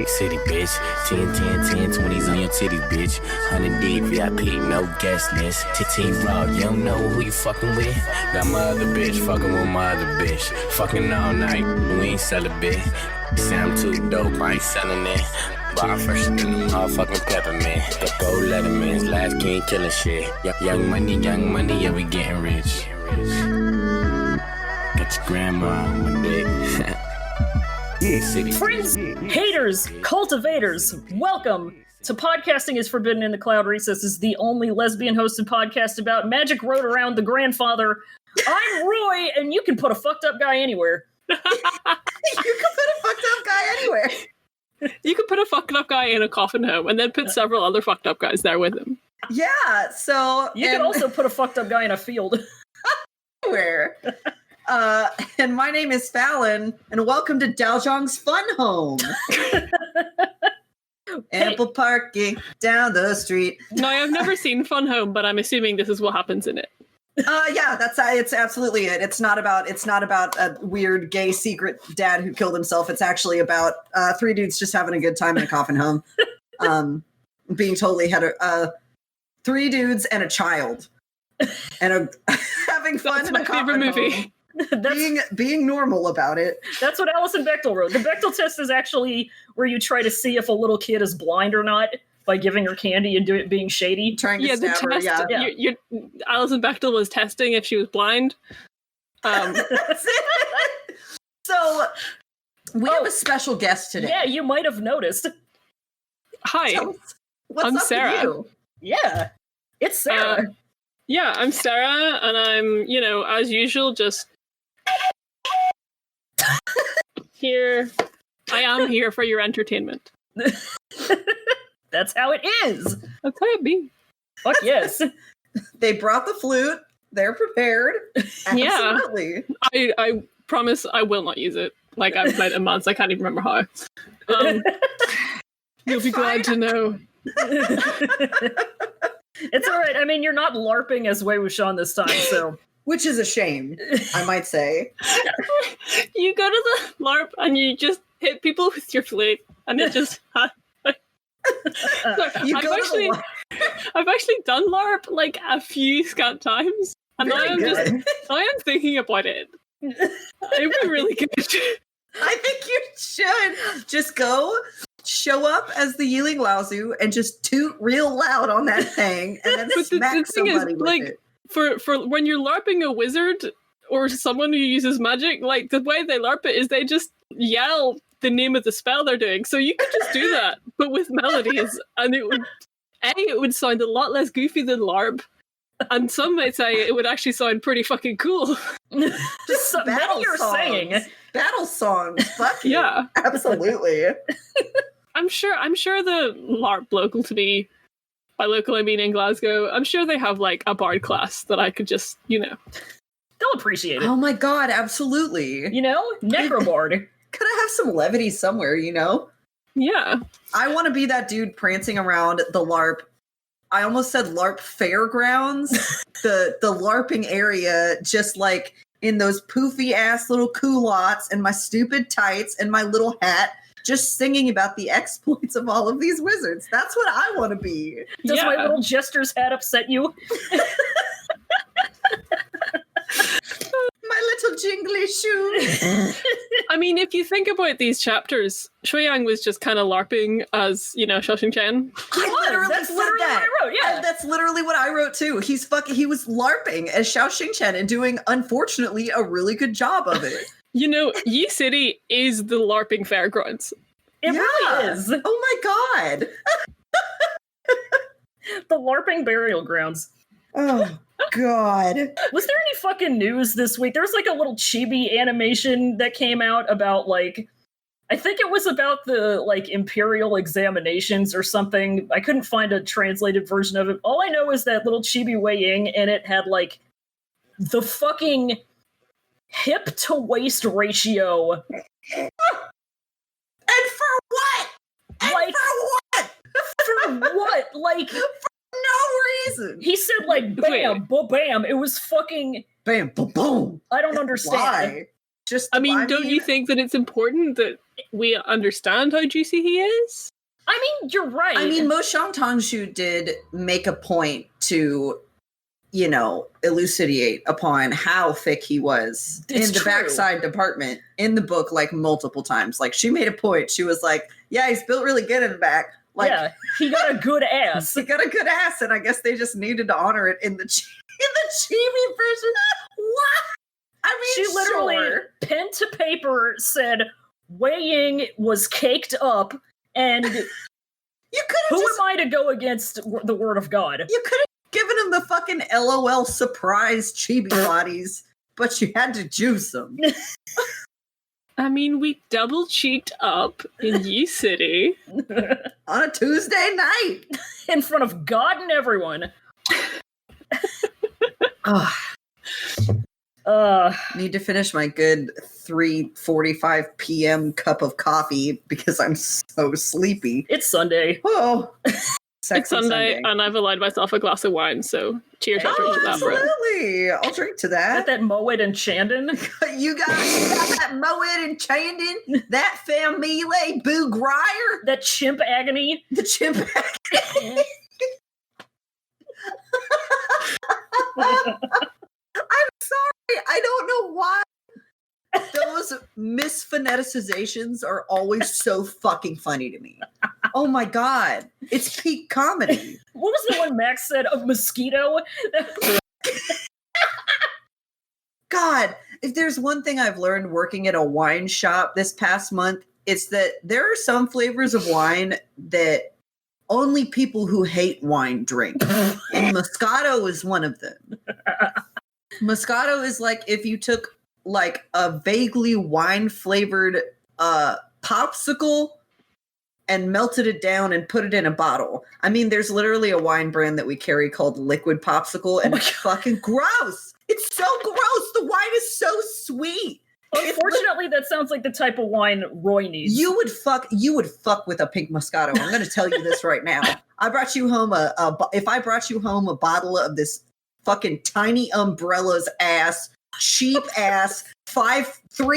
City bitch, 10, 10, 10, 20s on your titty bitch, 100 deep, VIP, no guest list, TT raw, you don't know who you fucking with, got my other bitch, fucking with my other bitch, fucking all night, we ain't celibate, say I'm too dope, I ain't selling it, bar fresh in the motherfucking peppermint, the gold letterman's last king killing shit, young money, yeah we getting rich, got your grandma on my dick. Friends, haters, cultivators, welcome to Podcasting is Forbidden in the Cloud Recesses, the only lesbian hosted podcast about Magic Road Around the Grandfather. I'm Roy, and you can put a fucked up guy anywhere. You can put a fucked up guy anywhere. You could put a fucked up guy in a coffin home and then put several other fucked up guys there with him. Yeah, so... You could also put a fucked up guy in a field. Anywhere. And my name is Fallon, and welcome to Daojong's Fun Home. Ample parking down the street. No, I've never seen Fun Home, but I'm assuming this is what happens in it. Yeah, it's absolutely it. It's not about a weird gay secret dad who killed himself. It's actually about three dudes just having a good time in a coffin home, being totally three dudes and a child, and having fun. That's in my a coffin favorite movie. home. Being normal about it. That's what Alison Bechtel wrote. The Bechtel test is actually where you try to see if a little kid is blind or not by giving her candy and being shady. Trying to stab her, yeah. Alison Bechtel was testing if she was blind. That's it. So we have a special guest today. Yeah, you might have noticed. Hi, what's I'm up Sarah. with you? Yeah, it's Sarah. Yeah, I'm Sarah, and I'm, as usual, just here. I am here for your entertainment. That's how it is. That's how it be. Fuck yes. They brought the flute. They're prepared. Absolutely. Yeah. I promise I will not use it. Like, I've played it in months. I can't even remember how. You'll be glad to know. It's all right. I mean, you're not LARPing as Wei Wuxian this time, so. Which is a shame, I might say. You go to the LARP and you just hit people with your flute, and it just... I've actually done LARP like a few scant times, and I am thinking about it. It'd be really good. I think you should just go show up as the Yiling Laozu and just toot real loud on that thing and then smack somebody with it. For when you're LARPing a wizard or someone who uses magic, like the way they LARP it is they just yell the name of the spell they're doing. So you could just do that, but with melodies, and it would sound a lot less goofy than LARP. And some might say it would actually sound pretty fucking cool. Just battle songs. Battle songs. Fuck yeah. Absolutely. I'm sure the LARP local to me, by local I mean in Glasgow, I'm sure they have like a bard class that I could just, They'll appreciate it. Oh my god, absolutely. Necrobard. Gotta have some levity somewhere, Yeah. I want to be that dude prancing around the LARP. I almost said LARP fairgrounds. the LARPing area, just like in those poofy ass little culottes and my stupid tights and my little hat, just singing about the exploits of all of these wizards. That's what I want to be. Does my little jester's hat upset you? My little jingly shoes. I mean, if you think about these chapters, Shuiyang was just kind of LARPing as, Xiaoyu Chen. That's literally what I wrote. Yeah, that's literally what I wrote too. He was LARPing as Xiaoyu Chen and doing, unfortunately, a really good job of it. Yi City is the LARPing fairgrounds. It really is. Oh my god. The LARPing burial grounds. Oh god. Was there any fucking news this week? There was like a little chibi animation that came out about like, I think it was about the like imperial examinations or something. I couldn't find a translated version of it. All I know is that little chibi Wei Ying, and it had like the fucking hip to waist ratio. And for what? For what? Like, listen. He said like bam, bam. It was fucking bam, boom, boom. I don't understand. Why? Don't you think that it's important that we understand how juicy he is? I mean, you're right. I mean, Mo Shang-Tangshu did make a point to, elucidate upon how thick he was in the backside department in the book, like multiple times. Like she made a point. She was like, "Yeah, he's built really good in the back. Like, yeah, he got a good ass. He got a good ass, and I guess they just needed to honor it in the chibi version." What? I mean, she literally pen to paper said weighing was caked up, and you could. Who am I to go against the word of God? You could have given him the fucking LOL surprise chibi bodies, but you had to juice them. I mean, we double cheeked up in Ye City on a Tuesday night in front of God and everyone. Need to finish my good 3:45 p.m. cup of coffee because I'm so sleepy. It's Sunday. Oh, it's Sunday, and I've allowed myself a glass of wine. So cheers! Absolutely, I'll drink to that. Got that Moet and Chandon. you got that Moet and Chandon. That Famile Boo Grier. That Chimp Agony. The Chimp Agony. I'm sorry. I don't know why those misphoneticizations are always so fucking funny to me. Oh my God. It's peak comedy. What was the one Max said? A mosquito? God, if there's one thing I've learned working at a wine shop this past month, it's that there are some flavors of wine that only people who hate wine drink. And Moscato is one of them. Moscato is like if you took like a vaguely wine flavored popsicle and melted it down and put it in a bottle. I mean, there's literally a wine brand that we carry called Liquid Popsicle, and it's fucking gross. It's so gross. The wine is so sweet. Unfortunately, that sounds like the type of wine Roy needs. You would fuck with a pink Moscato. I'm going to tell you this right now. I brought you home if I brought you home a bottle of this fucking tiny umbrellas ass, cheap ass, 3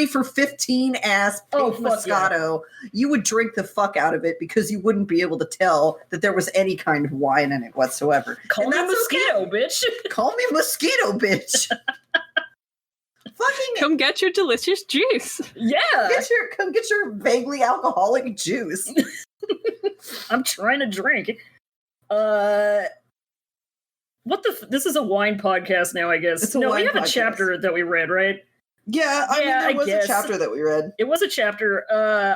for $15 ass pink Moscato, you would drink the fuck out of it because you wouldn't be able to tell that there was any kind of wine in it whatsoever. Call me Mosquito, bitch. Call me Mosquito, bitch. Fucking come get your delicious juice. Yeah. Come get your vaguely alcoholic juice. I'm trying to drink. This is a wine podcast now, I guess. No, we have a chapter that we read, right? Yeah, I mean, there was a chapter that we read. It was a chapter.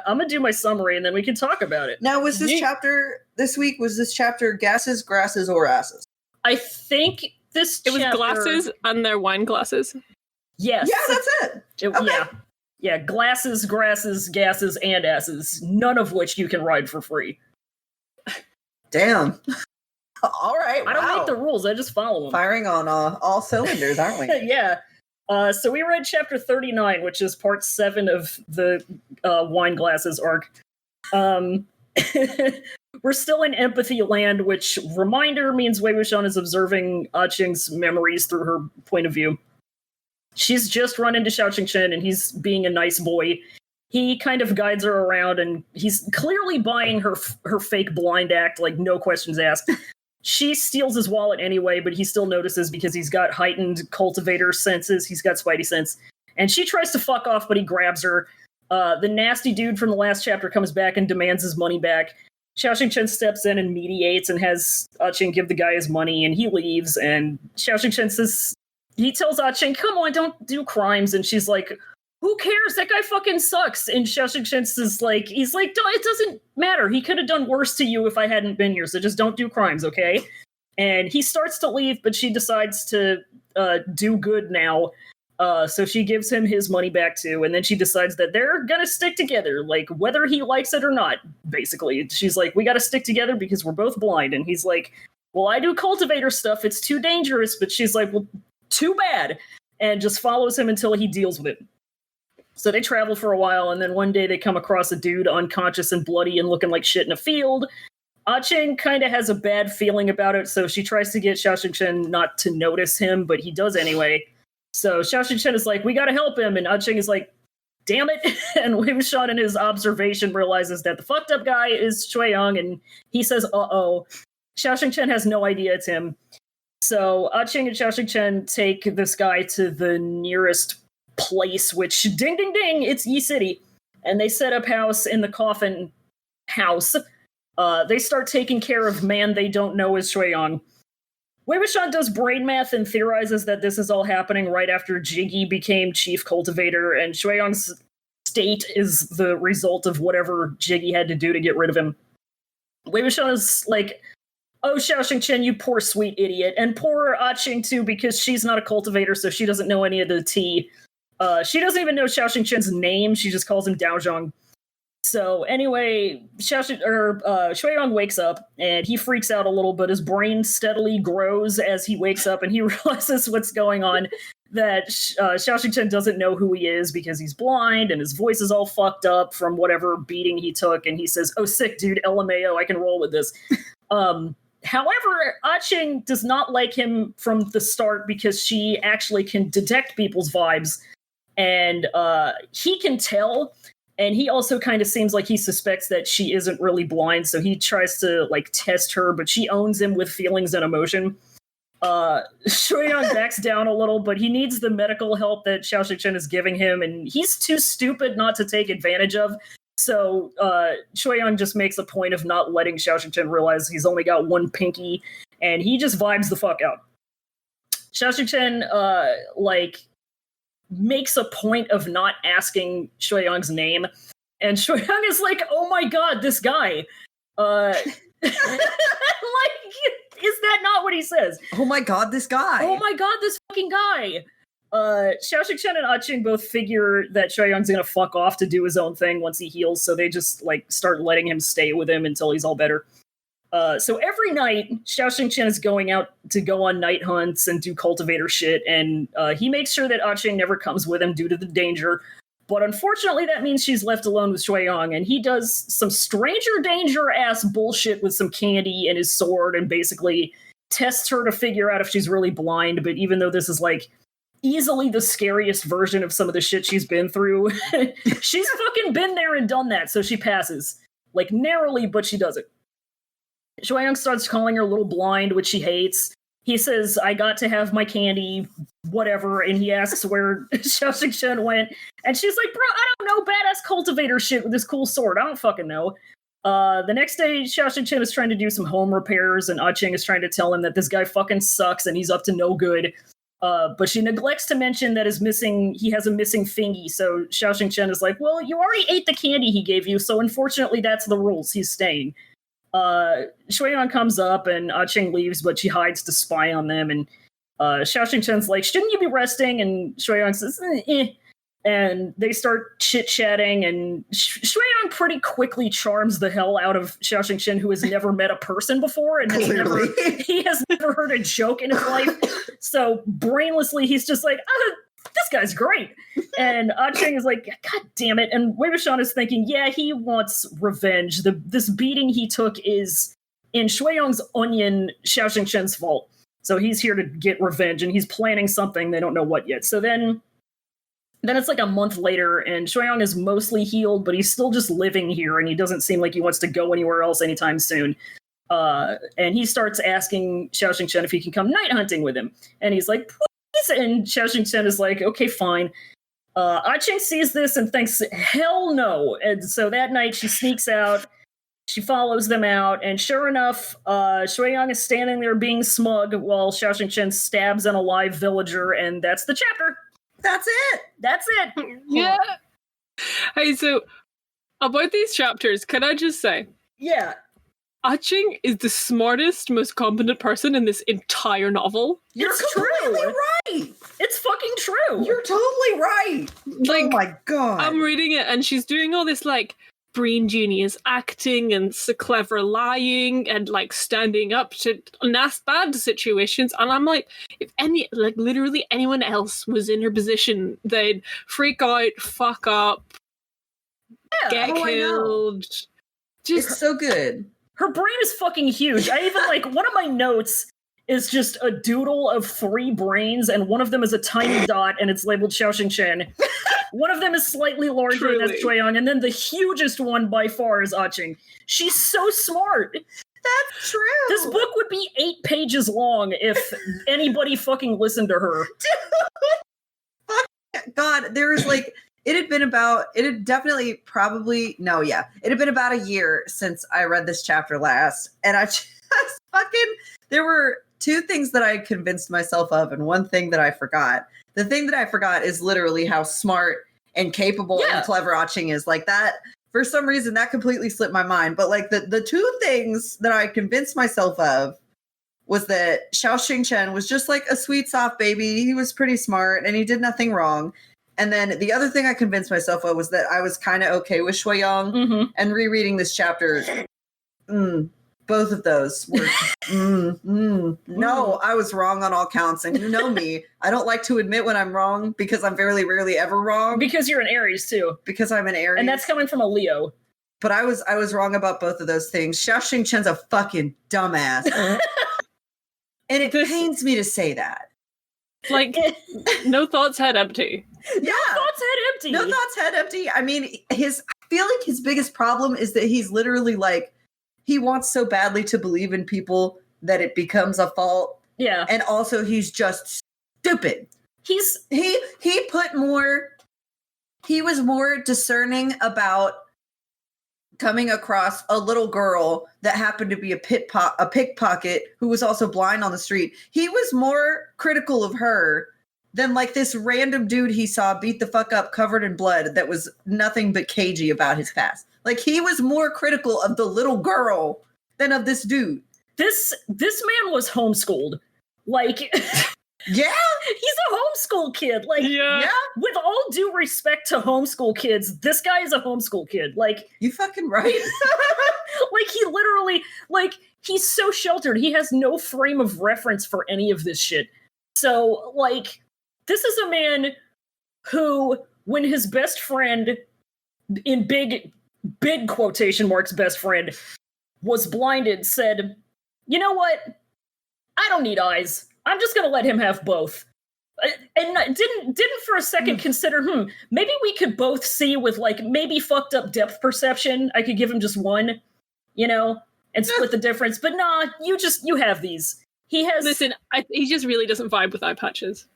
I'm going to do my summary and then we can talk about it. Now, was this chapter gases, grasses, or asses? I think it was glasses and their wine glasses. Yes. Yeah, that's it. Okay. Yeah, glasses, grasses, gases, and asses. None of which you can ride for free. Damn. All right. I don't make the rules. I just follow them. Firing on all cylinders, aren't we? Yeah. So we read chapter 39, which is part 7 of the wine glasses arc. We're still in empathy land, which, reminder, means Wei Wuxian is observing Ching's memories through her point of view. She's just run into Xiao Qingchen, and he's being a nice boy. He kind of guides her around, and he's clearly buying her fake blind act, like no questions asked. She steals his wallet anyway, but he still notices because he's got heightened cultivator senses. He's got spidey sense. And she tries to fuck off, but he grabs her. The nasty dude from the last chapter comes back and demands his money back. Xiao Qingchen steps in and mediates and has Qing give the guy his money, and he leaves. And Xiao Qingchen says, he tells Qing, come on, don't do crimes. And she's like, who cares? That guy fucking sucks. And Xiao Qingchen is like, it doesn't matter. He could have done worse to you if I hadn't been here. So just don't do crimes, okay? And he starts to leave, but she decides to do good now. So she gives him his money back too. And then she decides that they're going to stick together, like whether he likes it or not, basically. She's like, we got to stick together because we're both blind. And he's like, well, I do cultivator stuff. It's too dangerous. But she's like, well, too bad. And just follows him until he deals with it. So they travel for a while, and then one day they come across a dude unconscious and bloody and looking like shit in a field. Ah-Ching kind of has a bad feeling about it, so she tries to get Xiao Chen not to notice him, but he does anyway. So Xiao Chen is like, we gotta help him, and Ah-Ching is like, damn it. And Wei Wuxian in his observation realizes that the fucked up guy is Shui Yang, and he says, uh-oh. Xiao Chen has no idea it's him. So Ah-Ching and Xiao Chen take this guy to the nearest place, which, ding, ding, ding, it's Yi City. And they set up house in the coffin house. They start taking care of man they don't know as Shui Yang. Wei Wuxian does brain math and theorizes that this is all happening right after Jiggy became chief cultivator, and Shui Yang's state is the result of whatever Jiggy had to do to get rid of him. Wei Wuxian is like, oh, Xiao Chen, you poor sweet idiot. And poor Ah-Ching too, because she's not a cultivator, so she doesn't know any of the tea. She doesn't even know Xiao Chen's name, she just calls him Daozhong. So anyway, Shui Yang wakes up, and he freaks out a little, but his brain steadily grows as he wakes up, and he realizes what's going on, that Xiao Chen doesn't know who he is because he's blind, and his voice is all fucked up from whatever beating he took, and he says, oh, sick, dude, LMAO, I can roll with this. However, Ah-Ching does not like him from the start because she actually can detect people's vibes, and he can tell. And he also kind of seems like he suspects that she isn't really blind, so he tries to, like, test her, but she owns him with feelings and emotion. Shui Yang backs down a little, but he needs the medical help that Xiao Chen is giving him, and he's too stupid not to take advantage of. So Shui Yang just makes a point of not letting Xiao Chen realize he's only got one pinky, and he just vibes the fuck out. Xiao Chen, makes a point of not asking Shui Yang's name, and Shui Yang is like, oh my god, this guy. Like, is that not what he says? Oh my god, this guy. Oh my god, this fucking guy. Xiao Chen and Ah-Ching both figure that Shui Yang's gonna fuck off to do his own thing once he heals, so they just, like, start letting him stay with him until he's all better. So every night, Xiao Chen is going out to go on night hunts and do cultivator shit, and he makes sure that Ah-Ching never comes with him due to the danger. But unfortunately, that means she's left alone with Shui Yang, and he does some stranger danger-ass bullshit with some candy and his sword, and basically tests her to figure out if she's really blind. But even though this is, like, easily the scariest version of some of the shit she's been through, she's fucking been there and done that, so she passes. Like, narrowly, but she does it. Shui Yang starts calling her little blind, which she hates. He says, I got to have my candy, whatever, and he asks where Xiao Chen went. And she's like, bro, I don't know, badass cultivator shit with this cool sword. I don't fucking know. The next day, Xiao Chen is trying to do some home repairs, and Ah-Ching is trying to tell him that this guy fucking sucks and he's up to no good. But she neglects to mention that he has a missing fingy, so Xiao Chen is like, well, you already ate the candy he gave you, so unfortunately that's the rules. He's staying. Shui Yang comes up, and Ah-Ching leaves, but she hides to spy on them, and Xiao Chen's like, shouldn't you be resting? And Shui Yang says, eh. And they start chit-chatting, and Shui Yang pretty quickly charms the hell out of Xiao Chen, who has never met a person before, and he has never heard a joke in his life. So brainlessly, he's just like, this guy's great. And Ah-Ching is like, god damn it. And Wei Wuxian is thinking, yeah, he wants revenge. This beating he took is, in Shui Yang's onion, Xiao Chen's fault. So he's here to get revenge, and he's planning something. They don't know what yet. So then it's like a month later, and Shui Yang is mostly healed, but he's still just living here, and he doesn't seem like he wants to go anywhere else anytime soon. And he starts asking Xiao Chen if he can come night hunting with him. And he's like, and Xiao Chen is like, okay, fine. Ah-Ching sees this and thinks, hell no. And so that night she sneaks out, she follows them out, and sure enough, Shui Yang is standing there being smug while Xiao Chen stabs an alive villager, and that's the chapter. That's it. That's it. Yeah. Hey, so about these chapters, can I just say? Yeah. Ah-Ching is the smartest, most competent person in this entire novel. You're completely right. It's fucking true. You're totally right. Like, oh my god. I'm reading it, and she's doing all this, like, brain genius acting and clever lying and, like, standing up to bad situations. And I'm like, if literally anyone else was in her position, they'd freak out, fuck up, get killed. It's so good. Her brain is fucking huge. I even, like, one of my notes is just a doodle of 3 brains, and one of them is a tiny dot, and it's labeled Xiaoxing Chen. One of them is slightly larger, and that's Chueyang, and then the hugest one by far is Aching. She's so smart. That's true. This book would be 8 pages long if anybody fucking listened to her. Dude. God, there was like, it had been about a year since I read this chapter last, and I just there were 2 things that I convinced myself of, and one thing that I forgot. The thing that I forgot is literally how smart and capable and clever Aching is. Like that, for some reason, that completely slipped my mind. But like the 2 things that I convinced myself of was that Xiaoxing Chen was just like a sweet, soft baby. He was pretty smart and he did nothing wrong. And then the other thing I convinced myself of was that I was kind of okay with Chueyang. Mm-hmm. And rereading this chapter, both of those were, no, I was wrong on all counts. And you know me, I don't like to admit when I'm wrong because I'm very rarely ever wrong. Because you're an Aries, too. Because I'm an Aries. And that's coming from a Leo. But I was wrong about both of those things. Xiaoxing Chen's a fucking dumbass. And it pains me to say that. Like, no thoughts, head empty. Yeah. No thoughts, head empty. No thoughts, head empty. I mean, I feel like his biggest problem is that he's literally like, he wants so badly to believe in people that it becomes a fault. Yeah. And also he's just stupid. He was more discerning about coming across a little girl that happened to be a pickpocket who was also blind on the street. He was more critical of her than like this random dude he saw beat the fuck up covered in blood that was nothing but cagey about his past. Like, he was more critical of the little girl than of this dude. This man was homeschooled. Like, yeah, he's a homeschool kid. Like, yeah. With all due respect to homeschool kids, this guy is a homeschool kid. Like, you fucking right. like, he literally, like, he's so sheltered. He has no frame of reference for any of this shit. So, like, this is a man who, when his best friend, in big quotation marks, best friend, was blinded, said, you know what? I don't need eyes. I'm just going to let him have both. And didn't for a second consider, maybe we could both see with, like, maybe fucked up depth perception. I could give him just one, you know, and split the difference. But nah, you have these. He has... Listen, he just really doesn't vibe with eye patches.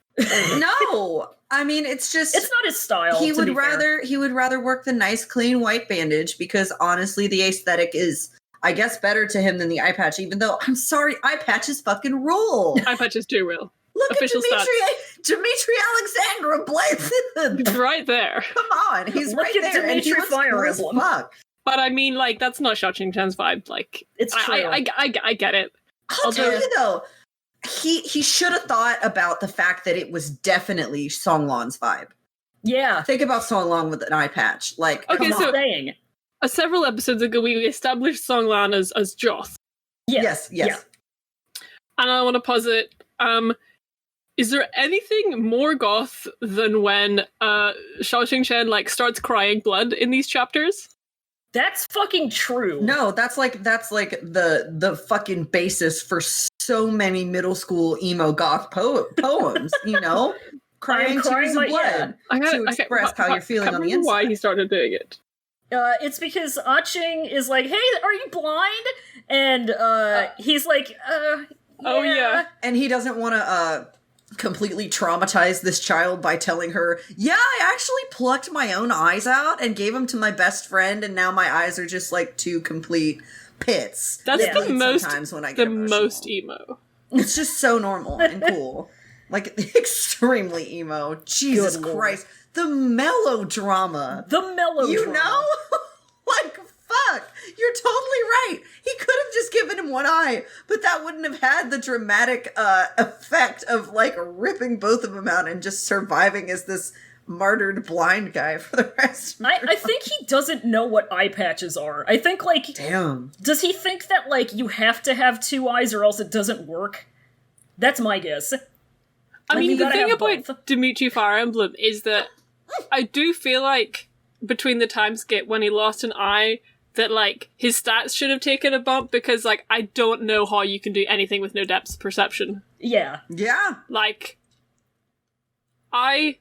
No, I mean, it's not his style. He would rather work the nice, clean white bandage because honestly, the aesthetic is, I guess, better to him than the eye patch. Even though, I'm sorry, eye patches fucking rule. Eye patches do rule. Look Official at Dimitri Alexandra Blaze. Right there. Come on, he's Look right at there. Dimitri and he Fire looks cool Emblem. as fuck. But I mean, like, that's not Xiaoxing Chen's vibe. Like, It's true. I get it. I'll tell you though, he should have thought about the fact that it was definitely Songlan's vibe. Yeah. Think about Songlan with an eye patch. Like, Okay, come so on. Saying. Several episodes ago, we established Songlan as Joth. Yes. Yes. Yeah. And I want to posit, is there anything more goth than when Xiaoxing Chen, like, starts crying blood in these chapters? That's fucking true. No, that's like the fucking basis for so many middle school emo goth poems, you know? Crying tears of blood to express how you're feeling on the inside. Why he started doing it. It's because Aching is like, hey, are you blind? And he's like, Oh, yeah. And he doesn't want to completely traumatize this child by telling her, yeah, I actually plucked my own eyes out and gave them to my best friend, and now my eyes are just like 2 complete pits. That's Yeah. the most Sometimes when I get most emo. It's just so normal and cool. Like, extremely emo. Jesus Good Lord. Christ. The melodrama. You know? Like, fuck. You're totally right. He could have just given him one eye, but that wouldn't have had the dramatic effect of, like, ripping both of them out and just surviving as this martyred blind guy for the rest of I think he doesn't know what eye patches are. I think, like... Damn. Does he think that, like, you have to have 2 eyes or else it doesn't work? That's my guess. I Like, mean, you the gotta thing have about both. Dimitri Fire Emblem is that I do feel like between the time skip when he lost an eye, that, like, his stats should have taken a bump because, like, I don't know how you can do anything with no depth perception. Yeah. Yeah. Like, I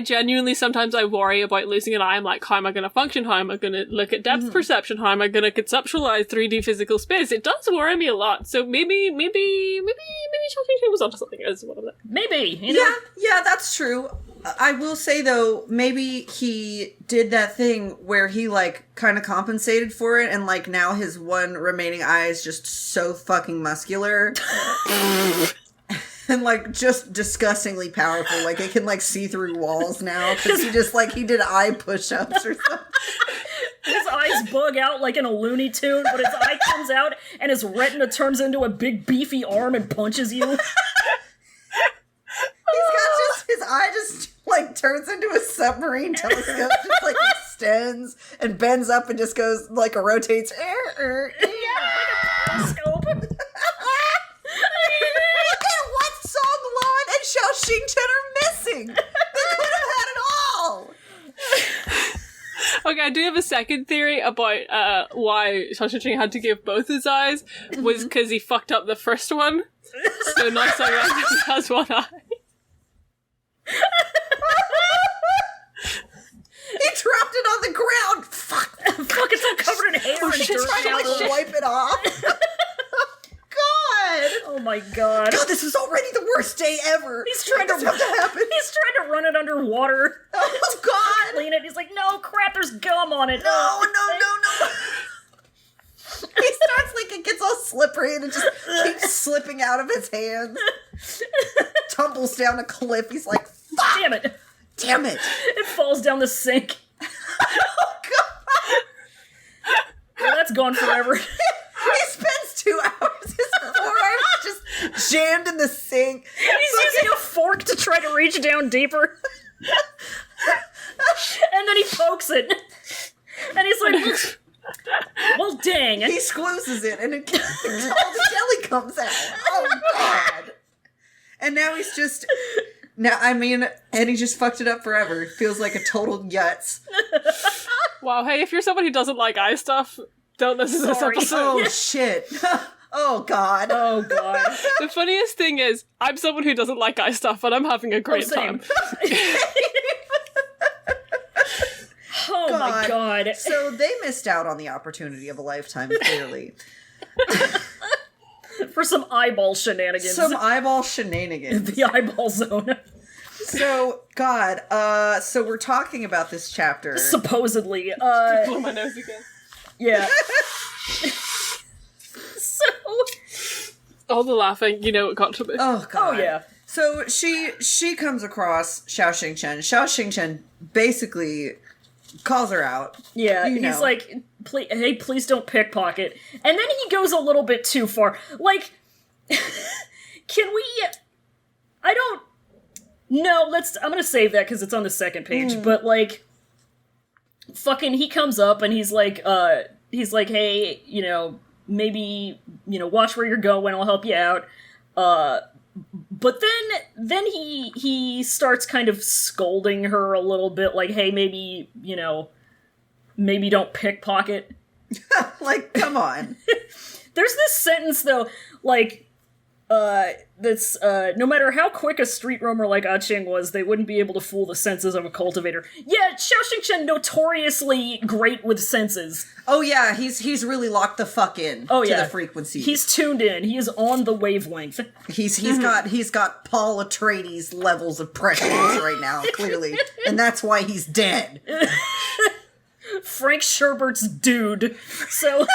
genuinely sometimes I worry about losing an eye. I'm like, how am I going to function? How am I going to look at depth perception? How am I going to conceptualize 3D physical space? It does worry me a lot. So maybe Xiaoyu was onto something as one of them. Maybe. You know? Yeah, that's true. I will say though, maybe he did that thing where he like kind of compensated for it, and like now his one remaining eye is just so fucking muscular. And like just disgustingly powerful. Like it can like see through walls now because he did eye push-ups or something. His eyes bug out like in a Looney Tune, but his eye comes out and his retina turns into a big beefy arm and punches you. His eye just like turns into a submarine telescope, just like extends and bends up and just goes like rotates. Yeah, like a periscope. Look at what Song Lan and Xiaoyu are missing. They could have had it all. Okay, I do have a second theory about why Xiaoyu had to give both his eyes was because he fucked up the first one. So now Song Lan has one eye. He dropped it on the ground. Fuck, it's all covered in hair and He's dirt. trying to like wipe it off. God. Oh my god. God, this is already the worst day ever. He's trying to have to happen. He's trying to run it underwater. Oh God. Clean it. He's like, no crap, there's gum on it. No. He starts like it gets all slippery and it just keeps slipping out of his hands. Tumbles down a cliff. He's like, fuck. Damn it. It falls down the sink. Oh God. Well, that's gone forever. He spends 2 hours. His forearms just jammed in the sink. He's using a fork to try to reach down deeper. And then he pokes it. And he's like, well, dang. He squeezes it and all the jelly comes out. Oh God. And now he's just... and he just fucked it up forever. It feels like a total yutz. Wow, hey, if you're someone who doesn't like eye stuff, don't listen to this episode. Oh, shit. Oh, God. Oh, God. The funniest thing is, I'm someone who doesn't like eye stuff, and I'm having a great time. Oh, my God. So they missed out on the opportunity of a lifetime, clearly. For some eyeball shenanigans. The eyeball zone. So, God, so we're talking about this chapter. Supposedly. Blow my nose again. Yeah. So... All the laughing, you know it got to me. Oh, God. Oh, yeah. So she comes across Xiaoyu. Xiaoyu basically calls her out. Yeah, you know. He's like, please don't pickpocket. And then he goes a little bit too far. Like, can we... I'm gonna save that because it's on the second page, but like, fucking he comes up and he's like, hey, maybe, watch where you're going, I'll help you out. But then he starts kind of scolding her a little bit, like, hey, maybe don't pickpocket. Like, come on. There's this sentence, though, like, that's, no matter how quick a street roamer like Ah-Ching was, they wouldn't be able to fool the senses of a cultivator. Yeah, Xiaoyu notoriously great with senses. Oh yeah, he's really locked the fuck in to the frequency. He's tuned in. He is on the wavelength. He's got Paul Atreides levels of prescience right now, clearly. And that's why he's dead. Frank Sherbert's dude. So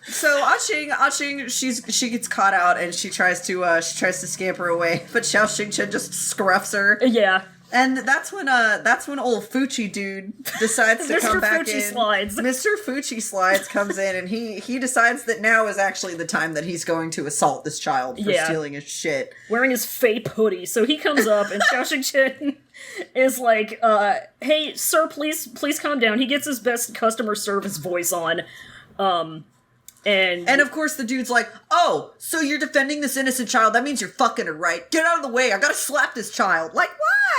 So Ah-Ching, she gets caught out and she tries to scamper away, but Xiaoyu just scruffs her. Yeah. And that's when old Fuchi dude decides to come back in. Mr. Fuchi Slides comes in and he decides that now is actually the time that he's going to assault this child for stealing his shit. Wearing his Fape hoodie. So he comes up and Xiaoyu is like, hey, sir, please calm down. He gets his best customer service voice on. And of course the dude's like, oh, so you're defending this innocent child. That means you're fucking her, right? Get out of the way. I gotta slap this child. Like, why?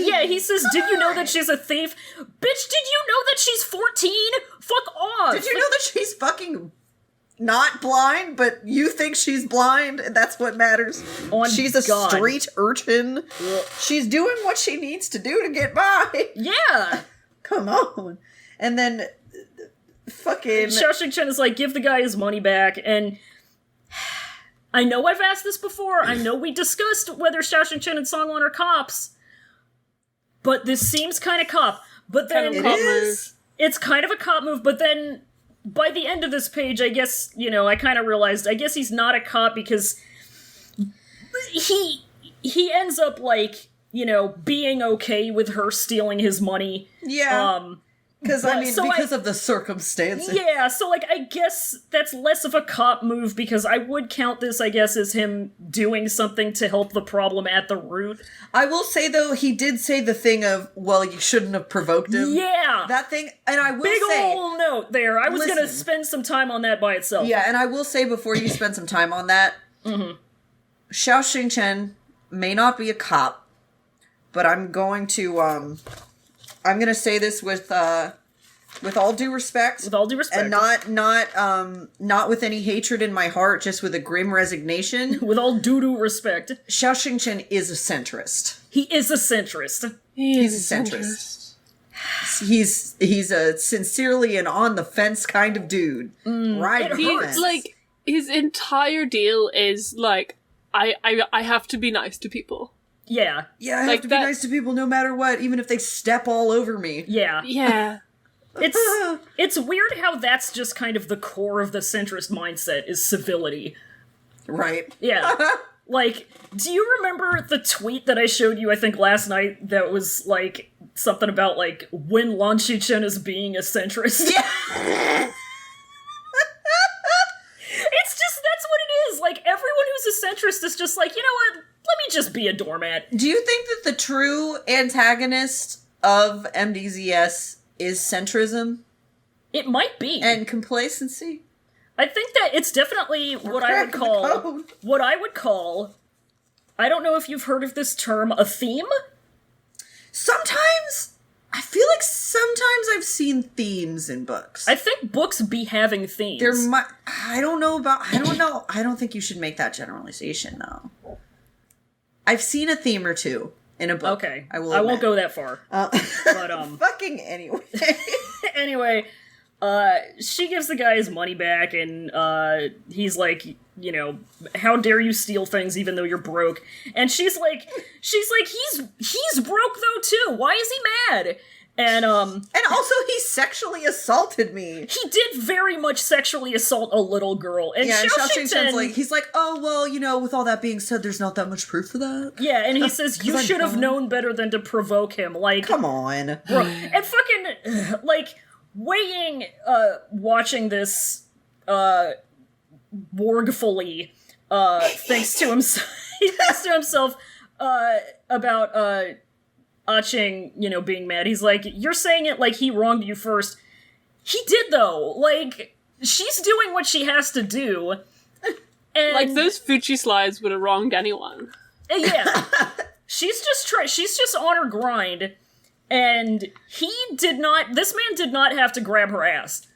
yeah, he says, did you know that she's a thief? Bitch, did you know that she's 14? Fuck off. Did you know that she's fucking not blind, but you think she's blind, and that's what matters? She's a God. street urchin. She's doing what she needs to do to get by. Yeah. Come on. And then fucking Xiaoyu Chen is like, give the guy his money back, and I know I've asked this before, I know we discussed whether Xiaoyu Chen and Songwon are cops, but this seems kind of cop, but then it is. It's kind of a cop move, but then by the end of this page, I guess, I kind of realized, I guess he's not a cop because he ends up, like, being okay with her stealing his money. Yeah. Because, because of the circumstances. Yeah, so, like, I guess that's less of a cop move, because I would count this, I guess, as him doing something to help the problem at the root. I will say, though, he did say the thing of, well, you shouldn't have provoked him. Yeah! That thing, and I will Big say... ol' note there. I was gonna spend some time on that by itself. Yeah, and I will say, before you spend some time on that, Xiaoyu Chen may not be a cop, but I'm going to say this with all due respect. With all due respect. And not with any hatred in my heart, just with a grim resignation. With all due respect. Xiaoyu Chen is a centrist. He is a centrist. He's a centrist. He's a sincerely and on the fence kind of dude. Right. He's like, his entire deal is like, I have to be nice to people. Yeah. Yeah, I have to be nice to people no matter what, even if they step all over me. Yeah. Yeah. It's weird how that's just kind of the core of the centrist mindset, is civility. Right. Yeah. Like, do you remember the tweet that I showed you, I think, last night that was, like, something about, like, when Lan Chen is being a centrist? Yeah. It's just, that's what it is. Like, everyone who's a centrist is just like, you know what? Let me just be a doormat. Do you think that the true antagonist of MDZS is centrism? It might be. And complacency? I think that it's definitely what I would call, I don't know if you've heard of this term, a theme? Sometimes, I feel like sometimes I've seen themes in books. I think books be having themes. I don't think you should make that generalization, though. I've seen a theme or two in a book. Okay. I won't go that far. But, fucking anyway. Anyway, she gives the guy his money back, and he's like, how dare you steal things even though you're broke? And she's like, he's broke though too. Why is he mad? And also he sexually assaulted me. He did very much sexually assault a little girl. And yeah, and Xiaoyu like, he's like, oh, well, with all that being said, there's not that much proof for that. Yeah, and he says, you should have known better than to provoke him. Like, come on. Bro, and fucking, like, watching this, wargfully, thinks to himself, about, Ah-Ching, being mad. He's like, you're saying it like he wronged you first. He did, though. Like, she's doing what she has to do. And, like, those Fuchi slides would have wronged anyone. Yeah. She's just on her grind. And this man did not have to grab her ass.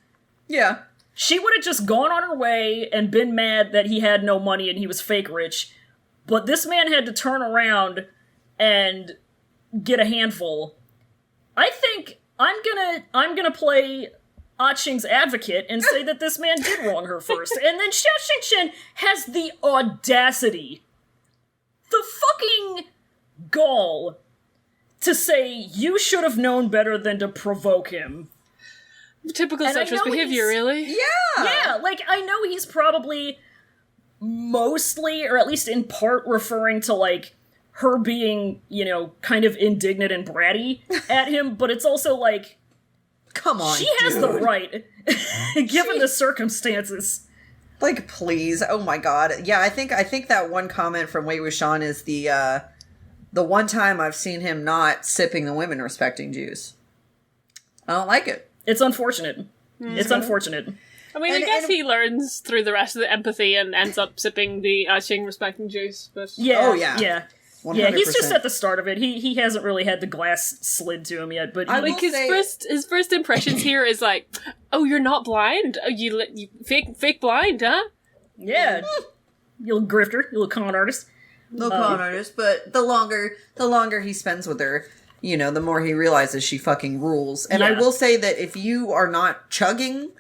Yeah. She would have just gone on her way and been mad that he had no money and he was fake rich. But this man had to turn around and get a handful. I think I'm gonna play Ah-Ching's advocate and say that this man did wrong her first. And then Xiaoyu Chen has the audacity, the fucking gall, to say you should have known better than to provoke him. Typical centrist behavior, really? Yeah! Yeah, like, I know he's probably mostly, or at least in part, referring to, like, her being, kind of indignant and bratty at him, but it's also like, come on, she has the right, given the circumstances. Like, please, oh my god. Yeah, I think that one comment from Wei Wuxian is the one time I've seen him not sipping the women respecting Jews. I don't like it. It's unfortunate. It's unfortunate. I mean, I guess he learns through the rest of the empathy and ends up sipping the Ching respecting juice. But Yeah. Oh, yeah. Yeah. 100%. Yeah, he's just at the start of it. He hasn't really had the glass slid to him yet, but I he, will his first impressions here is like, oh, you're not blind? Oh, you fake blind, huh? yeah, you little grifter, you little con artist. No con artist, but the longer he spends with her, you know, the more he realizes she fucking rules. And I Yeah. will say that if you are not chugging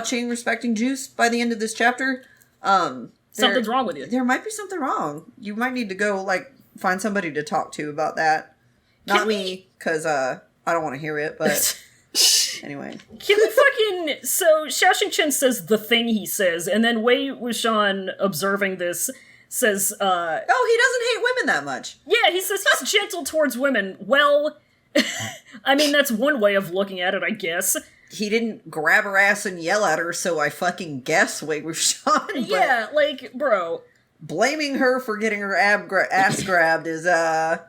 Ching respecting juice by the end of this chapter, Something's wrong with you. There might be something wrong. You might need to go like find somebody to talk to about that. Not me, because I don't want to hear it. But anyway, Can we fucking... So, Xiao Chen says the thing he says, and then Wei Wuxian, observing this, says, he doesn't hate women that much. yeah, he says he's gentle towards women. Well, I mean, that's one way of looking at it, I guess. He didn't grab her ass and yell at her, so I fucking guess Wei Wuxian. But Yeah, like, bro. blaming her for getting her ass grabbed is I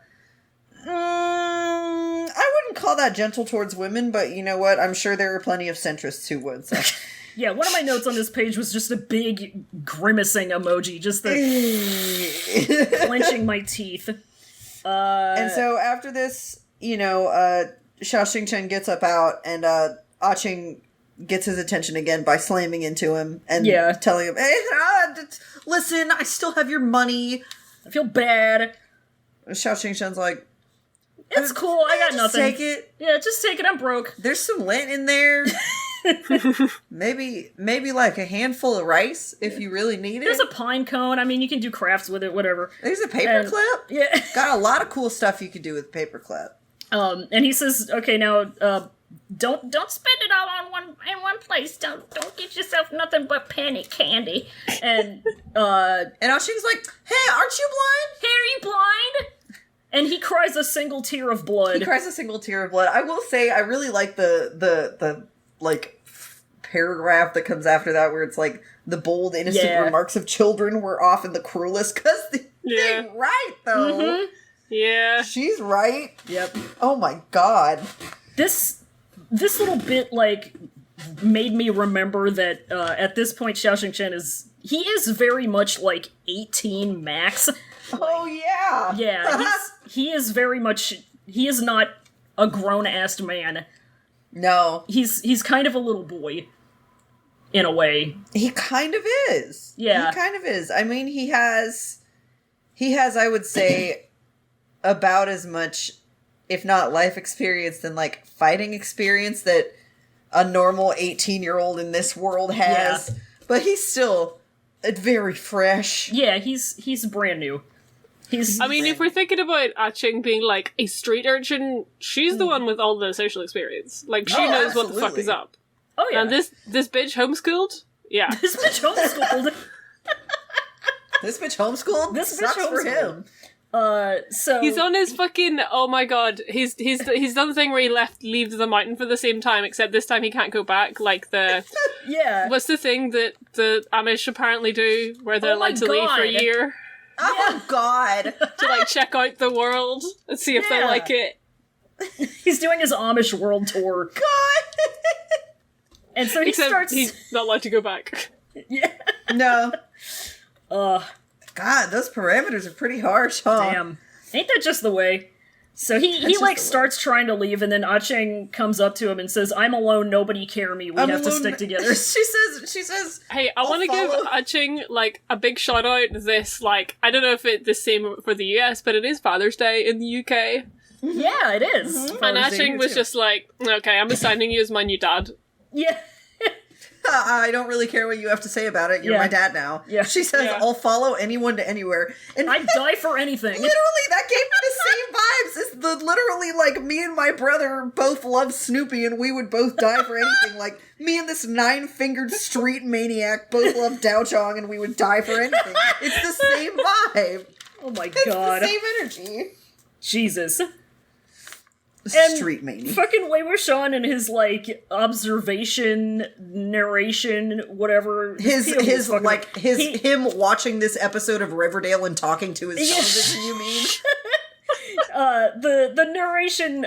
wouldn't call that gentle towards women, but you know what? I'm sure there are plenty of centrists who would. So. Yeah, one of my notes on this page was just a big grimacing emoji, just the clenching my teeth. And so after this, you know, Xiao Chen gets up out, and Ching gets his attention again by slamming into him and telling him, "Hey, listen, I still have your money." I feel bad. Xiao Chen's like, It's cool, I got just nothing. take it. Yeah, just take it, I'm broke. There's some lint in there. maybe like a handful of rice if you really need it. There's a pine cone, I mean, you can do crafts with it, whatever. There's a paper And- clip. Yeah. Got a lot of cool stuff you could do with paperclip. And he says, okay, now, don't spend it all on one place. Don't get yourself nothing but penny candy. And Ching's like, "Hey, aren't you blind?" hey, are you blind? And he cries a single tear of blood. He cries a single tear of blood. I will say, I really like the like paragraph that comes after that, where it's like the bold, innocent remarks of children were often the cruelest, because they're right though. Mm-hmm. Yeah. She's right. Yep. Oh my god. This little bit, like, made me remember that at this point Xiao Chen is very much like 18 max. Oh yeah. Yeah, he is very much, he is not a grown-ass man. No. He's kind of a little boy. In a way. He kind of is. Yeah. He kind of is. I mean, he has, I would say, about as much, if not life experience, than like fighting experience that a normal 18-year-old in this world has. Yeah. But he's still very fresh. Yeah, he's brand new. I mean, if we're thinking about Ching being like a street urchin, she's the one with all the social experience. Like, she knows absolutely. what the fuck is up. Oh yeah. And this bitch homeschooled? Yeah. This bitch homeschooled. This bitch homeschooled? This bitch sucks homeschooled. for him. So he's on his fucking, oh my god, he's done the thing where he leaves the mountain for the same time, except this time he can't go back, like the yeah. What's the thing that the Amish apparently do, where they're allowed to leave for a year? Oh god. To like check out the world and see if they like it. He's doing his Amish world tour. God. And so Except he's not allowed to go back. Yeah. No. God, those parameters are pretty harsh, huh? Damn. Ain't that just the way? So he like starts trying to leave, and then Ching comes up to him and says, "I'm alone, nobody care me, we have to stick together." She says, "Hey, I want to give Ching like a big shout out this, like, I don't know if it's the same for the US, but it is Father's Day in the UK. Yeah, it is. Mm-hmm. And Ching was just like, okay, I'm assigning you as my new dad. Yeah. I don't really care what you have to say about it. You're my dad now. Yeah. She says, I'll follow anyone to anywhere. And I'd die for anything. Literally, that gave me the same vibes. It's literally like me and my brother both love Snoopy and we would both die for anything. Like me and this 9-fingered street maniac both love Dao Chong and we would die for anything. It's the same vibe. Oh my It's god. the same energy. Jesus. Street maniac. Fucking Wei Wuxian and his, like, observation, narration, whatever. Him watching this episode of Riverdale and talking to his television, you mean? The narration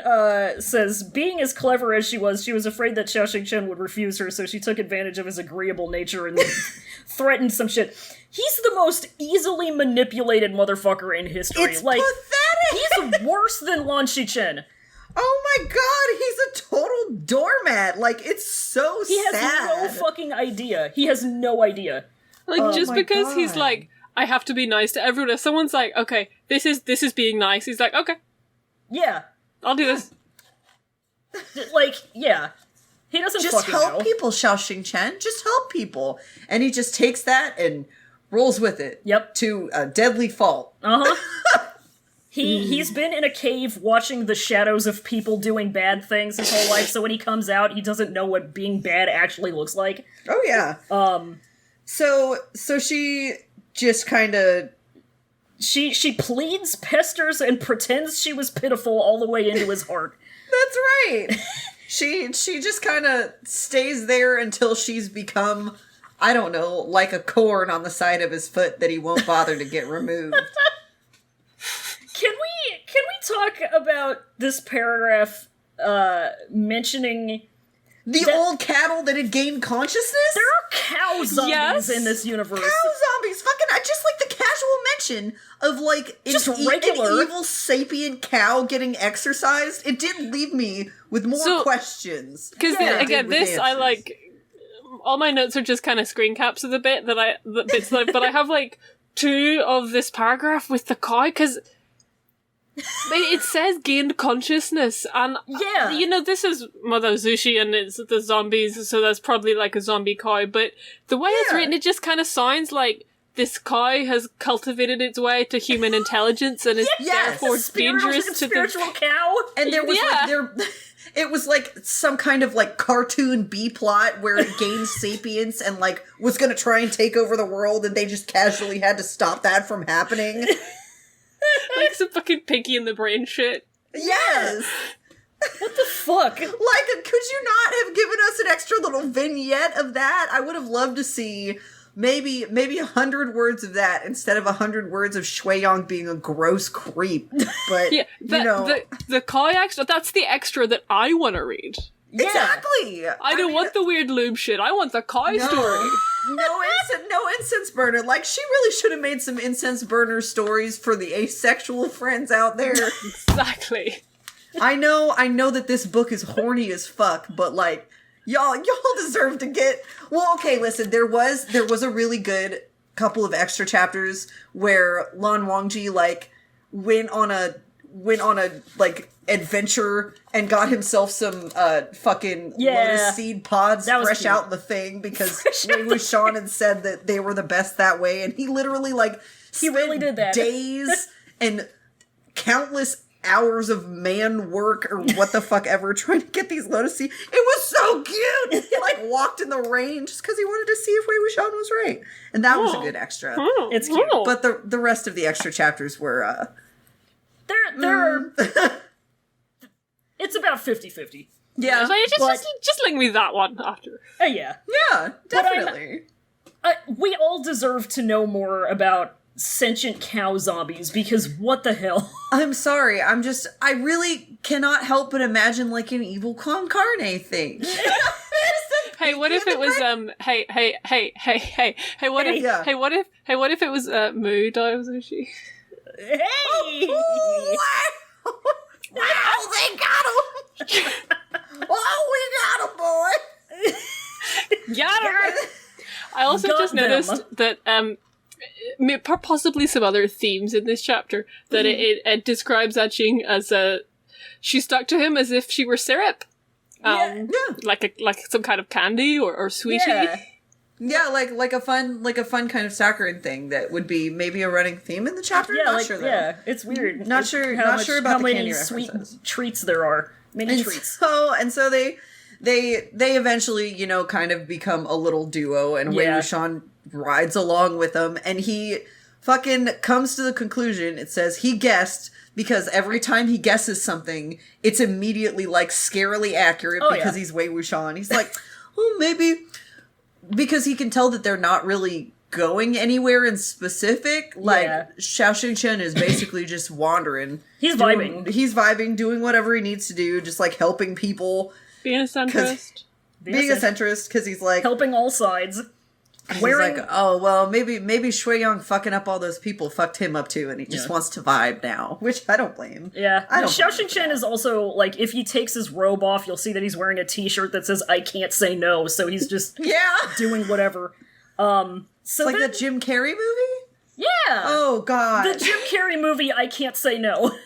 says, being as clever as she was afraid that Xiao Chen would refuse her, so she took advantage of his agreeable nature and threatened some shit. He's the most easily manipulated motherfucker in history. It's pathetic! He's worse than Lan Shichen. Oh my god, he's a total doormat. Like, it's so sad. He has no fucking idea. He has no idea. Like, just because God. he's like, I have to be nice to everyone. If someone's like, okay, this is being nice, he's like, okay, Yeah. I'll do this. Like, yeah. He doesn't Just fucking help know. people, Xiao Chen. Just help people. And he just takes that and rolls with it. Yep. To a deadly fault. Uh-huh. He's been in a cave watching the shadows of people doing bad things his whole life, so when he comes out, he doesn't know what being bad actually looks like. Oh, yeah. So she just kind of... She pleads, pesters, and pretends she was pitiful all the way into his heart. That's right. She just kind of stays there until she's become, I don't know, like a corn on the side of his foot that he won't bother to get removed. Can we talk about this paragraph mentioning The old cattle that had gained consciousness? there are cow zombies Yes. in this universe? Cow zombies, fucking, I just like the casual mention of like Just an regular. evil sapient cow getting exercised. It did leave me with more questions. Because than it did again, with this I answers. like. All my notes are just kind of screen caps of the bits that I have like 2 of this paragraph with the cow because it says gained consciousness and Yeah. you know, this is Mother Zushi and it's the zombies, so that's probably like a zombie cow. But the way it's Yeah. written, it just kind of sounds like this cow has cultivated its way to human intelligence and is Yes. therefore Spiritual- dangerous to spiritual cow. And there was Yeah. like it was like some kind of like cartoon B plot where it gained sapience and like was gonna try and take over the world and they just casually had to stop that from happening. like some fucking Pinky in the Brain shit. Yes. What the fuck? Like, could you not have given us an extra little vignette of that? I would have loved to see maybe 100 words of that instead of 100 words of Shueyong being a gross creep. But Yeah, the cow extra, that's the extra that I want to read. exactly. I don't want the weird lube shit. I want the cow story. No incense burner. Like, she really should have made some incense burner stories for the asexual friends out there. Exactly. I know that this book is horny as fuck, but like, y'all deserve to get. Well, okay, listen. There was a really good couple of extra chapters where Lan Wangji like went on a like adventure and got himself some fucking lotus seed pods That was fresh cute. out the thing because Wei Wuxian had said that they were the best that way, and he literally like He really did that. days and countless hours of man work or what the fuck ever trying to get these lotus seeds. It was so cute. He like walked in the rain just because he wanted to see if Wei Wuxian was right, and that was a good extra. It's cute. But the rest of the extra chapters were There are... It's about 50-50. yeah, So just link me that one after. Yeah. yeah, definitely. We all deserve to know more about sentient cow zombies, because what the hell? I'm sorry. I really cannot help but imagine like an evil con carne thing. Hey, what if it was hey, what if Yeah. what if it was Moo Daozushi? Hey! Wow! Wow, they got him! Oh, we got him, boy! Yeah. I also Got just them. noticed that possibly some other themes in this chapter that it describes Aching as she stuck to him as if she were syrup. Yeah. Like some kind of candy or sweetie. Yeah. Yeah, like a fun kind of saccharine thing that would be maybe a running theme in the chapter. Yeah, Not like, sure though. yeah, it's weird. Not It's sure how about how the many candy sweet references. treats there are. Many And treats. so they eventually, kind of become a little duo, and Wei Yeah. Wuxian rides along with them, and he fucking comes to the conclusion. It says he guessed because every time he guesses something, it's immediately like scarily accurate because yeah. he's Wei Wuxian. He's like, oh, maybe because he can tell that they're not really going anywhere in specific. Like, Yeah. Xiao Chen is basically just wandering. He's vibing. He's vibing, doing whatever he needs to do, just like helping people. Being a centrist. Being a centrist, because he's like... helping all sides. He's like, oh, well, maybe Shui Yang fucking up all those people fucked him up too, and he just wants to vibe now, which I don't blame. Yeah. I don't Xiao Chen is also, like, if he takes his robe off, you'll see that he's wearing a t-shirt that says, I can't say no, so he's just doing whatever. So it's like then, that Jim Carrey movie? Yeah! Oh, God. The Jim Carrey movie, I Can't Say No.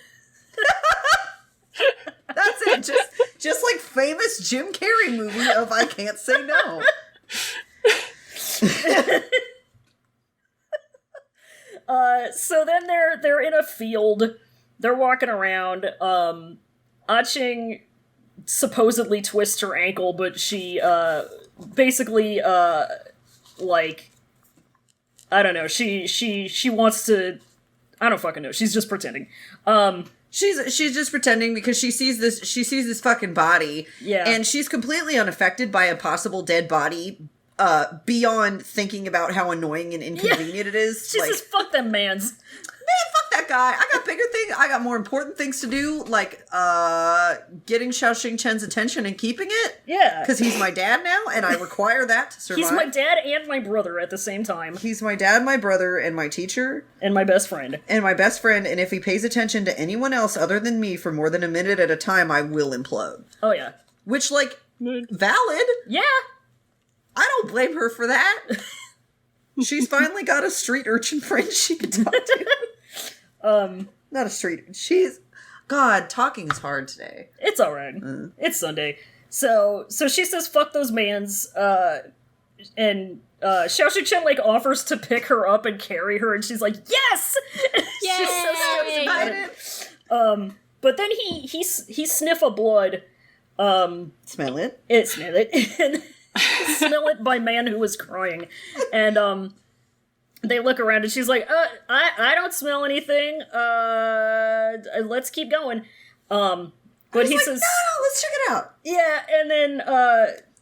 That's it, just like famous Jim Carrey movie of I Can't Say No. So then they're in a field. They're walking around. Ah-Ching supposedly twists her ankle, but she basically like, I don't know. She wants to. I don't fucking know. She's just pretending. She's just pretending because she sees this fucking body. Yeah. And she's completely unaffected by a possible dead body. Beyond thinking about how annoying and inconvenient it is. She like, says, fuck them mans. Man, fuck that guy. I got bigger things. I got more important things to do, like getting Xiao Chen's attention and keeping it. Yeah. Because he's my dad now, and I require that to survive. He's my dad and my brother at the same time. He's my dad, my brother, and my teacher. And my best friend. And my best friend, and if he pays attention to anyone else other than me for more than a minute at a time, I will implode. Oh, yeah. Which, like, valid. Yeah. I don't blame her for that. She's finally got a street urchin friend she can talk to. Not a street. God, talking is hard today. It's alright. It's Sunday. So she says, fuck those mans, and Xiao Chen, like, offers to pick her up and carry her, and she's like, yes! She's so stoked about it. But then he sniff a blood. Smell it? Smell it. Smell it by man who was crying. And they look around and she's like, I don't smell anything. Let's keep going. But he says, no, let's check it out. Yeah, and then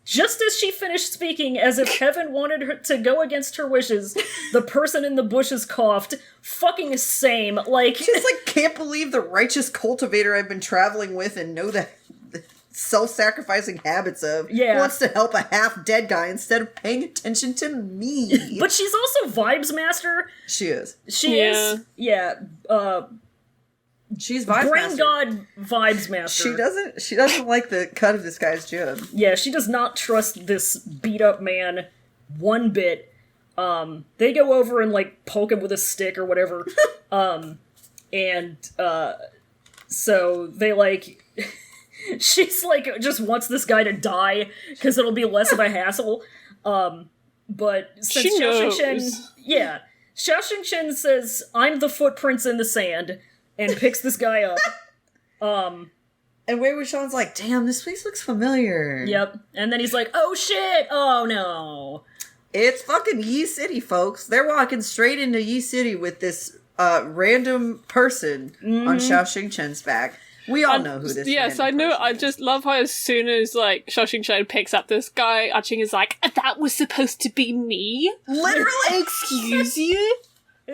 just as she finished speaking, as if heaven wanted her to go against her wishes, the person in the bushes coughed. Fucking same. Like, just like, can't believe the righteous cultivator I've been traveling with and know the self-sacrificing habits of wants to help a half-dead guy instead of paying attention to me. But she's also Vibes Master. She is. She is. Yeah. She's Vibes Brain Master. God Vibes Master. She doesn't like the cut of this guy's jib. Yeah, she does not trust this beat-up man one bit. They go over and, like, poke him with a stick or whatever. So they, like... She's like, just wants this guy to die because it'll be less of a hassle. But since Xiao Chen says, I'm the footprints in the sand, and picks this guy up. And Wei Wuxian's like, damn, this place looks familiar. Yep. And then he's like, oh shit, oh no. It's fucking Yi City, folks. They're walking straight into Yi City with this random person on Xiao Chen's back. We all know who this is. Yes, I know. I just love how as soon as, like, Xiao Chen picks up this guy, Ah-Ching is like, that was supposed to be me? Literally? Excuse you?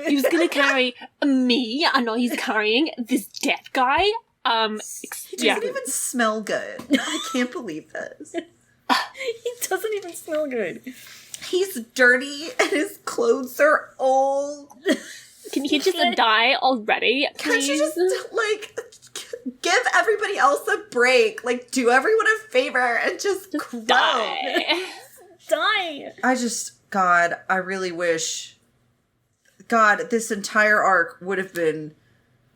He was gonna carry me, and now he's carrying this dead guy? He doesn't even smell good. I can't believe this. He doesn't even smell good. He's dirty, and his clothes are old. Can he just die already, please? Can't you just, like... give everybody else a break. Like, do everyone a favor and just die. Die. God, I really wish... God, this entire arc would have been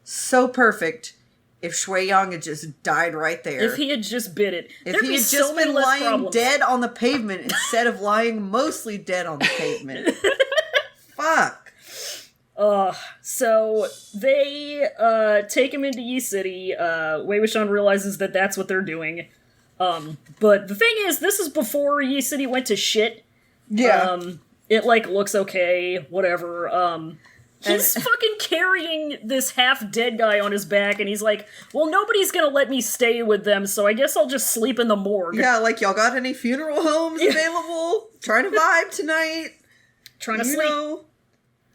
so perfect if Shui Yang had just died right there. If he had just bit it. If he had just been lying dead on the pavement instead of lying mostly dead on the pavement. Fuck. So they take him into Yi City. Wei Wuxian realizes that that's what they're doing. But the thing is, this is before Yi City went to shit. Yeah. It, like, looks okay, whatever. He's fucking carrying this half-dead guy on his back, and he's like, well, nobody's gonna let me stay with them, so I guess I'll just sleep in the morgue. Yeah, like, y'all got any funeral homes available? Trying to vibe tonight? trying to You sleep. know,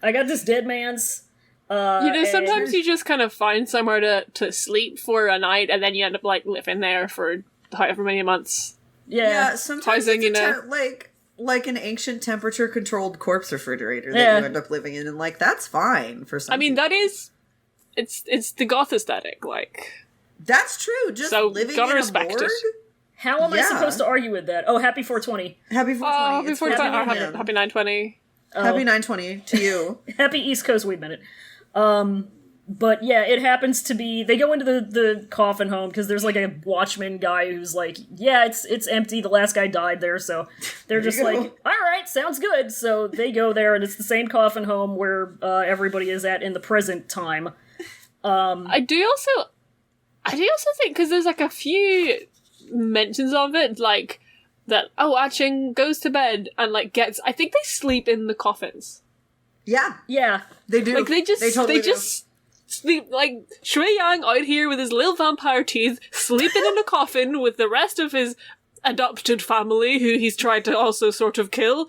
I got this dead man's. Sometimes you just kind of find somewhere to sleep for a night, and then you end up like living there for however many months. Yeah. sometimes Housing, it's you know. like an ancient temperature controlled corpse refrigerator that Yeah. you end up living in, and like that's fine for some. I mean, people. that is, it's the goth aesthetic, like. That's true. Just So, living gotta in a respect morgue. it. How am I Yeah. supposed to argue with that? Oh, happy 420. Happy 420. Oh, It's before happy time, New him. happy 920. Oh. Happy 920 to you. Happy East Coast Weed Minute. But yeah, it happens to be, they go into the coffin home because there's like a watchman guy who's like, yeah, it's empty, the last guy died there, so they're just you go. like, alright, sounds good. So they go there and it's the same coffin home where everybody is at in the present time. I do also think, because there's like a few mentions of it, like that, Ah-Ching goes to bed and like I think they sleep in the coffins. Yeah, Yeah. they do. Like they totally do. just sleep, like Shui Yang out here with his little vampire teeth, sleeping in a coffin with the rest of his adopted family who he's tried to also sort of kill.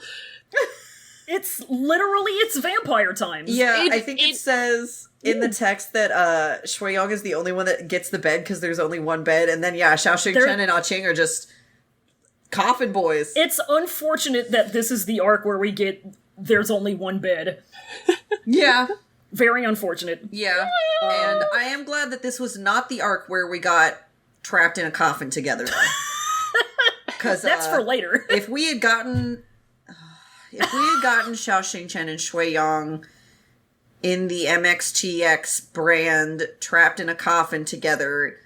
It's vampire times. Yeah, I think it says in the text that Shui Yong is the only one that gets the bed because there's only one bed, and then Xiao Xing-Chen and Ah-Ching are just coffin boys. It's unfortunate that this is the arc where we get there's only one bed. Yeah. Very unfortunate. Yeah. And I am glad that this was not the arc where we got trapped in a coffin together. Because That's for later. if we had gotten Xiao Xing-Chen and Shui Yang in the MXTX brand trapped in a coffin together,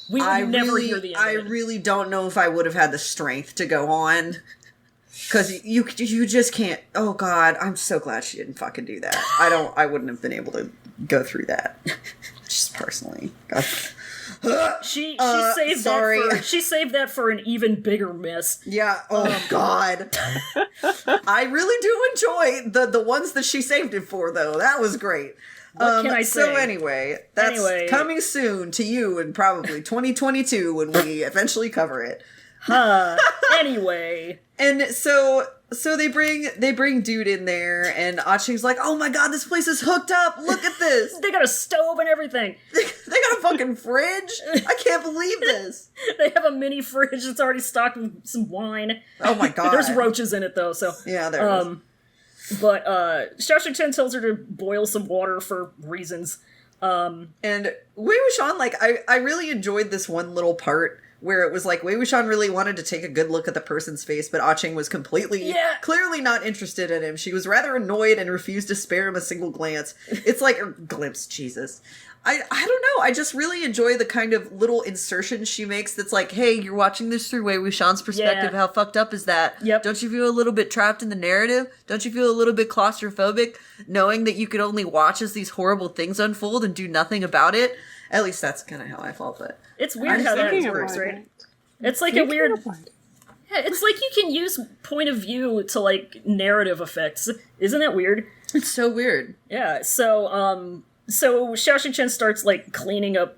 We would never hear the end I of it. really don't know if I would have had the strength to go on. Because you just can't. Oh God, I'm so glad she didn't fucking do that. I wouldn't have been able to go through that. Just personally. God. She sorry. she saved that for an even bigger mess. Yeah. Oh God. I really do enjoy the ones that she saved it for, though. That was great. What can I say? So anyway, that's coming soon to you in probably 2022 when we eventually cover it. Anyway. And so they bring dude in there, and Ah-Ching's like, "Oh my God, this place is hooked up! Look at this! They got a stove and everything. They got a fucking fridge! I can't believe this! They have a mini fridge that's already stocked with some wine. Oh my God! There's roaches in it though, so Yeah, there it is. But Xiao Xing-Chen tells her to boil some water for reasons. And Wei Wuxian, like, I really enjoyed this one little part where it was like Wei Wuxian really wanted to take a good look at the person's face, but Ah-Ching was clearly not interested in him. She was rather annoyed and refused to spare him a single glance. It's like, or glimpse, Jesus. I don't know. I just really enjoy the kind of little insertion she makes that's like, hey, you're watching this through Wei Wuxian's perspective. Yeah. How fucked up is that? Yep. Don't you feel a little bit trapped in the narrative? Don't you feel a little bit claustrophobic knowing that you could only watch as these horrible things unfold and do nothing about it? At least that's kind of how I felt, but It's weird how that works, right? It's like a weird... Yeah, it's like you can use point of view to, like, narrative effects. Isn't that weird? it's so weird. Yeah, so Xiao Xing-Chen starts, like, cleaning up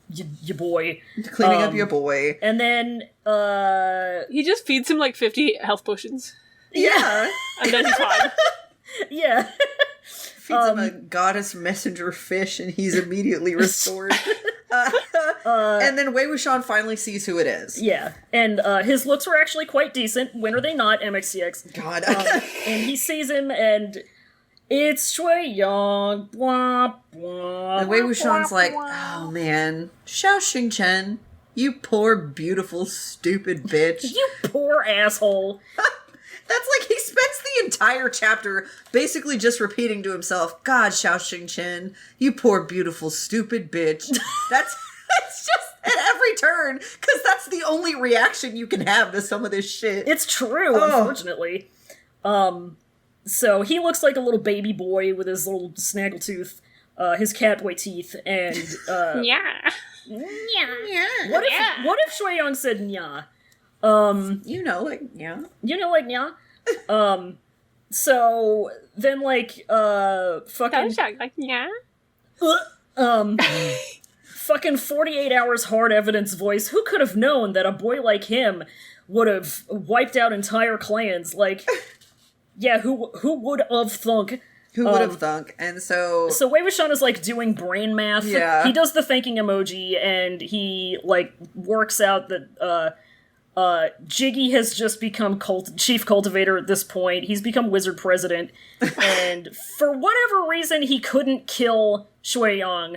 your boy. Cleaning up your boy. And then, He just feeds him like 50 health potions, Yeah. and then he's fine. yeah. Feeds him a goddess messenger fish and he's immediately restored. And then Wei Wuxian finally sees who it is. Yeah, and his looks were actually quite decent. When are they not, MXCX? God. And he sees him, and it's Shui Yang. Blah, blah, And Wei blah, Wuxian's blah, like, blah. oh man, Xiao Xing-Chen, you poor, beautiful, stupid bitch. You poor asshole. That's like, he spends the entire chapter basically just repeating to himself, God, Xiao Xing-Chen, you poor, beautiful, stupid bitch. That's just at every turn, because that's the only reaction you can have to some of this shit. It's true, unfortunately. So he looks like a little baby boy with his little snaggletooth, his catboy teeth, and Yeah. what if Shui Yang said nya? You know, like, yeah. You know, like nya. So then, like, fucking Yeah. fucking 48 hours hard evidence voice. Who could have known that a boy like him would have wiped out entire clans? Like, Yeah, who would have thunk? Who would have thunk? And so Wei Wuxian is like doing brain math. Yeah. He does the thinking emoji, and he like works out that Jiggy has just become chief cultivator at this point. He's become wizard president, and for whatever reason, he couldn't kill Shui Yang,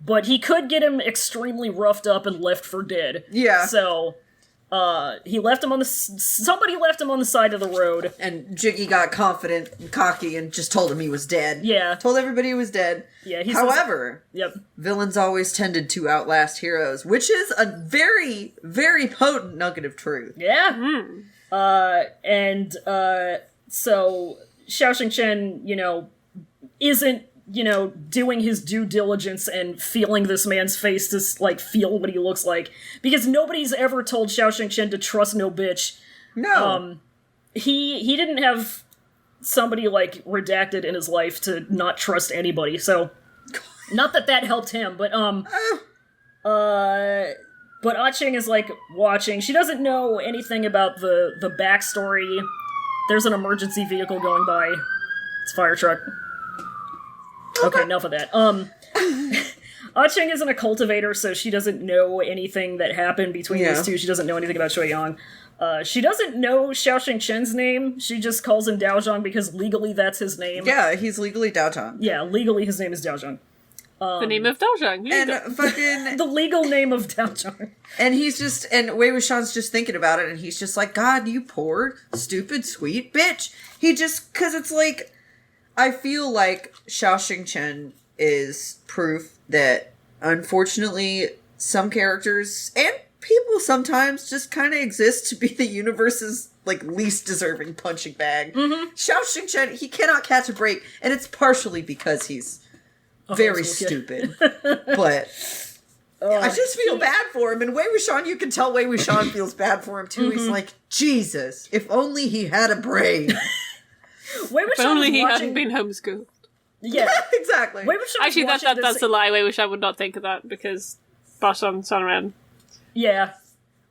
but he could get him extremely roughed up and left for dead. Yeah. So he left him somebody left him on the side of the road. And Jiggy got confident and cocky and just told him he was dead. Yeah. Told everybody he was dead. Yeah. However, yep. Villains always tended to outlast heroes, which is a very, very potent nugget of truth. Yeah. So Xiao Chen, isn't, doing his due diligence and feeling this man's face to, like, feel what he looks like. Because nobody's ever told Xiao Chen to trust no bitch. No. He didn't have somebody, like, redacted in his life to not trust anybody, so... Not that helped him, but Ah Ching is, like, watching. She doesn't know anything about the backstory. There's an emergency vehicle going by. It's a fire truck. Okay, enough of that. Ah Ching isn't a cultivator, so she doesn't know anything that happened between these two. She doesn't know anything about Shui Yang. She doesn't know Xiao Chen's name. She just calls him Daozhang because legally that's his name. Yeah, he's legally Daozhang. Yeah, legally his name is Daozhang. The name of Daozhang. And fucking... the legal name of Daozhang. And and Wei Wuxian's just thinking about it, and he's just like, God, you poor, stupid, sweet bitch. Because it's like, I feel like Xiao Chen is proof that, unfortunately, some characters, and people sometimes, just kind of exist to be the universe's, like, least deserving punching bag. Mm-hmm. Xiao Chen, he cannot catch a break, and it's partially because he's very stupid. But I just feel bad for him. And Wei Wuxian, you can tell Wei Wuxian feels bad for him, too. Mm-hmm. He's like, Jesus, if only he had a brain. If only he hadn't been homeschooled. Yeah, exactly. Actually, that's a lie. Wei Wuxian would not think of that because Bashan's on around. Yeah.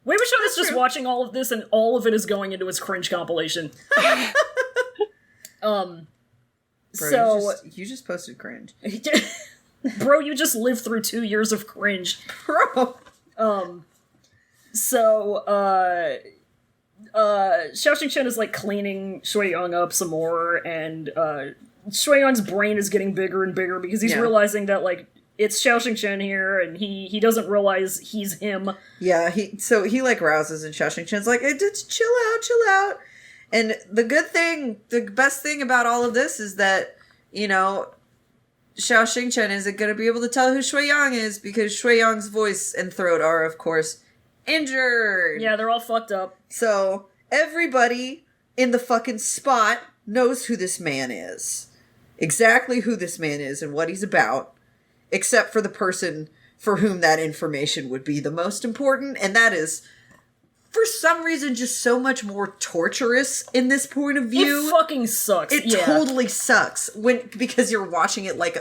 Wei Wuxian is just watching all of this, and all of it is going into his cringe compilation. Bro, you just posted cringe. Bro, you just lived through 2 years of cringe. Bro. Xiao Chen is, like, cleaning Shui Yang up some more, and Shui Yang's brain is getting bigger and bigger because he's realizing that, like, it's Xiao Chen here, and he doesn't realize he's him. Yeah, he like rouses, and Xiao Chen's like, hey, just chill out. And the best thing about all of this is that, Xiao Chen isn't going to be able to tell who Shui Yang is because Shui Yang's voice and throat are, of course, injured. Yeah, they're all fucked up. So, everybody in the fucking spot knows who this man is. Exactly who this man is and what he's about. Except for the person for whom that information would be the most important, and that is, for some reason, just so much more torturous in this point of view. It fucking sucks. It totally sucks because you're watching it like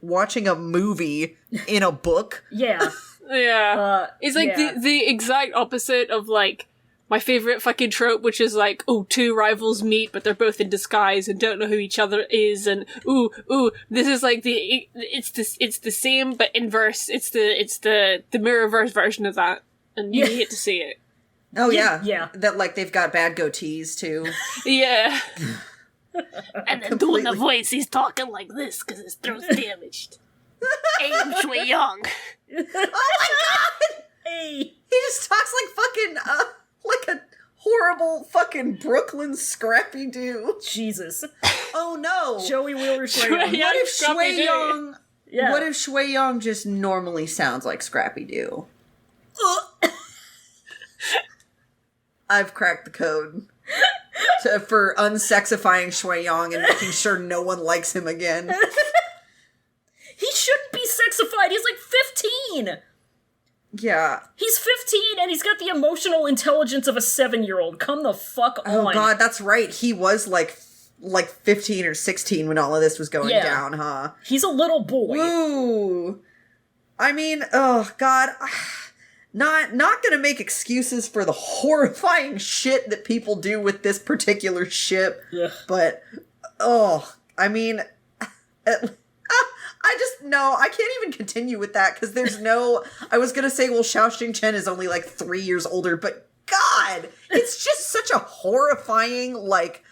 watching a movie in a book. Yeah. Yeah. It's like the exact opposite of, like, my favorite fucking trope, which is like, two rivals meet, but they're both in disguise and don't know who each other is, and this is like it's the same but inverse. It's the mirrorverse version of that, and you hate to see it. Oh yeah. That, like, they've got bad goatees too. Yeah. And then doing the voice, he's talking like this because his throat's damaged. Hey, I'm Shui Yang. Oh my god! Hey, he just talks like fucking like a horrible fucking Brooklyn Scrappy Doo. Jesus. Oh no. Joey Wheeler Shui Yang. What if Shui Yang just normally sounds like Scrappy Doo? I've cracked the code for unsexifying Shui Yang and making sure no one likes him again. He shouldn't be sexified. He's like 15. Yeah. He's 15 and he's got the emotional intelligence of a 7-year-old. Come the fuck on. Oh god, that's right. He was like 15 or 16 when all of this was going down, huh? He's a little boy. Ooh. I mean, oh god. not gonna make excuses for the horrifying shit that people do with this particular ship, but I mean, I just, no, I can't even continue with that because there's no, I was going to say, well, Xiao Chen is only like 3 years older, but God, it's just such a horrifying, like,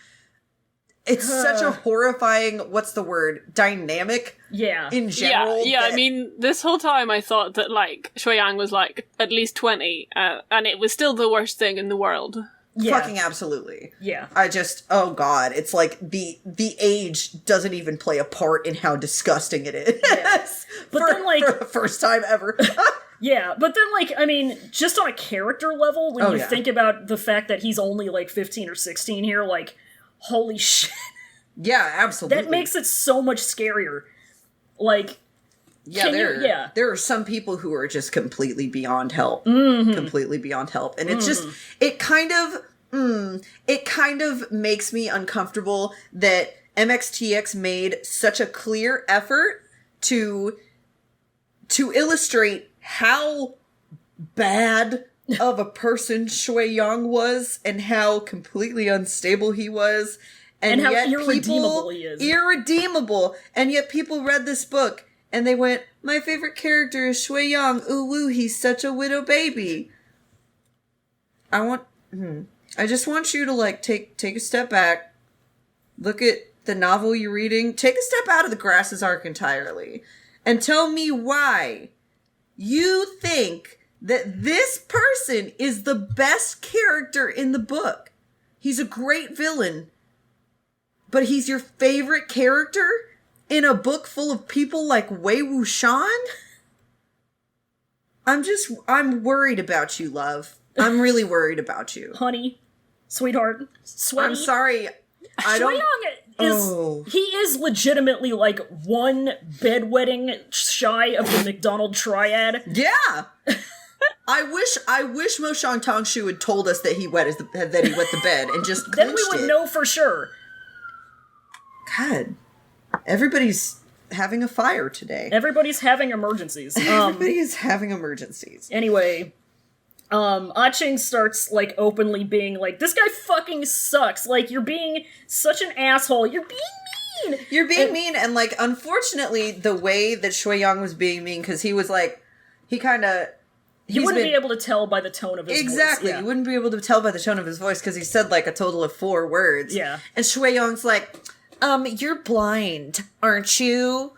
it's such a horrifying, what's the word, dynamic in general. Yeah, I mean, this whole time I thought that, like, Shui Yang was, like, at least 20, and it was still the worst thing in the world. Yeah. Fucking absolutely. Yeah. I just, oh God, it's like the age doesn't even play a part in how disgusting it is. Yeah. But then, like, for the first time ever. Yeah, but then, like, I mean, just on a character level, when you think about the fact that he's only, like, 15 or 16 here, like, holy shit. Yeah, absolutely. That makes it so much scarier. Like, yeah, there are some people who are just completely beyond help. Completely beyond help. And it's just, it kind of makes me uncomfortable that MXTX made such a clear effort to illustrate how bad of a person Shui Yang was and how completely unstable he was. And how yet irredeemable he is. Irredeemable. And yet people read this book and they went, my favorite character is Shui Yang. Ooh, woo, he's such a widow baby. I just want you to, like, take a step back, look at the novel you're reading, take a step out of the Grasses arc entirely, and tell me why you think that this person is the best character in the book. He's a great villain, but he's your favorite character in a book full of people like Wei Wuxian? I'm worried about you, love. I'm really worried about you. Honey, sweetheart, sweaty. I'm sorry. Shui Yang he is legitimately, like, one bedwetting shy of the McDonald triad. Yeah. I wish Mo Shang Tong Shu had told us that he wet the bed and just Then we clinched would it. know for sure. God, everybody's having a fire today. Everybody's having emergencies. Everybody is having emergencies. Anyway, Ah-Ching starts, like, openly being like, this guy fucking sucks. Like, you're being such an asshole. You're being mean. You're being mean, and, like, unfortunately, the way that Shui Yang was being mean, because he was like, he wouldn't be able to tell by the tone of his voice. Exactly. Yeah. You wouldn't be able to tell by the tone of his voice, because he said, like, a total of 4 words. Yeah. And Shui Yang's like, you're blind, aren't you?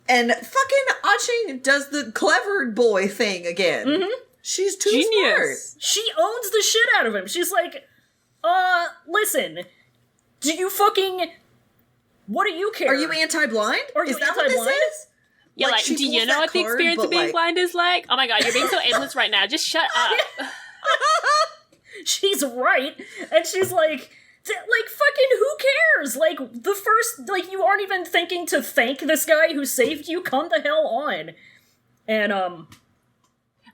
And fucking Ah-Ching does the clever boy thing again. Mm-hmm. She's too smart. She owns the shit out of him. She's like, listen, do you fucking... What do you care? Are you anti-blind? Is that what this is? Yeah, like, do you know what the experience of being blind is like? Oh my god, you're being so aimless right now. Just shut up. She's right. And she's like, fucking who cares? Like, the first, like, you aren't even thinking to thank this guy who saved you? Come the hell on. And,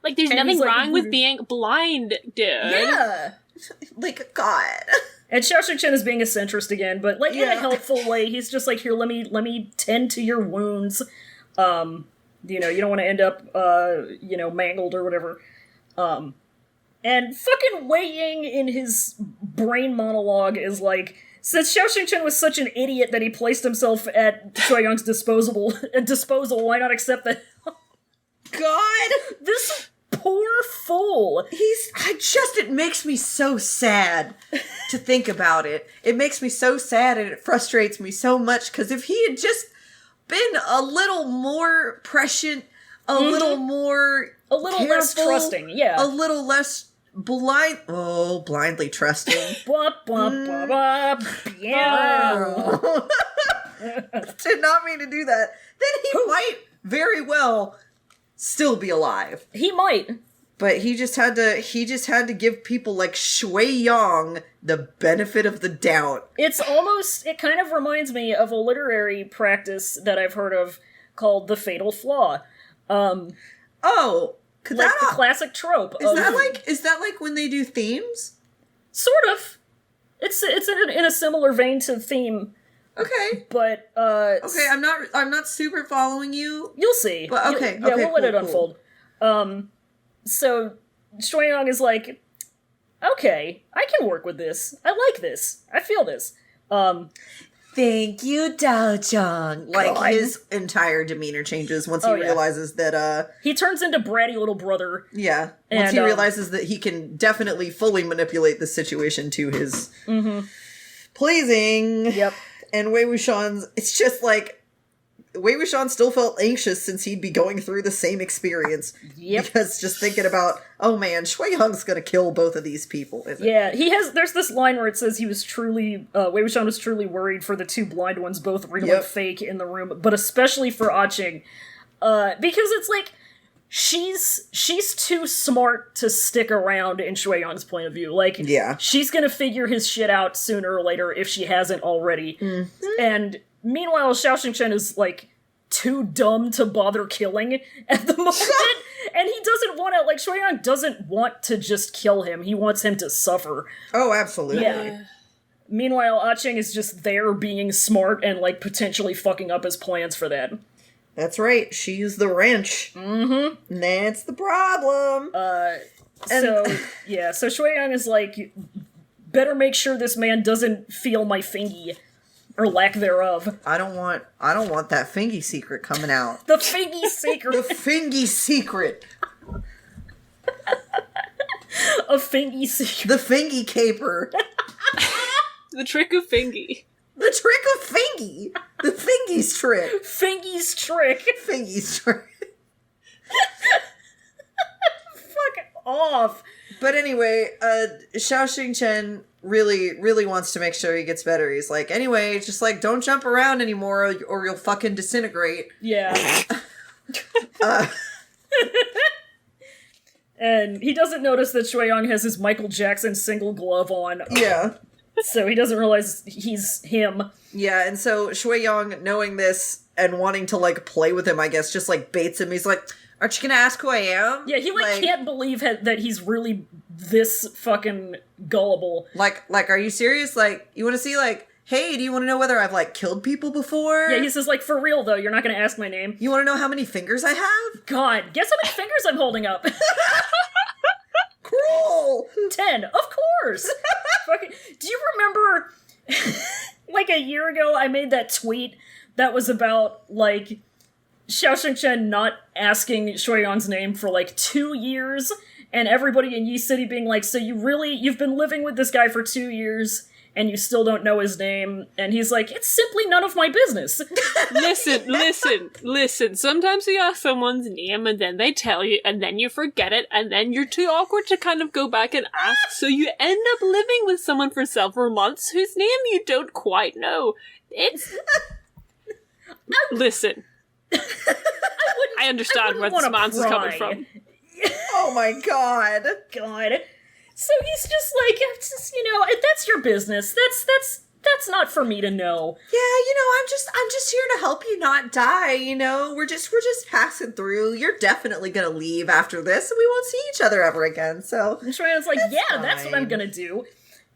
like, there's nothing wrong with being blind, dude. Yeah. Like, God. And Xiao Chen is being a centrist again, but, like, in a helpful way. He's just like, here, let me tend to your wounds. You know, you don't want to end up, mangled or whatever. And fucking Wei Ying in his brain monologue is like, since Xiao Chen was such an idiot that he placed himself at Shui Yang's disposal, why not accept that? God! This poor fool. It makes me so sad to think about it. It makes me so sad and it frustrates me so much, because if he had just been a little more prescient, a little careful, less trusting, yeah. A little less blindly trusting. Blah, blah, blah, blah, yeah. Did not mean to do that. Then he might very well still be alive. He might. But he just had to give people like Shui Yang the benefit of the doubt. It kind of reminds me of a literary practice that I've heard of called the fatal flaw. The classic trope. Is that like when they do themes? Sort of. It's in a similar vein to theme. Okay. But okay, I'm not super following you. You'll see. But okay, we'll let it unfold. So Shuiyang is like, okay, I can work with this. I like this. I feel this. Thank you, Dao-jung. Like, God. his entire demeanor changes once he realizes that, he turns into bratty little brother. Yeah. Once he realizes that he can definitely fully manipulate the situation to his pleasing. Yep. And Wei Wuxian's, it's just like, Wei Wuxian still felt anxious since he'd be going through the same experience. Yep. Because just thinking about, oh man, Shui Hong's gonna kill both of these people, isn't it? Yeah, there's this line where it says he was truly, Wei Wuxian was truly worried for the two blind ones, both real and fake, in the room, but especially for Qing. Because it's like, she's too smart to stick around in Shui Yang's point of view. Like, she's gonna figure his shit out sooner or later if she hasn't already. Mm-hmm. And meanwhile, Xiao Chen is, like, too dumb to bother killing at the moment. And he doesn't want to, like, Shuiyang doesn't want to just kill him. He wants him to suffer. Oh, absolutely. Yeah. Meanwhile, Qing is just there being smart and, like, potentially fucking up his plans for that. That's right. She's the wrench. Mm-hmm. And that's the problem. So Shuiyang is like, better make sure this man doesn't feel my fingy. Or lack thereof. I don't want that fingy secret coming out. The fingy secret. The fingy secret. A fingy secret. The fingy caper. The trick of fingy. The trick of fingy. The fingy's trick. Fingy's trick. Fingy's trick. Fuck off. But anyway, Xiao Chen really wants to make sure he gets better. He's like, anyway, just like, don't jump around anymore or you'll fucking disintegrate. Yeah. And he doesn't notice that Shuiyang has his Michael Jackson single glove on. Yeah. So he doesn't realize he's him. Yeah, and so Shuiyang, knowing this and wanting to, like, play with him, I guess, just, like, baits him. He's like, aren't you gonna ask who I am? Yeah, he, like can't believe that he's really this fucking gullible. Like, are you serious? Like, you want to see, like, hey, do you want to know whether I've, like, killed people before? Yeah, he says, like, for real, though, you're not gonna ask my name. You want to know how many fingers I have? God, guess how many fingers I'm holding up? Cruel! 10, of course! Fucking, do you remember, like, a year ago, I made that tweet that was about, like, Xiao Chen not asking Shuiyang's name for, like, 2 years, and everybody in Yi City being like, so you've been living with this guy for 2 years, and you still don't know his name, and he's like, it's simply none of my business. Listen. Sometimes you ask someone's name, and then they tell you, and then you forget it, and then you're too awkward to kind of go back and ask, so you end up living with someone for several months whose name you don't quite know. It's... Listen. I understand where this man's is coming from. Oh my god. God. So he's just like, that's your business. That's not for me to know. Yeah, I'm just here to help you not die, We're just passing through. You're definitely gonna leave after this, and we won't see each other ever again, so... And Shuiyang's like, that's what I'm gonna do.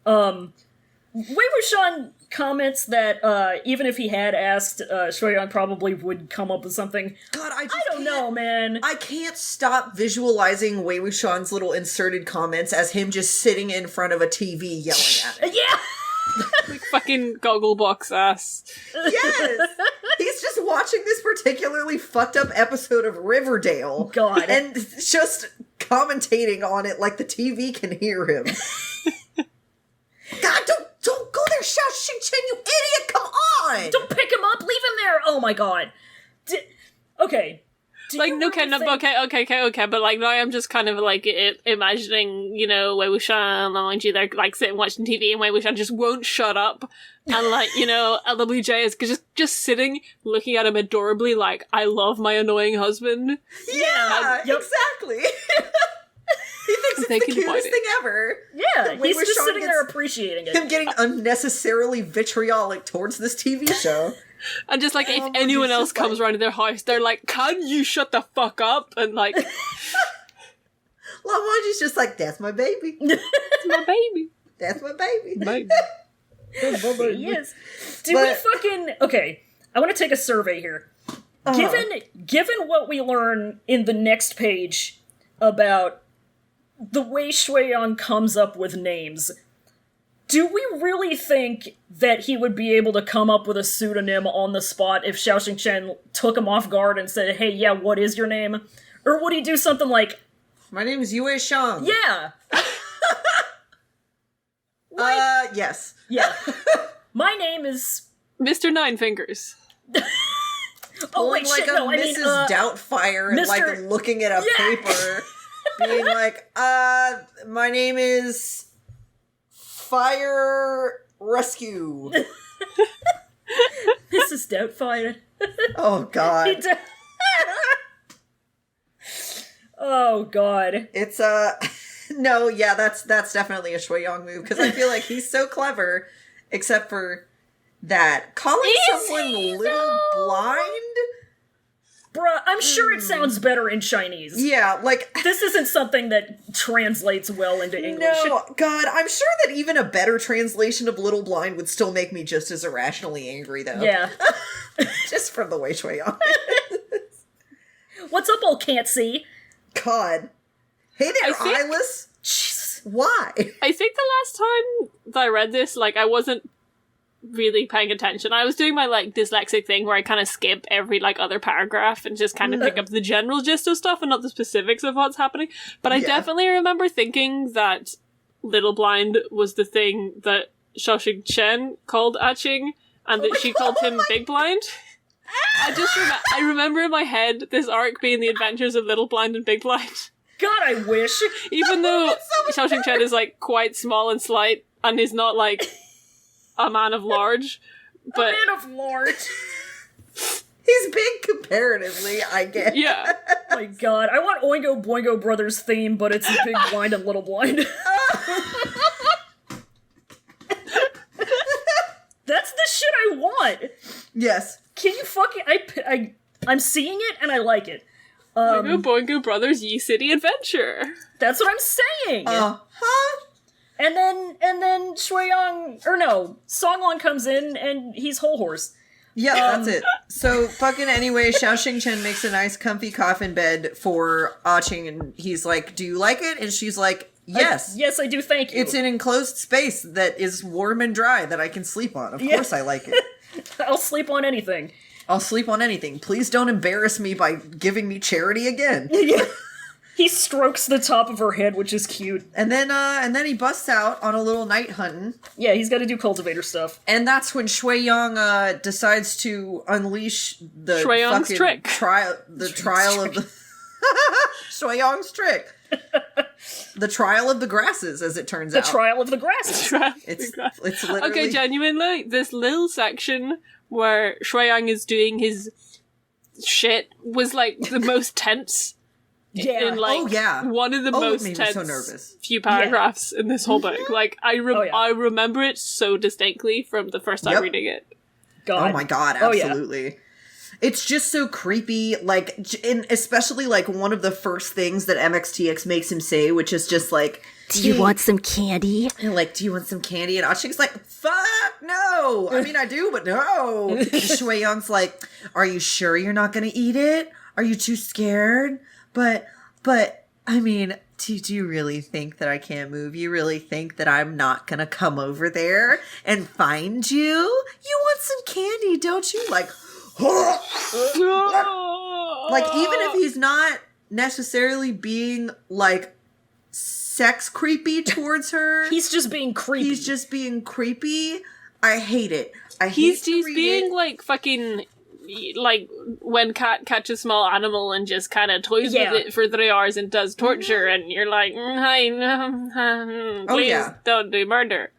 Wei Wuxian comments that even if he had asked, Shuiyang probably would come up with something. God, I don't know, man. I can't stop visualizing Wei Wuxian's little inserted comments as him just sitting in front of a TV yelling at it. Yeah! Like fucking Gogglebox ass. Yes! He's just watching this particularly fucked up episode of Riverdale. God. And just commentating on it like the TV can hear him. God, don't go there, Xiao Chen, you idiot! Come on! Don't pick him up! Leave him there! Oh my god. Okay. Like, okay, but like, now I'm just kind of like imagining, Wei Wuxian and Ji, they're like sitting watching TV, and Wei Wuxian just won't shut up, and like, LWJ is just sitting, looking at him adorably, like, I love my annoying husband. Yeah, exactly. He thinks it's the cutest thing ever. Yeah, he's just sitting there appreciating it. Him getting unnecessarily vitriolic towards this TV show. And just like, if anyone else comes around to their house, they're like, can you shut the fuck up? And like... Lamonji's just like, that's my baby. That's my baby. That's my baby. Yes. We fucking... Okay, I want to take a survey here. Given what we learn in the next page about the way Shui-Young comes up with names, do we really think that he would be able to come up with a pseudonym on the spot if Xiaoxing Chen took him off guard and said, hey, yeah, what is your name? Or would he do something like, My name is Yue Shang. yeah! Yes. Yeah. My name is... Mr. Nine Fingers. Oh, wait, like shit, a no, I Mrs. mean, Doubtfire and like Mr. looking at a paper, being like, my name is Fire Rescue. Mrs. Doubtfire. Oh God. Oh God. It's no, yeah, that's definitely a Shui-Yong move because I feel like he's so clever, except for that calling someone little blind. Bruh, I'm sure it sounds better in Chinese. Yeah, like This isn't something that translates well into English. no, God, I'm sure that even a better translation of little blind would still make me just as irrationally angry, though. Yeah. Just from the way Shui-Yong. What's up, old can't see? God. Hey there, I think- eyeless. Jesus. Why? I think the last time that I read this, like, I wasn't really paying attention. I was doing my, like, dyslexic thing where I kind of skip every, like, other paragraph and just kind of pick up the general gist of stuff and not the specifics of what's happening. But I Yeah. definitely remember thinking that Little Blind was the thing that Xiaoxing Chen called Ah-Ching and that she called him Big Blind. I remember in my head this arc being the adventures of Little Blind and Big Blind. God, I wish. Even though Xiaoxing Chen is, like, quite small and slight and is not, like, a man of large, but Man of Lord. He's big comparatively, I guess. yeah. Oh my God. I want Oingo Boingo Brothers theme, but it's Big Blind and Little Blind. That's the shit I want. Yes. Can you fucking... I'm seeing it and I like it. Boingo Boingo Brothers Yi City Adventure. That's what I'm saying. Huh? And then Shui-Yang, or no, Songlong comes in and he's whole horse. Yeah, that's it. So, fucking anyway, Xiaoxing Chen makes a nice comfy coffin bed for Ah-Ching, and he's like, do you like it? And she's like, yes. Yes, I do, thank you. It's an enclosed space that is warm and dry that I can sleep on. Of course I like it. I'll sleep on anything. I'll sleep on anything. Please don't embarrass me by giving me charity again. Yeah. He strokes the top of her head, which is cute. And then he busts out on a little night hunting. Yeah, he's got to do cultivator stuff. And that's when Shui-Yong decides to unleash the Shui-Yong's fucking trick. trial of the Shui-Yong's trick. The trial of the grasses, as it turns out. The trial of the grasses. It's literally Okay, genuinely, this little section where Shui-Yang is doing his shit was, like, the most tense. Yeah. In, like, Oh, yeah. one of the Oh, it most made me tense so nervous. few paragraphs in this whole book. Like, I yeah. remember it so distinctly from the first time Yep. reading it. God. Oh my God, Oh, yeah. absolutely. It's just so creepy, like, and especially, like, one of the first things that MXTX makes him say, which is just like, Do you want some candy? and like, do you want some candy? And Ah-Ching's like, fuck no! I mean, I do, but no! And Shui-Yong's like, are you sure you're not gonna eat it? Are you too scared? But, I mean, do you really think that I can't move? You really think that I'm not gonna come over there and find you? You want some candy, don't you? Like, like, even if he's not necessarily being, like, sex creepy towards her, He's just being creepy. he's just being creepy. I hate it. He's hate to read being it. like fucking like when cat catches a small animal and just kind of toys Yeah. with it for 3 hours and does torture, and you're like, hi, please yeah. don't do murder.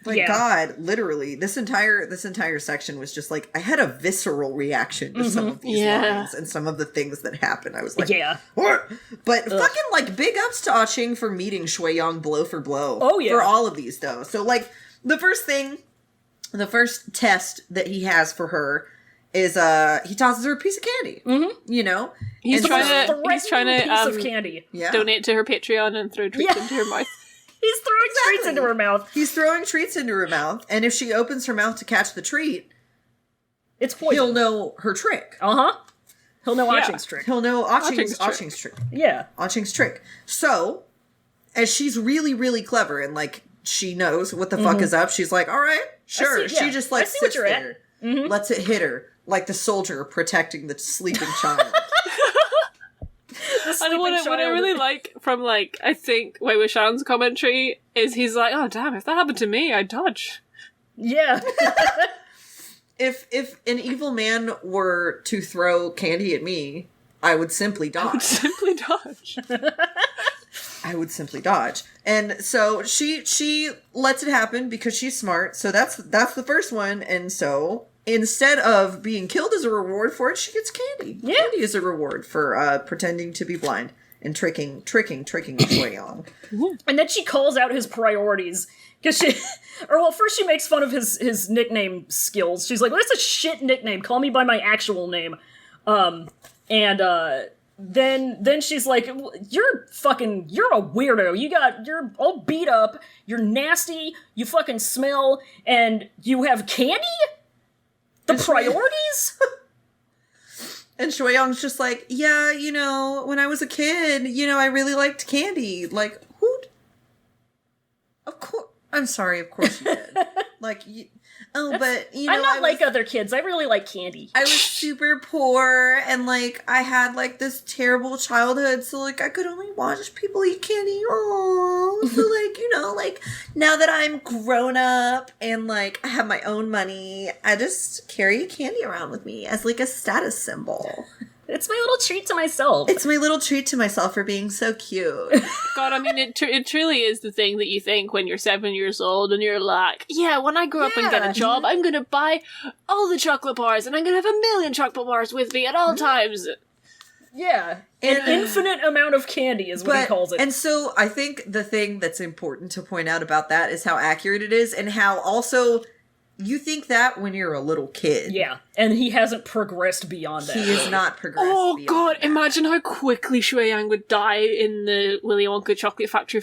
Like, Yeah. God, literally, this entire section was just like, I had a visceral reaction to some of these Yeah. lines and some of the things that happened. I was like, Yeah. what? But fucking, like, big ups to Ah-Ching for meeting Shui-Yong blow for blow. Oh, yeah. For all of these, though. So, like, the first test that he has for her is, he tosses her a piece of candy. Mm-hmm. You know? He's And trying so- to he's trying piece to of candy. Yeah. donate to her Patreon and throw treats Yeah. into her mouth. He's throwing treats into her mouth. He's throwing treats into her mouth, and if she opens her mouth to catch the treat, It's poison. he'll know her trick. Uh-huh. He'll know Yeah. Ah-Ching's trick. He'll know Ah-Ching's Ah-Ching's trick. Ah-Ching's trick. Yeah. Ah-Ching's trick. So, as she's really, really clever and like she knows what the fuck is up. She's like, all right, sure. see- yeah, She just like I see what sits you're at. there, lets it hit her like the soldier protecting the sleeping child. And what I really like from, like, I think Wei Wuxian's commentary is he's like, oh damn, if that happened to me, I'd dodge. Yeah. If an evil man were to throw candy at me, I would simply dodge. Simply dodge. I would simply dodge. And so she lets it happen because she's smart. So that's the first one. And so instead of being killed as a reward for it, she gets candy. Yeah. Candy is a reward for pretending to be blind and tricking Shui Yang. And then she calls out his priorities. Because first she makes fun of his nickname skills. She's like, well, that's a shit nickname. Call me by my actual name. Then she's like, you're a weirdo. You're all beat up. You're nasty. You fucking smell. And you have candy? The priorities? And Shui Yang's just like, yeah, when I was a kid, I really liked candy. Like, who? Of course. I'm sorry, of course you did. Like, but, I'm not like other kids. I really like candy. I was super poor, and, like, I had, like, this terrible childhood, so, like, I could only watch people eat candy. Oh, so, like, like, now that I'm grown up and, like, I have my own money, I just carry candy around with me as, like, a status symbol. It's my little treat to myself. It's my little treat to myself for being so cute. God, I mean, it truly is the thing that you think when you're 7 years old and you're like, yeah, when I grow up and get a job, I'm going to buy all the chocolate bars and I'm going to have 1 million chocolate bars with me at all times. Yeah. An infinite amount of candy is what he calls it. And so I think the thing that's important to point out about that is how accurate it is and how also... You think that when you're a little kid. Yeah, and he hasn't progressed beyond that. He is not progressed Oh beyond god, that. imagine how quickly Shui Yang would die in the Willy Wonka chocolate factory.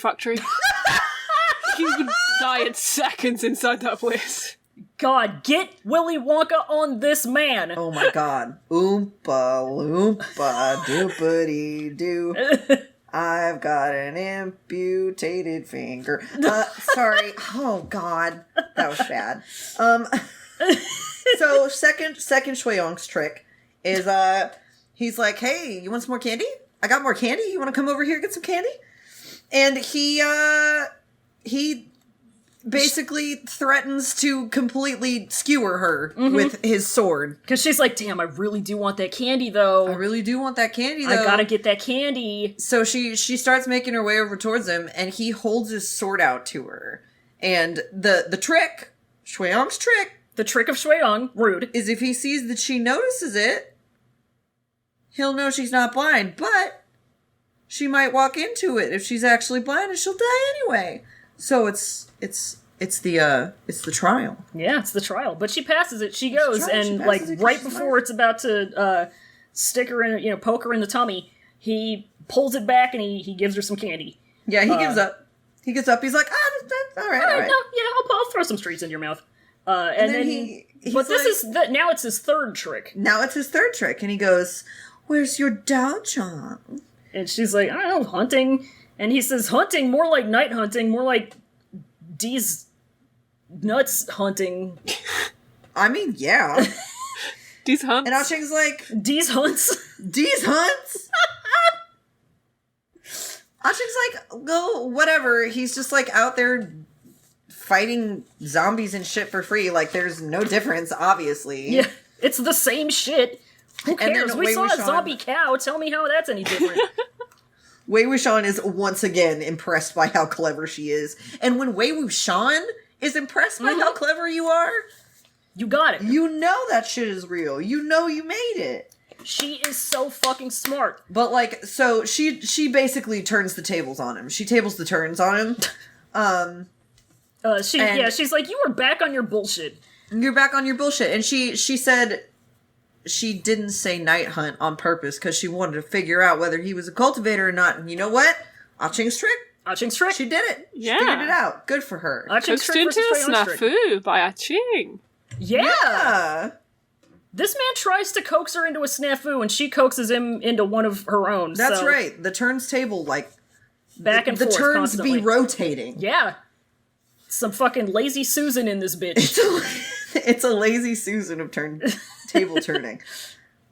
He would die in seconds inside that place. God, get Willy Wonka on this man! Oh my god. Oompa loompa doopity doo. I've got an amputated finger. Sorry. Oh god. That was bad. So second Shui Yang's trick is he's like, hey, you want some more candy? I got more candy. You want to come over here and get some candy? And he basically threatens to completely skewer her with his sword. Because she's like, damn, I really do want that candy, though. I really do want that candy, though. I gotta get that candy. So she starts making her way over towards him, and he holds his sword out to her. And the trick, Shui Yang's trick, The trick of Shui Yang, rude. is if he sees that she notices it, he'll know she's not blind, but she might walk into it if she's actually blind, and she'll die anyway. So it's the trial. Yeah, it's the trial. But she passes it. She goes, trial. She and passes it 'cause right she's before smart. it's about to stick her in, poke her in the tummy, he pulls it back and he gives her some candy. Yeah, he gives up. He gets up. He's like, that's all right. No, yeah, I'll throw some treats in your mouth. And then he's but this like- is now it's his third trick. Now it's his third trick, and he goes, "Where's your dao-chong?" And she's like, I don't know, hunting. And he says, hunting, more like night hunting, more like D's nuts hunting. I mean, yeah. These hunts. And Ao-cheng's like, D's hunts. D's hunts? Ao-cheng's like, go, whatever. He's just like out there fighting zombies and shit for free. Like, there's no difference, obviously. Yeah, it's the same shit. Who And then cares? We Wei saw a Wuxian- zombie cow. Tell me how that's any different. Wei Wuxian is once again impressed by how clever she is. And when Wei Wuxian is impressed by how clever you are, You got it. you know that shit is real. You know you made it. She is so fucking smart. But like, so she basically turns the tables on him. She tables the turns on him. And- She's like, you were back on your bullshit. You're back on your bullshit. And she said she didn't say night hunt on purpose because she wanted to figure out whether he was a cultivator or not. And you know what? Ah-Ching's trick. Ah-Ching's trick. She did it. She Yeah. figured it out. Good for her. Ah-Ching's Coaxed trick into versus a Shui Yang's trick. snafu by a ching. Yeah. This man tries to coax her into a snafu, and she coaxes him into one of her own. That's so. right. The turns table, like, back and the forth turns constantly. be rotating. Yeah. Some fucking lazy Susan in this bitch. It's a lazy Susan of table turning.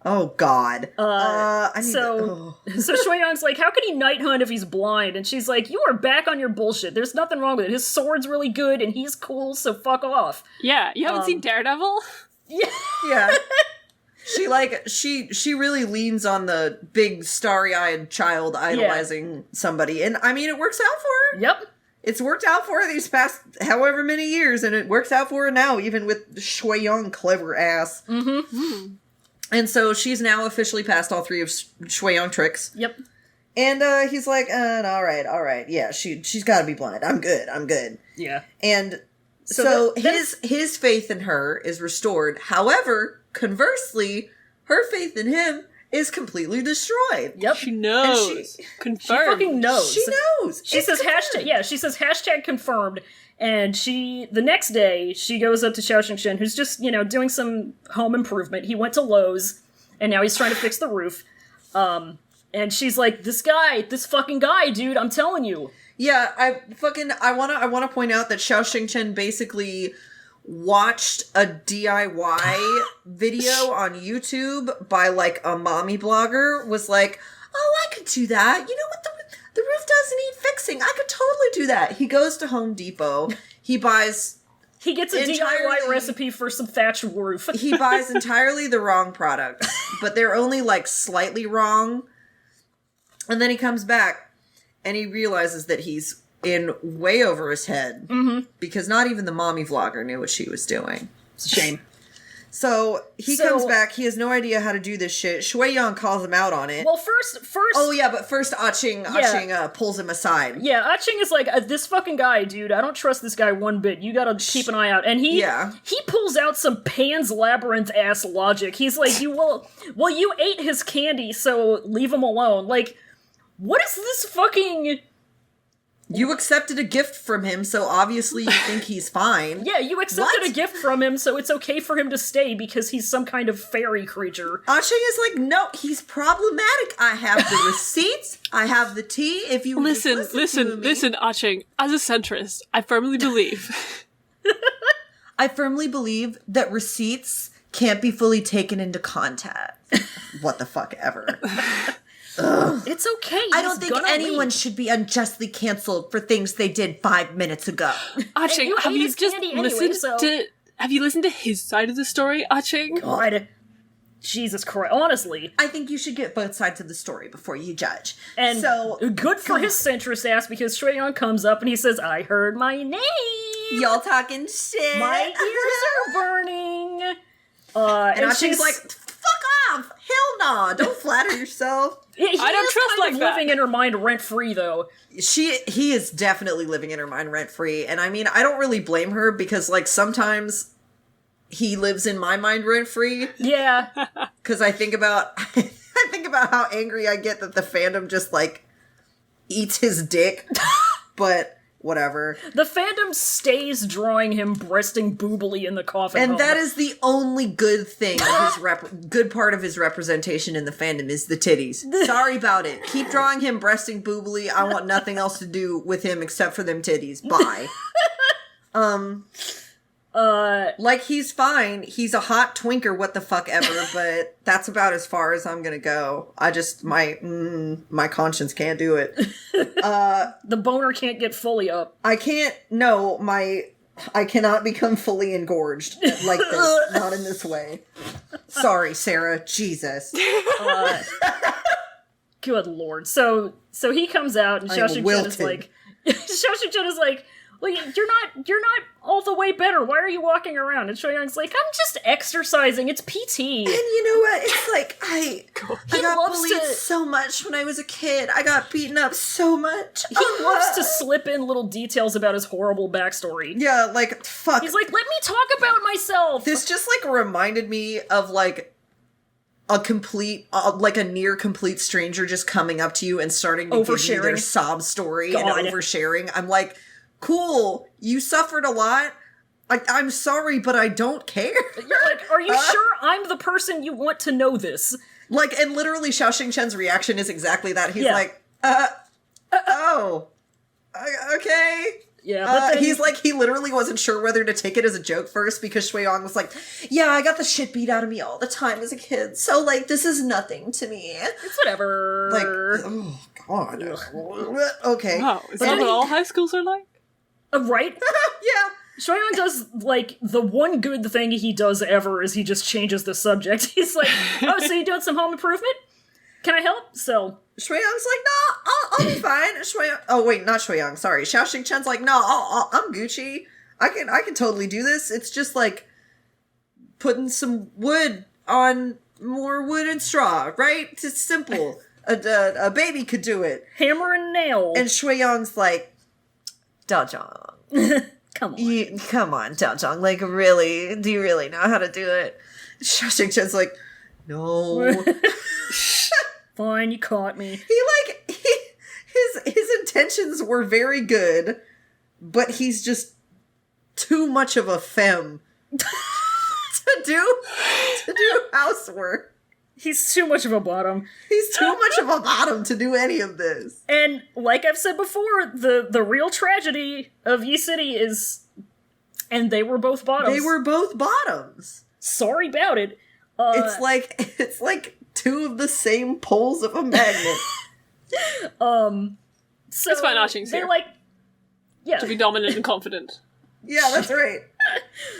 Oh God. So Shui-Yang's like, how can he night hunt if he's blind? And she's like, you are back on your bullshit. There's nothing wrong with it. His sword's really good and he's cool, so fuck off. Yeah, you haven't seen Daredevil? Yeah. She really leans on the big starry-eyed child idolizing somebody. And I mean, it works out for her. Yep. It's worked out for her these past however many years, and it works out for her now, even with Shui-Yang clever ass. Mm-hmm. And so she's now officially passed all 3 of Shui-Yang tricks. Yep. And he's like, all right. Yeah, she's got to be blind. I'm good. Yeah. And so his faith in her is restored. However, conversely, her faith in him is completely destroyed. Yep. She knows. Confirmed. She fucking knows. She knows. She says hashtag. Yeah, she says hashtag confirmed. And the next day, she goes up to Xiao Xingchen, who's just, doing some home improvement. He went to Lowe's, and now he's trying to fix the roof. And she's like, this fucking guy, dude, I'm telling you. Yeah, I wanna point out that Xiao Xingchen basically watched a DIY video on YouTube by like a mommy blogger, was like, oh, I could do that. You know what, the roof doesn't need fixing. I could totally do that. He goes to Home Depot. He gets a DIY recipe for some thatched roof. He buys entirely the wrong product, but they're only like slightly wrong. And then he comes back and he realizes that he's in way over his head because not even the mommy vlogger knew what she was doing. It's a shame. So he comes back. He has no idea how to do this shit. Shui-Yang calls him out on it. Well, first. Oh yeah, but first Ah-Ching pulls him aside. Yeah, Ah-Ching is like, this fucking guy, dude. I don't trust this guy one bit. You gotta keep an eye out. And he pulls out some Pan's Labyrinth ass logic. He's like, you ate his candy, so leave him alone. Like, what is this fucking? You accepted a gift from him, so obviously you think he's fine. Yeah, you accepted a gift from him, so it's okay for him to stay because he's some kind of fairy creature. Ah-Ching is like, no, he's problematic. I have the receipts. I have the tea. If you listen, Ah-Ching. As a centrist, I firmly believe. I firmly believe that receipts can't be fully taken into context. What the fuck ever. Ugh. It's okay. I don't think anyone should be unjustly canceled for things they did 5 minutes ago. Ah-Ching, have you listened to his side of the story, Ah-Ching? God. Jesus Christ. Honestly. I think you should get both sides of the story before you judge. And so good for his centrist ass because Shui-Yang comes up and he says, I heard my name. Y'all talking shit. My ears are burning. And Ah-Ching's like, fuck off. Hell no. Don't flatter yourself. I don't trust like that. Living in her mind rent free though. He is definitely living in her mind rent free, and I mean I don't really blame her because like sometimes he lives in my mind rent free. Yeah, because I think about how angry I get that the fandom just like eats his dick, but. Whatever. The fandom stays drawing him breasting boobily in the coffin. And that is the only good thing, good part of his representation in the fandom is the titties. Sorry about it. Keep drawing him breasting boobily. I want nothing else to do with him except for them titties. Bye. Like he's fine. He's a hot twinker, what the fuck ever, but that's about as far as I'm gonna go. I just, my conscience can't do it. The boner can't get fully up. I cannot become fully engorged like this. Not in this way. Sorry, Sarah. Jesus. Good lord. So he comes out and Xiao Xingchen is like, well, you're not all the way better. Why are you walking around? And Shui-Yang's like, I'm just exercising. It's PT. And you know what? It's like, I got bullied so much when I was a kid. I got beaten up so much. He loves to slip in little details about his horrible backstory. Yeah, like, fuck. He's like, let me talk about myself. This just, like, reminded me of, like, a complete, like a near complete stranger just coming up to you and starting to give you their sob story and oversharing. I'm like, cool, you suffered a lot. I'm sorry, but I don't care. You're like, are you sure I'm the person you want to know this? Like, and literally Xiao Xingchen's reaction is exactly that. He's like, oh, oh, okay. Yeah, but then, he's like, he literally wasn't sure whether to take it as a joke first because Shui-Yong was like, yeah, I got the shit beat out of me all the time as a kid, so, like, this is nothing to me. it's whatever. Like, oh, God. Okay. Wow, is But that then what he- all high schools are like? Right? Yeah. Shui-Yong does, like, the one good thing he does ever is he just changes the subject. He's like, oh, so you doing some home improvement? Can I help? So, Shui-Yong's like, no, I'll be fine. Oh, wait, not Shui-Yong, sorry. Xiao Xing-Chen's like, no, I'm Gucci. I can totally do this. It's just like putting some wood on more wood and straw, right? It's simple. A baby could do it. hammer and nail. And Shui-Yong's like, Daojong, Come on. come on, Daojong, like, really? Do you really know how to do it? Xiao Xing-Chen's like, no. Fine, you caught me. His intentions were very good, but he's just too much of a femme to do housework. He's too much of a bottom. He's too much of a bottom to do any of this. And like I've said before, the real tragedy of Yi City is, and they were both bottoms. They were both bottoms. Sorry about it. It's like two of the same poles of a magnet. So It's fine, Ashing's they here. like, yeah. To be dominant and confident. Yeah, that's right.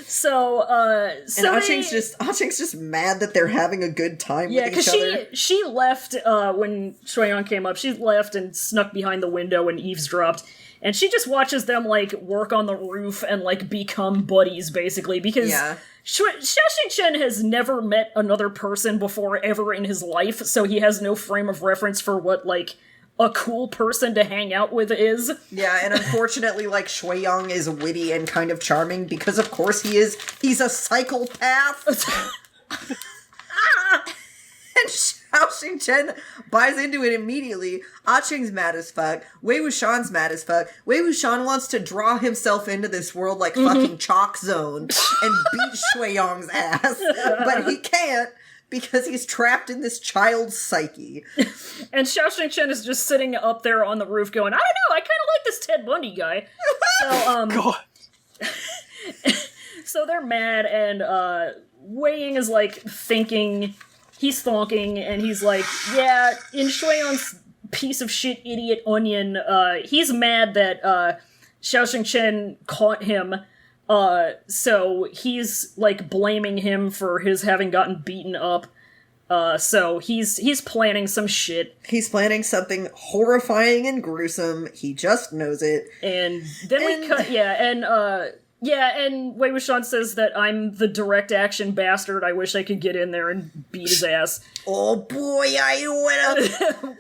So And they, Ah-Ching's just mad that they're having a good time yeah, with because each other. she left when Shui-Yong came up. She left and snuck behind the window and eavesdropped. And she just watches them, like, work on the roof and, like, become buddies, basically, because Yeah. Xiao Xing-Chen has never met another person before ever in his life, so he has no frame of reference for what, like, a cool person to hang out with is. Yeah, and unfortunately, like, Shui-Yong is witty and kind of charming because, of course, he is. He's a psychopath. And Xiao Xing-Chen buys into it immediately. Ah-Ching's mad as fuck. Wei Wuxian's mad as fuck. Wei Wuxian wants to draw himself into this world like fucking Chalk Zone and beat Shui-Yong's ass. But he can't because he's trapped in this child's psyche. And Xiao Xing-Chen is just sitting up there on the roof going, I don't know, I kind of like this Ted Bundy guy. So, God. so they're mad, and Wei Ying is, like, thinking, he's thonking, and he's like, yeah, in Shui-Yong's piece of shit idiot onion, he's mad that Xiao Xing-Chen caught him, so he's, like, blaming him for his having gotten beaten up. So he's planning some shit. He's planning something horrifying and gruesome. He just knows it. And then we cut, and Wei Wuxian says that I'm the direct action bastard. I wish I could get in there and beat his ass. Oh boy, I wanna. Boy,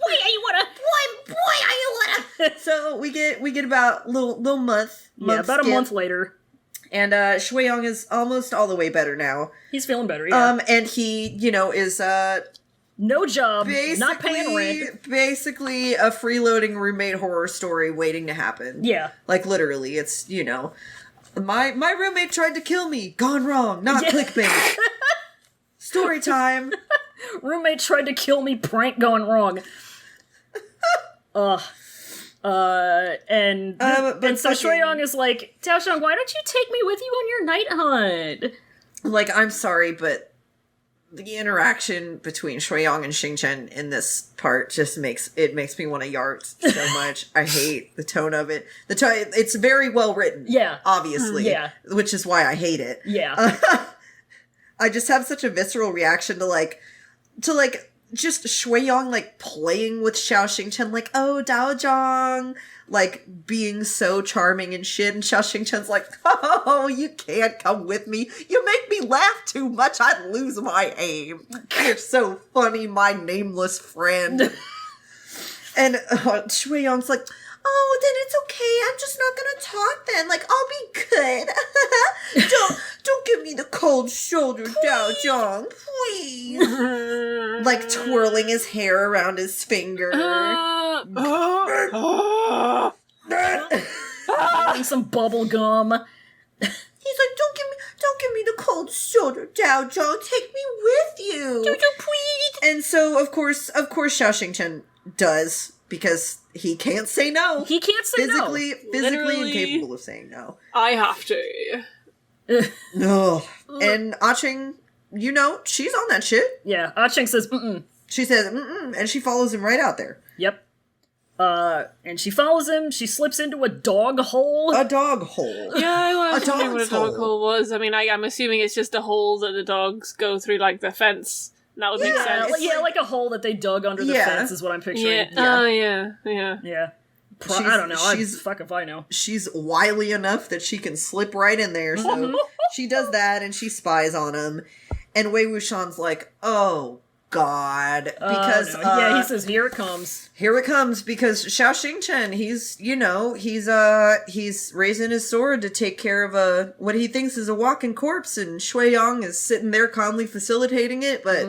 I wanna. So we get about little month. About skip, a month later. and Shui-Yong is almost all the way better now. He's feeling better, yeah. And he, is No job, not paying rent. basically a freeloading roommate horror story waiting to happen. Yeah. Like literally, it's my roommate tried to kill me. Gone wrong, not Yeah. clickbait. Story time. Roommate tried to kill me, prank gone wrong. And so Shui-Yong is like, Taoxiong, why don't you take me with you on your night hunt? Like, I'm sorry, but the interaction between Shui-Yong and Xing-Chen in this part just makes me want to yart so much. I hate the tone of it. It's very well written. Yeah. Obviously. Yeah. Which is why I hate it. Yeah. I just have such a visceral reaction to just Shui-Yong, like, playing with Xiao Xing-Chen, like, oh, Daojong, like, being so charming and shit, and Xiao Xing-Chen's like, oh, you can't come with me, you make me laugh too much, I'd lose my aim, you're so funny, my nameless friend. And Shui-Yong's like, oh, then it's okay, I'm just not gonna talk then, like, I'll be good. Don't give me the cold shoulder, Daojong, please. Like, twirling his hair around his finger. Eating some bubble gum. He's like, don't give me the cold shoulder, Daojong, take me with you. Please. And so, of course, Xiao Xing-Chen does, because he can't say no. He can't say physically Literally, incapable of saying no. I have to. No. And Ah-Ching, you know, she's on that shit. Yeah, Ah-Ching says, mm-mm. She says, mm-mm, and she follows him right out there. Yep. And she follows him, she slips into a dog hole. A dog hole. Yeah, I was A wondering what a dog's dog hole. hole was. I mean, I'm assuming it's just a hole that the dogs go through, like the fence. That would make Yeah, sense. it's Yeah, like a hole that they dug under the Yeah. fence is what I'm picturing. Yeah. Yeah. Oh, yeah. Yeah. She's- I don't know. she's- Fuck if I know. She's wily enough that she can slip right in there, so she does that and she spies on him. And Wei Wuxian's like, oh god. Because Oh, no. Yeah, he says, here it comes. here it comes, because Xiao Xingchen, he's raising his sword to take care of what he thinks is a walking corpse, and Shui Yang is sitting there calmly facilitating it, but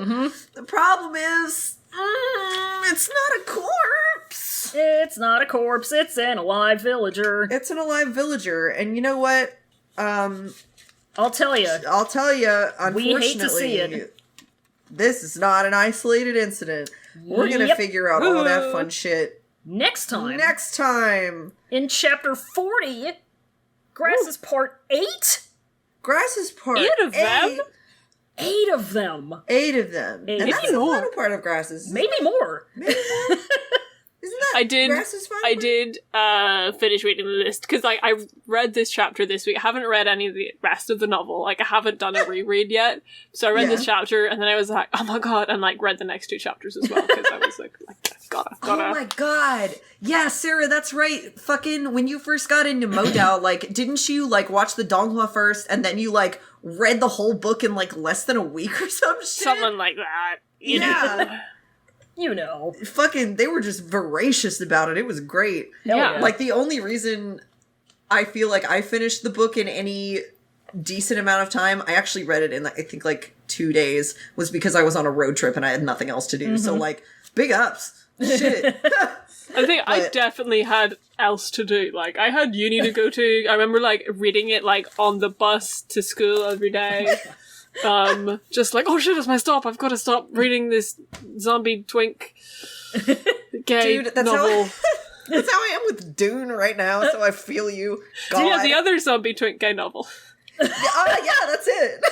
the problem is it's not a corpse. It's not a corpse, it's an alive villager. It's an alive villager, and you know what? I'll tell you. Unfortunately, We hate to see it. This is not an isolated incident. We're gonna Yep. figure out all that fun shit Next time, next time. in chapter 40, Grass's part 8? Grass is part 8 of them? 8 of them. 8 of them. Eight. And that's Maybe the more. final part of Grass's. Maybe more. Maybe more. Isn't that I did. Grass's final I part? did finish reading the list because I read this chapter this week. I haven't read any of the rest of the novel. Like I haven't done a reread yet. So I read this chapter and then I was like, oh my god, and like read the next 2 chapters as well because I was like gotta. Oh my god. Yeah, Sarah, that's right. Fucking when you first got into Modao, like, didn't you like watch the Donghua first and then you like read the whole book in like less than a week or some shit? Something like that. You know? Yeah. You know. Fucking, they were just voracious about it. It was great. Hell Yeah. yeah. Like, the only reason I feel like I finished the book in any decent amount of time, I actually read it in, I think, like 2 days, was because I was on a road trip and I had nothing else to do. So, like, big ups. Shit. I think I But- definitely had else to do. Like I had uni to go to. I remember like reading it like on the bus to school every day. Just like, oh shit, it's my stop. I've got to stop reading this zombie twink gay Dude, that's novel. That's how I am with Dune right now, so I feel you. God. Yeah, the other zombie twink gay novel. Oh, yeah, that's it.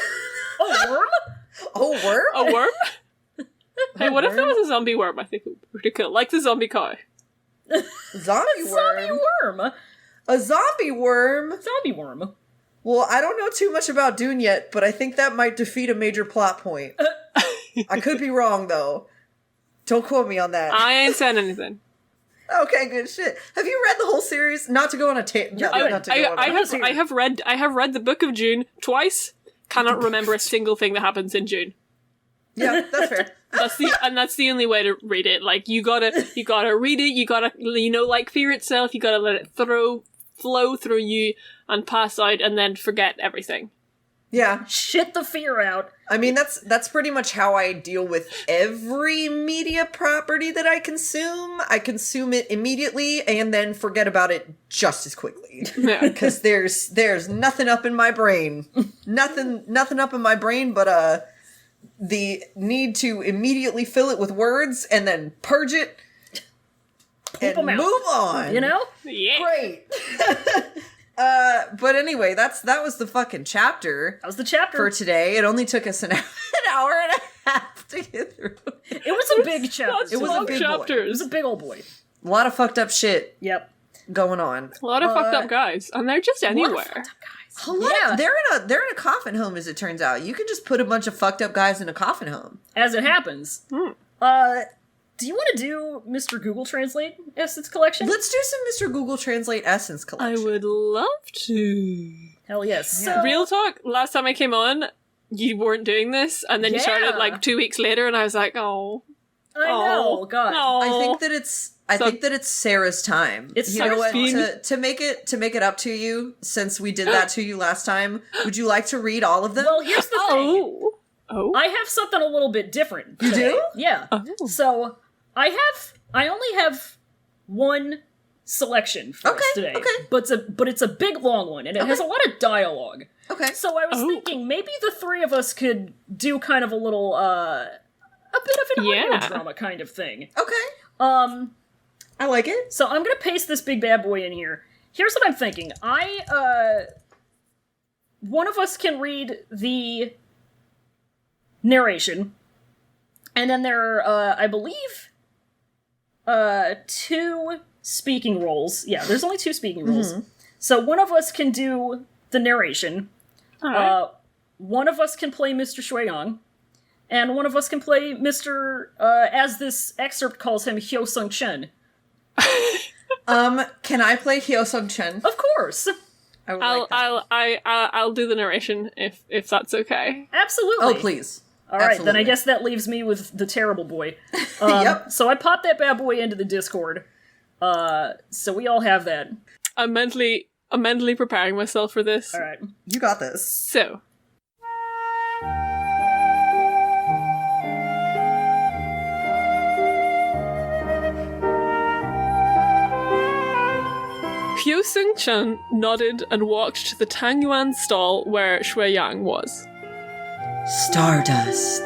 Oh, worm? Oh, worm? A worm? Hey, what if there was a zombie worm? I think it would be pretty cool. Like the zombie cow. Zombie worm? Zombie worm. A zombie worm? Zombie worm. Well, I don't know too much about Dune yet, but I think that might defeat a major plot point. I could be wrong, though. Don't quote me on that. I ain't saying anything. Okay, good shit. Have you read the whole series? Not to go on a I have read the Book of June twice. Cannot remember a single thing that happens in June. Yeah, that's fair. That's the only way to read it. Like you gotta read it. You gotta like Fear itself. You gotta let it flow through you and pass out, and then forget everything. Yeah, Shit the fear out. I mean that's pretty much how I deal with every media property that I consume. I consume it immediately and then forget about it just as quickly. Yeah. Because there's nothing up in my brain, nothing up in my brain, but the need to immediately fill it with words and then purge it and 'em out. move on. You know? Yeah. Great. But anyway, that was the fucking chapter That was the chapter. for today. It only took us an hour and a half to get through. It was a big chapter. It was a Long big boy. It was chapters. a big old boy. A lot of fucked up shit Yep. going on. A lot of fucked up guys, and they're just anywhere. Yeah. They're in a coffin home, as it turns out. You can just put a bunch of fucked up guys in a coffin home. As it happens. Do you want to do Mr. Google Translate Essence Collection? Let's do some Mr. Google Translate Essence I collection. would love to. Hell yes. Yeah. So, Real talk, last time I came on, you weren't doing this, and then you started Yeah. like 2 weeks later, and I was like, oh. I know, God. I think that it's Sarah's time. It's you know Sarah's what? time. To make it up to you, since we did that to you last time, would you like to read all of them? Well, here's the thing. Oh. I have something a little bit different. You today. do? Yeah. Oh. So I only have one selection for us today. okay. But it's a big long one, and it has a lot of dialogue. Okay. So I was thinking maybe the three of us could do kind of a little a bit of an audio Yeah. drama kind of thing. Okay. I like it. So I'm gonna paste this big bad boy in here. Here's what I'm thinking. One of us can read the narration, and then there are, I believe, 2 speaking roles. Yeah, there's only 2 speaking roles. Mm-hmm. So one of us can do the narration. Alright. One of us can play Mr. Shueyang, and one of us can play Mr. As this excerpt calls him, Hyo Sung Chen. Can I play Hyo Sung Chen? Of course. I would like that. I'll do the narration if that's okay. Absolutely. Oh, please. All right, then Absolutely. I guess that leaves me with the terrible boy. Yep. So I popped that bad boy into the Discord. So we all have that. I'm mentally preparing myself for this. All right. You got this. So. Hyo Sung-chan nodded and walked to the Tang Yuan stall where Shui Yang was. Stardust.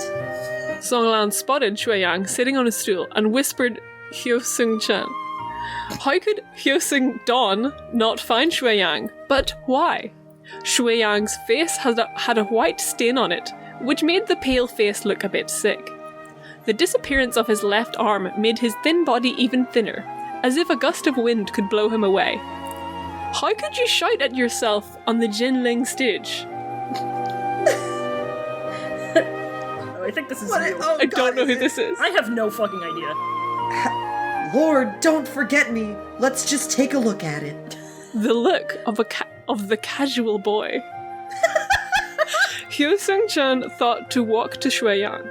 Songlan spotted Shui Yang sitting on a stool and whispered Hyo Sung-chan. How could Hyo Sung-don not find Shui Yang? But why? Shui Yang's face had a white stain on it, which made the pale face look a bit sick. The disappearance of his left arm made his thin body even thinner, as if a gust of wind could blow him away. How could you shout at yourself on the Jinling stage? I think this is What? you. I don't know who this is. I have no fucking idea. Lord, don't forget me. Let's just take a look at it. The look of the casual boy. Hyo Sung-chan thought to walk to Shui Yang.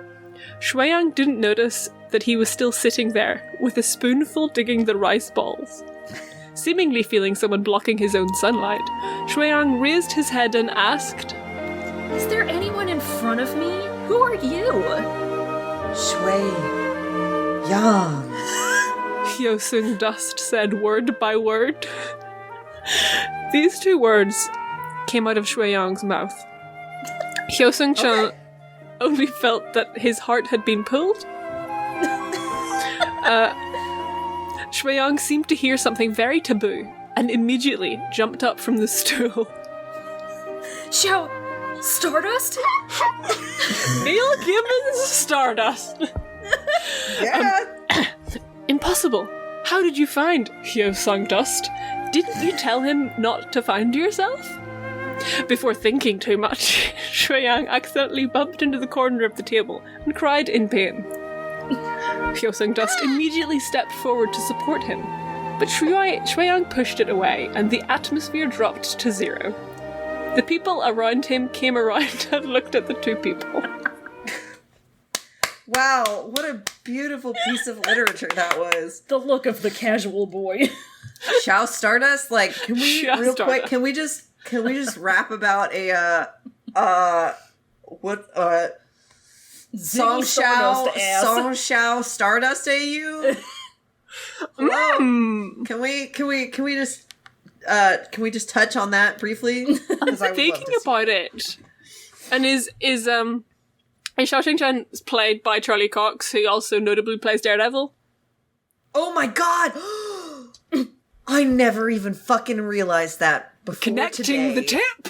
Shui Yang didn't notice that he was still sitting there, with a spoonful digging the rice balls. Seemingly feeling someone blocking his own sunlight, Shui Yang raised his head and asked, Is there anyone in front of me? Who are you? Shui Yang. Hyo Sung-dust said word by word. These 2 words came out of Shui Yang's mouth. Hyo Sung-chan only felt that his heart had been pulled. Shui Yang seemed to hear something very taboo and immediately jumped up from the stool. Stardust? Neil Gaiman's Stardust! Yeah. Impossible! How did you find Hyo Sung-dust? Didn't you tell him not to find yourself? Before thinking too much, Shui Yang accidentally bumped into the corner of the table and cried in pain. Hyo Sung-dust immediately stepped forward to support him, but Shui Yang pushed it away and the atmosphere dropped to 0. The people around him came around and looked at the 2 people. Wow, what a beautiful piece of literature that was. The look of the casual boy. Xiao Stardust, like, can we Xiao real Stardust. quick? Can we just rap about a Song Stardust ass. Xiao Stardust AU? Hello? Can we just touch on that briefly? 'Cause I would love Thinking to see about it, and is Xiao Xing-chan played by Charlie Cox, who also notably plays Daredevil? Oh my god! I never even fucking realized that before Connecting today. the tip!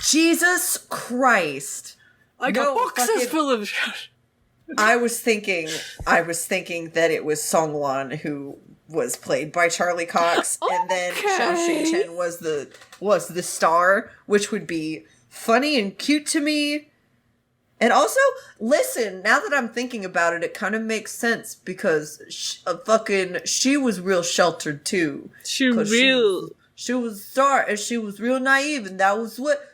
Jesus Christ. Like No, a box is fucking- full of... I was thinking that it was Songwon who was played by Charlie Cox, and then Xiao Xing-chen was the star, which would be funny and cute to me. And also, listen, now that I'm thinking about it, it kind of makes sense because she was real sheltered too. She 'Cause real... She was star, and she was real naive, and that was what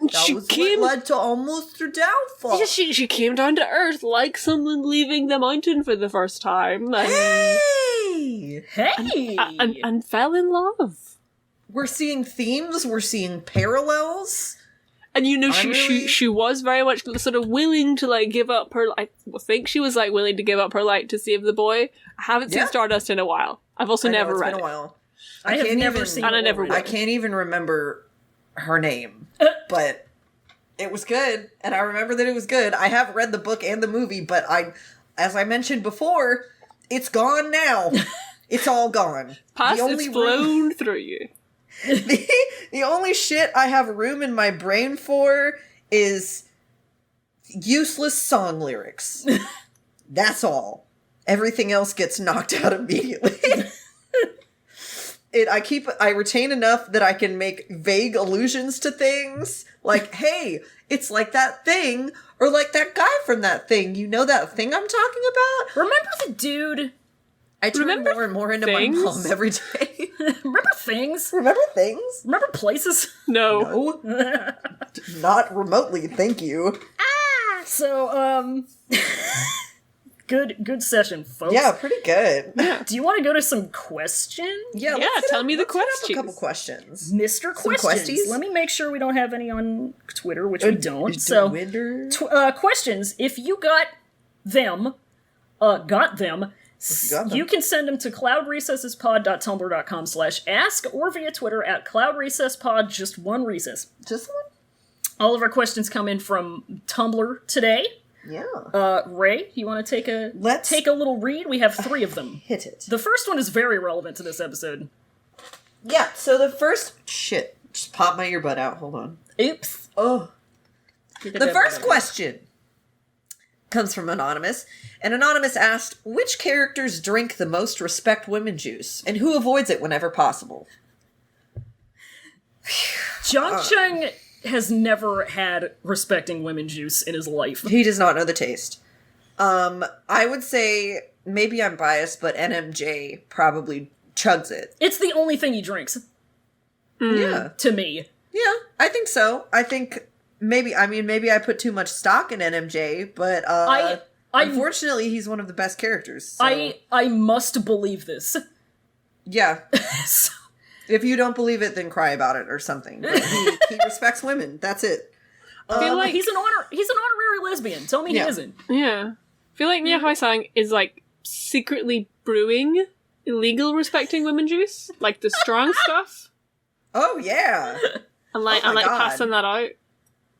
came- led to almost her downfall. Yeah, she came down to Earth like someone leaving the mountain for the first time, and, Hey! Hey! and fell in love. We're seeing themes, we're seeing parallels. And you know, I'm really- she was very much sort of willing to like give up her. I think she was like willing to give up her light to save the boy. I haven't seen Yeah. Stardust in a while. I've also I know, never it's read been a it. while. I have can't never even- seen And I it never already. I can't even remember her name, but it was good, and I remember that it was good. I have read the book and the movie, but as I mentioned before, it's gone now. It's all gone. Past The it's only flown through you. the only shit I have room in my brain for is useless song lyrics. That's all. Everything else gets knocked out immediately. I retain enough that I can make vague allusions to things. Like, hey, it's like that thing, or like that guy from that thing. You know that thing I'm talking about? Remember the dude? I turn Remember more and more into things? my mom every day. Remember things? Remember things? Remember places? No. No. Not remotely, thank you. So, good session, folks. Yeah, pretty good. Do you want to go to some questions? Yeah, Yeah, tell me the let's hit up questions. a couple questions. Mr. Some Questions. questies? Let me make sure we don't have any on Twitter, which we don't. So, questions. If you got them, you can send them to cloudrecessespod.tumblr.com/ask or via Twitter at cloudrecesspod, just one recess. Just one? All of our questions come in from Tumblr today. Yeah. Ray, you want to take a little read? We have 3 of them. Hit it. The first one is very relevant to this episode. Yeah, so the first... Shit. Just pop my earbud out. Hold on. Oops. Oh. The first question comes from Anonymous. And Anonymous asked, which characters drink the most respect women juice? And who avoids it whenever possible? John Chung has never had respecting women juice in his life. He does not know the taste. I would say, maybe I'm biased, but NMJ probably chugs it. It's the only thing he drinks. Yeah. To me. Yeah, I think so. I think maybe I put too much stock in NMJ, but unfortunately he's one of the best characters. So. I must believe this. Yeah. So- If you don't believe it, then cry about it or something. But he respects women. That's it. I feel like he's an honorary lesbian. Tell me he isn't. Yeah. I feel like Nia Huaisang is like secretly brewing illegal respecting women juice, like the strong stuff. Oh yeah. And like Oh my God. passing that out.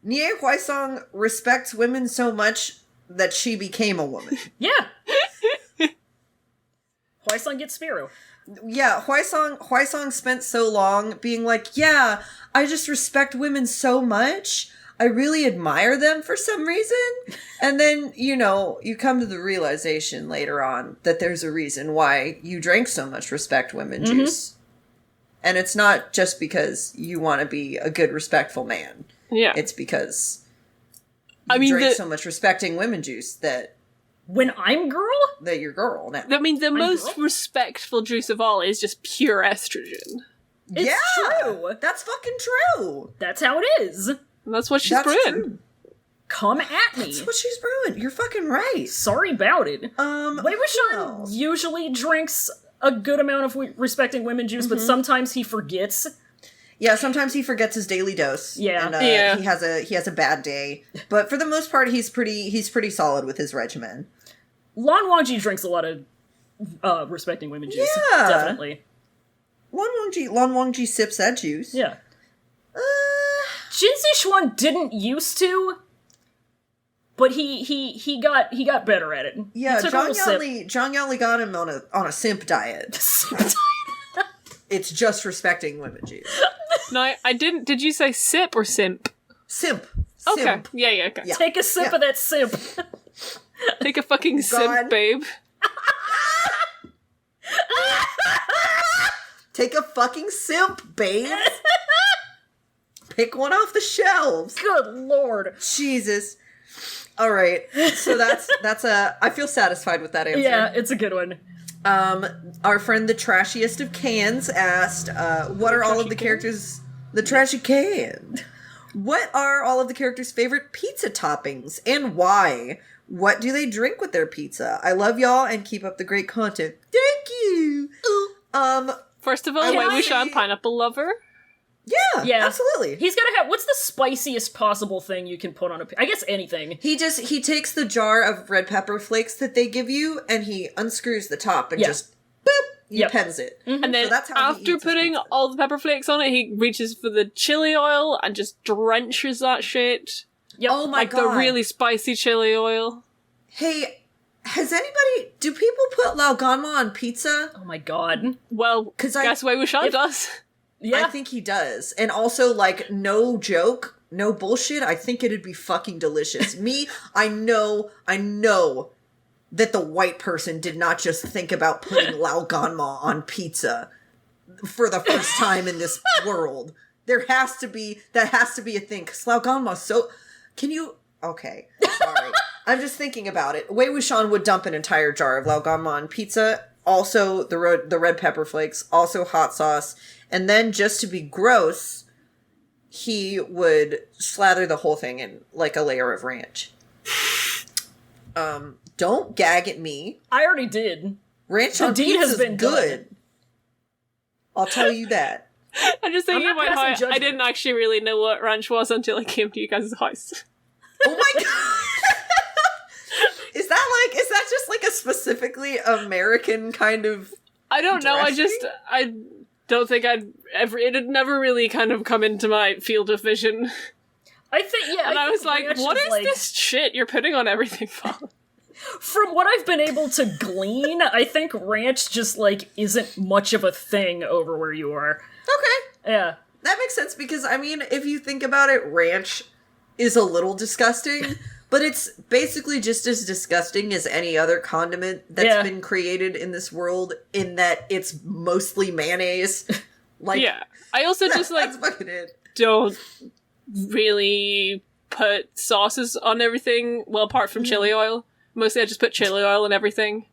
Nie Huaisang respects women so much that she became a woman. Yeah. Huaisang gets Spiro. Yeah, Huaisang spent so long being like, yeah, I just respect women so much. I really admire them for some reason. And then, you come to the realization later on that there's a reason why you drank so much respect women juice. And it's not just because you want to be a good, respectful man. Yeah. It's because you drank so much respecting women juice that When I'm girl? that you're girl now. I mean, the most respectful juice of all is just pure estrogen. It's true. That's fucking true. That's how it is. And that's what she's brewing. True. Come at me. That's what she's brewing. You're fucking right. Sorry about it. Wei Wuxian well. usually drinks a good amount of respecting women juice, but sometimes he forgets. Yeah, sometimes he forgets his daily dose. Yeah. And he has a bad day. But for the most part, he's pretty solid with his regimen. Lan Wangji drinks a lot of respecting women juice. Yeah. Definitely. Lan Wangji sips that juice. Yeah. Jin Zixuan didn't used to, but he got better at it. Yeah, He took a little sip. Zhang Yaoli got him on a simp diet. It's just respecting women juice. No, I didn't. Did you say sip or simp? Simp. Okay. Simp. Yeah, okay. Yeah. Take a sip of that simp. Take a fucking simp, babe. Take a fucking simp, babe. Pick one off the shelves. Good lord. Jesus. All right. So that's I feel satisfied with that answer. Yeah, it's a good one. Our friend the trashiest of cans asked, what are all of the characters... The trashy can. What are all of the characters' favorite pizza toppings and why? What do they drink with their pizza? I love y'all and keep up the great content. Thank you. First of all, I Wei like- Wuxian, pineapple lover. Yeah, absolutely. He's gotta have, what's the spiciest possible thing you can put on I guess anything. He takes the jar of red pepper flakes that they give you and he unscrews the top and Yeah. just boop, he pens it. And then So that's how he after eats his putting pizza. all the pepper flakes on it, he reaches for the chili oil and just drenches that shit. Yep. Oh my Like god. the really spicy chili oil. Hey, do people put Laoganma on pizza? Oh my god. Well, guess Wei Wuxian does. Yeah. I think he does. And also, like, no joke, no bullshit, I think it'd be fucking delicious. I know that the white person did not just think about putting Laoganma on pizza for the first time in this world. That has to be a thing, because Laoganma okay, sorry. I'm just thinking about it. Wei Wuxian would dump an entire jar of Laoganma on pizza, also the red pepper flakes, also hot sauce, and then just to be gross, he would slather the whole thing in like a layer of ranch. Don't gag at me. I already did. Ranch on pizza has been good. I'll tell you that. I'm just thinking about how I didn't actually really know what ranch was until I came to you guys' house. Oh my god! Is that just like a specifically American kind of I don't know, dressing? I don't think it had never really kind of come into my field of vision. I think, yeah. And I was like, what is this shit you're putting on everything for? From what I've been able to glean, I think ranch just, like, isn't much of a thing over where you are. Okay. Yeah. That makes sense because, I mean, if you think about it, ranch is a little disgusting, but it's basically just as disgusting as any other condiment that's been created in this world, in that it's mostly mayonnaise. Like, yeah. I also just, like, that's fucking it. Don't really put sauces on everything, well, apart from chili oil. Mostly I just put chili oil in everything.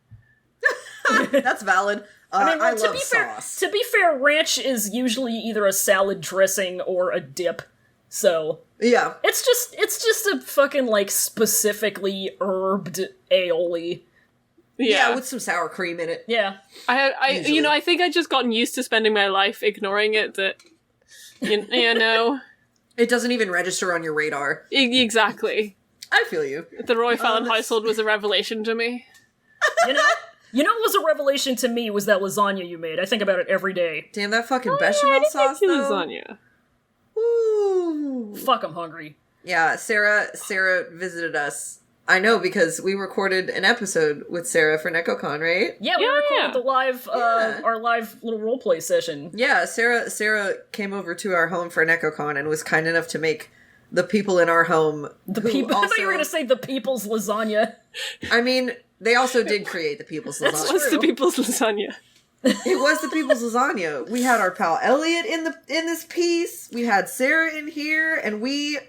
That's valid. I love sauce. To be fair, ranch is usually either a salad dressing or a dip. So yeah, it's just a fucking like specifically herbed aioli. Yeah, with some sour cream in it. Yeah, I think I just gotten used to spending my life ignoring it. That you know, it doesn't even register on your radar. Exactly. I feel you. The Roy Fallon household was a revelation to me. You know what was a revelation to me was that lasagna you made. I think about it every day. Damn, that fucking bechamel sauce, though. Lasagna. Ooh. Fuck, I'm hungry. Yeah, Sarah visited us. I know, because we recorded an episode with Sarah for NecoCon, right? Yeah, we recorded the live, our live little roleplay session. Yeah, Sarah came over to our home for NecoCon and was kind enough to make the people in our home. I thought you were going to say the people's lasagna. I mean, they also did create the people's lasagna. What's the people's lasagna? It was the people's lasagna. We had our pal Elliot in this piece. We had Sarah in here, and we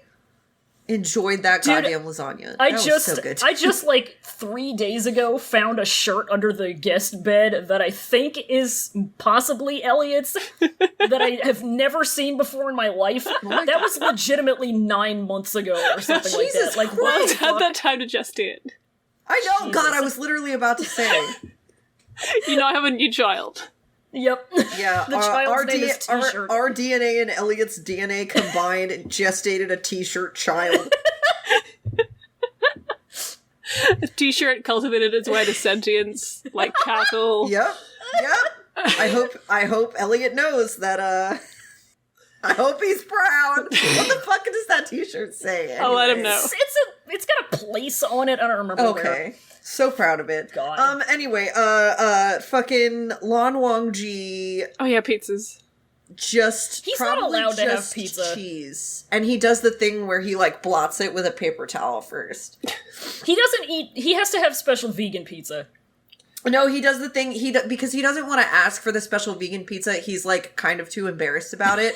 enjoyed that goddamn lasagna. Was so good. I just like 3 days ago found a shirt under the guest bed that I think is possibly Elliot's that I have never seen before in my life. That was legitimately 9 months ago or something like that. Like, well, had that time to just it. I know. Jesus. God, I was literally about to say. You know, I have a new child. Yep. Yeah, the child's name is T-shirt. Our DNA and Elliot's DNA combined and gestated a T-shirt child. A T-shirt cultivated its way to sentience, like cattle. Yep. I hope Elliot knows that, I hope he's proud. What the fuck does that T-shirt say? Anyways? I'll let him know. It's got a place on it. I don't remember where. So proud of it. God. Anyway, fucking Lan Wangji. Oh yeah, pizzas. He's not allowed to have pizza. Cheese. And he does the thing where he, like, blots it with a paper towel first. He doesn't eat, he has to have special vegan pizza. No, he does the thing, because he doesn't want to ask for the special vegan pizza, he's, like, kind of too embarrassed about it.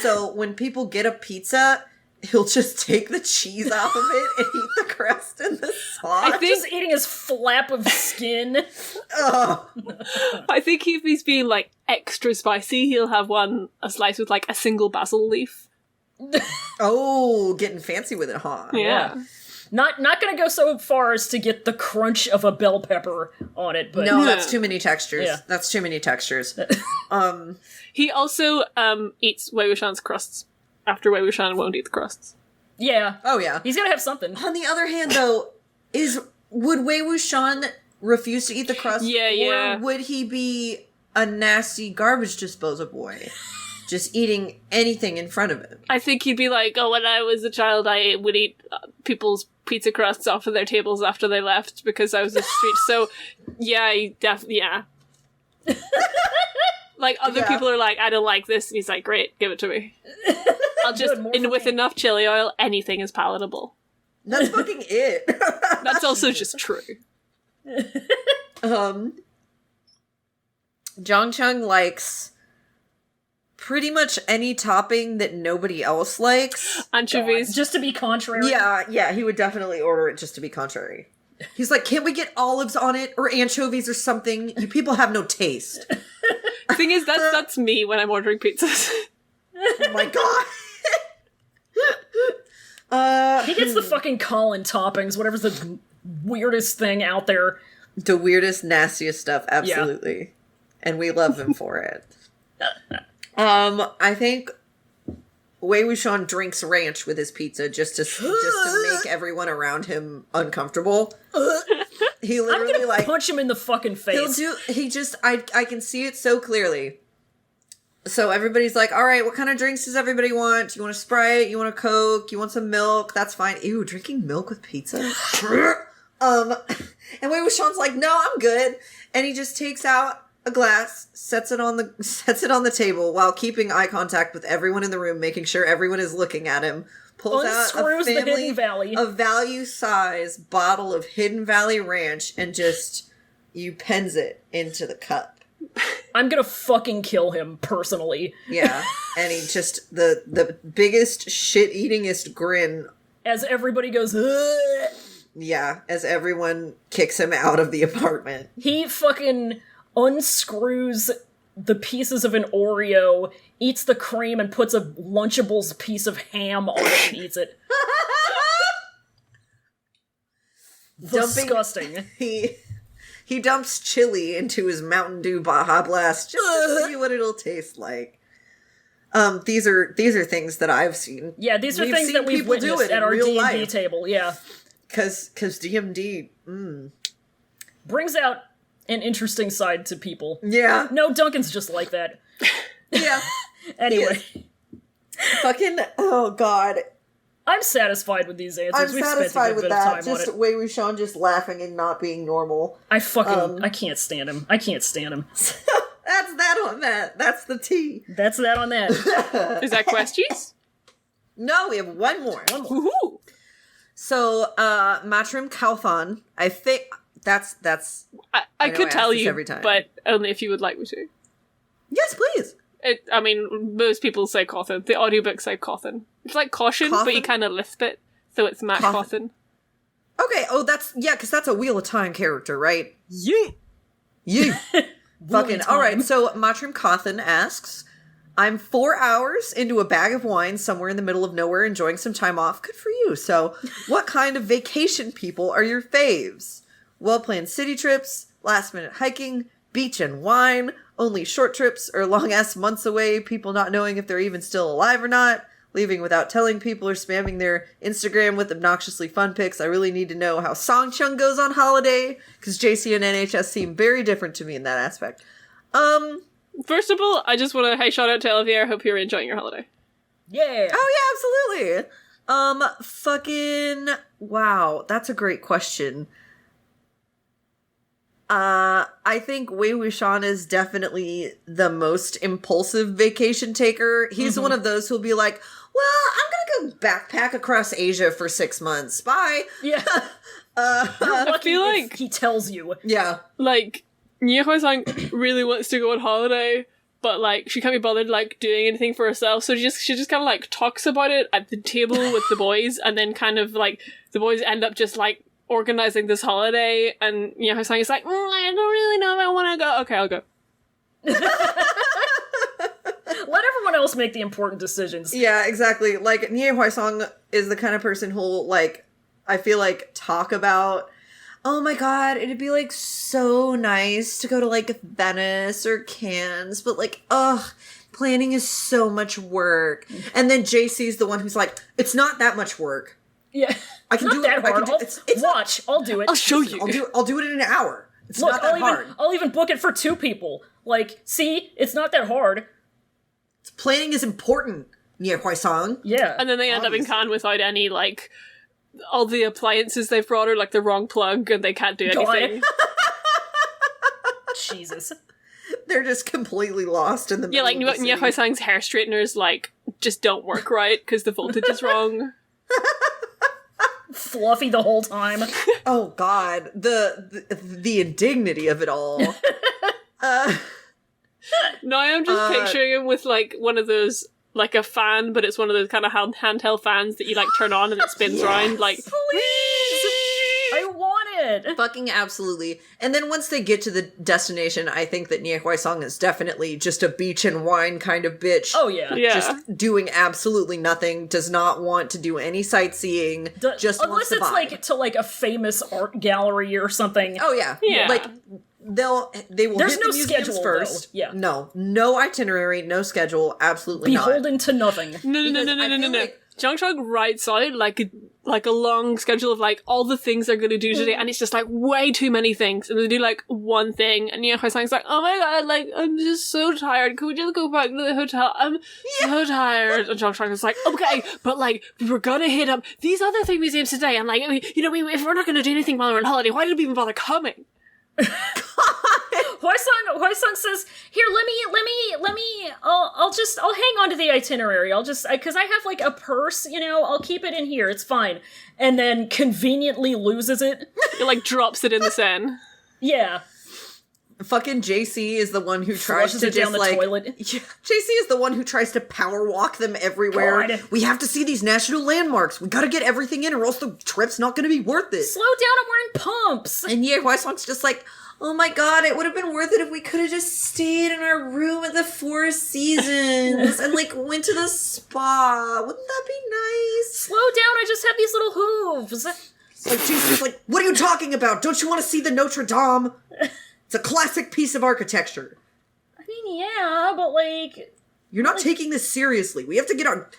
So when people get a pizza, he'll just take the cheese off of it and eat the crust and the sauce. I think just eating his flap of skin. I think if he's being, like, extra spicy, he'll have a slice with, like, a single basil leaf. Oh, getting fancy with it, huh? Yeah. Not gonna go so far as to get the crunch of a bell pepper on it, but no, that's too many textures. Yeah. That's too many textures. He also eats Wei Wuxian's crusts. After Wei Wuxian won't eat the crusts. Yeah. Oh yeah. He's gotta have something. On the other hand, though, would Wei Wuxian refuse to eat the crust? Yeah. Or would he be a nasty garbage disposal boy? just eating anything in front of him. I think he'd be like, oh, when I was a child, I would eat people's pizza crusts off of their tables after they left because I was a street. So, yeah, yeah. Like, other people are like, I don't like this. And he's like, great, give it to me. I'll just, with enough chili oil, anything is palatable. That's fucking it. That's also just true. Jongchung likes pretty much any topping that nobody else likes. Anchovies. God, just to be contrary. Yeah, he would definitely order it just to be contrary. He's like, can't we get olives on it or anchovies or something? You people have no taste. The thing is, that's me when I'm ordering pizzas. Oh my god. He gets the fucking Colin toppings, whatever's the weirdest thing out there. The weirdest, nastiest stuff, absolutely. Yeah. And we love him for it. I think Wei Wuxian drinks ranch with his pizza just to make everyone around him uncomfortable. He literally I'm gonna punch him in the fucking face. I can see it so clearly. So everybody's like, all right, what kind of drinks does everybody want? You want a Sprite? You want a Coke? You want some milk? That's fine. Ew, drinking milk with pizza? And Wei Wuxian's like, no, I'm good. And he just takes out a glass, sets it on the table while keeping eye contact with everyone in the room, making sure everyone is looking at him. Pulls out a value-size bottle of Hidden Valley Ranch and just pens it into the cup. I'm gonna fucking kill him personally. Yeah, and he just the biggest shit-eatingest grin as everybody goes. Ugh! Yeah, as everyone kicks him out of the apartment. He fucking unscrews the pieces of an Oreo, eats the cream, and puts a Lunchables piece of ham on it and eats it. Disgusting. He dumps chili into his Mountain Dew Baja Blast just to see what it'll taste like. These are things that I've seen. Yeah, these are things that we've witnessed at our D&D table. Yeah, because D&D brings out an interesting side to people. Yeah. No, Duncan's just like that. Yeah. Anyway. Fucking, oh god. I'm satisfied with these answers. We've satisfied with that. Just Wei Wuxian just laughing and not being normal. I can't stand him. I can't stand him. That's that on that. That's the tea. That's that on that. Is that questions? No, we have one more. Woohoo! So, Matrim Kauthan, I think that's. I could tell you, but only if you would like me to. Yes, please. Most people say Cawthon. The audiobooks say Cawthon. It's like caution, but you kind of lisp it, so it's Matt Cawthon. Okay, because that's a Wheel of Time character, right? Yeah. Fucking, alright, so Matrim Cawthon asks, I'm 4 hours into a bag of wine somewhere in the middle of nowhere enjoying some time off. Good for you. So, what kind of vacation people are your faves? Well-planned city trips, last-minute hiking, beach and wine, only short trips or long-ass months away, people not knowing if they're even still alive or not, leaving without telling people or spamming their Instagram with obnoxiously fun pics. I really need to know how Songchung goes on holiday, because JC and NHS seem very different to me in that aspect. First of all, I just want to shout out to Olivier. I hope you're enjoying your holiday. Yeah. Oh yeah, absolutely. Fucking wow, that's a great question. I think Wei Wuxian is definitely the most impulsive vacation taker. He's one of those who'll be like, well, I'm gonna go backpack across Asia for 6 months. Bye. Yeah. I feel like he tells you. Yeah. Like, Nie Huai-sang really wants to go on holiday, but like she can't be bothered like doing anything for herself, so she just kind of like talks about it at the table with the boys, and then kind of like the boys end up just like organizing this holiday, and Nie Huai-sang is like, I don't really know if I want to go. Okay, I'll go. Let everyone else make the important decisions. Yeah, exactly. Like, Nie Huai-sang is the kind of person who'll, like, I feel like, talk about, oh my god, it'd be, like, so nice to go to, like, Venice or Cannes, but, like, ugh, planning is so much work. And then JC's the one who's like, it's not that much work. Yeah. I can do it. I'll do it. I'll show you. I'll do it in an hour. It's Look, not that hard. I'll even book it for 2 people. Like, see, it's not that hard. It's Planning is important, Nie Huaisang. Yeah. And then they end up in Obviously. Cannes without any, like, all the appliances they've brought are, like, the wrong plug, and they can't do God. anything. Jesus. They're just completely lost in the middle Yeah, like, of the Nie city. Huaisang's hair straighteners, like, just don't work right, because the voltage is wrong. Fluffy the whole time. Oh God, the indignity of it all. No, I'm just picturing him with, like, one of those, like, a fan, but it's one of those kind of handheld fans that you, like, turn on and it spins around, like... Please! I want it! Fucking absolutely. And then once they get to the destination, I think that Nie Huaisang is definitely just a beach and wine kind of bitch. Oh, yeah. Yeah. Just doing absolutely nothing, does not want to do any sightseeing, just Unless wants to it's, vibe. like, to, like, a famous art gallery or something. Oh yeah. Yeah. Like they will There's hit no the museums schedule, first. though. Yeah. No itinerary, no schedule, absolutely not. Beholden to nothing. No. Because I feel like- Zhang Chang writes out like a long schedule of like all the things they're going to do today, and it's just like way too many things, and they do like one thing, and Nie Huaisang's like, oh my god, like I'm just so tired. Can we just go back to the hotel? I'm so tired. And Zhang Chang is like, okay, but like we're gonna hit up these other thing museums today, and like if we're not going to do anything while we're on holiday, why did we even bother coming? Huaisang says, "Here, let me. I'll hang on to the itinerary. Because I have like a purse, I'll keep it in here. It's fine." And then conveniently loses it. It like drops it in the Seine. Yeah, Fucking JC is the one who tries flushes to it just down the like toilet. Yeah, JC is the one who tries to power walk them everywhere. God. We have to see these national landmarks. We gotta get everything in or else the trip's not gonna be worth it. Slow down, I'm wearing pumps. And yeah, Huaisang's just like, oh my god, it would have been worth it if we could have just stayed in our room at the Four Seasons and like went to the spa. Wouldn't that be nice? Slow down, I just have these little hooves. Like JC's like, what are you talking about? Don't you want to see the Notre Dame? It's a classic piece of architecture. I mean, yeah, but like, You're not taking this seriously. We have to get our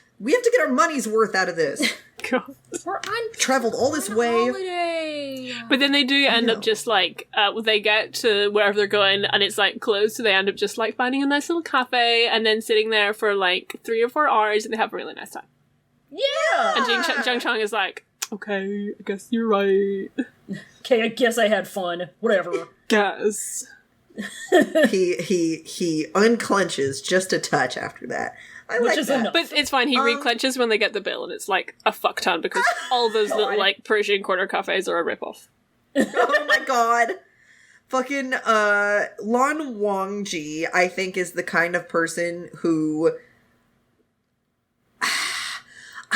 money's worth out of this. God. we're on Traveled all this way. holiday. But then they do end up just like they get to wherever they're going and it's like closed, so they end up just like finding a nice little cafe and then sitting there for like 3 or 4 hours and they have a really nice time. Yeah. And Zhang Chang is like, okay, I guess you're right. Okay, I guess I had fun. Whatever. Guess. He unclenches just a touch after that. I Which like is that. enough. But it's fine, he reclenches when they get the bill and it's like a fuck ton because all those little like Persian corner cafes are a ripoff. Oh my god. Fucking Lan Wangji, I think, is the kind of person who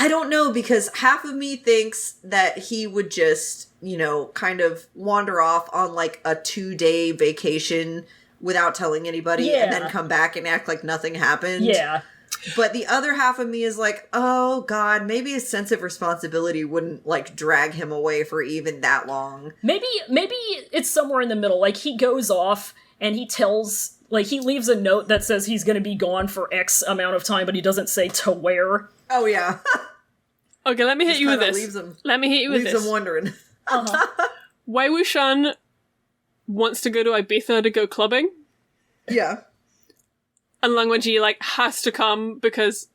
I don't know, because half of me thinks that he would just, kind of wander off on like a 2-day vacation without telling anybody and then come back and act like nothing happened. Yeah. But the other half of me is like, oh god, maybe his sense of responsibility wouldn't like drag him away for even that long. Maybe it's somewhere in the middle. Like, he goes off and he leaves a note that says he's going to be gone for X amount of time, but he doesn't say to where. Oh yeah. Okay, let me hit you with this. Leaves him This. wondering. Wei Wuxian wants to go to Ibiza to go clubbing, Yeah. and Lang Wenji like has to come because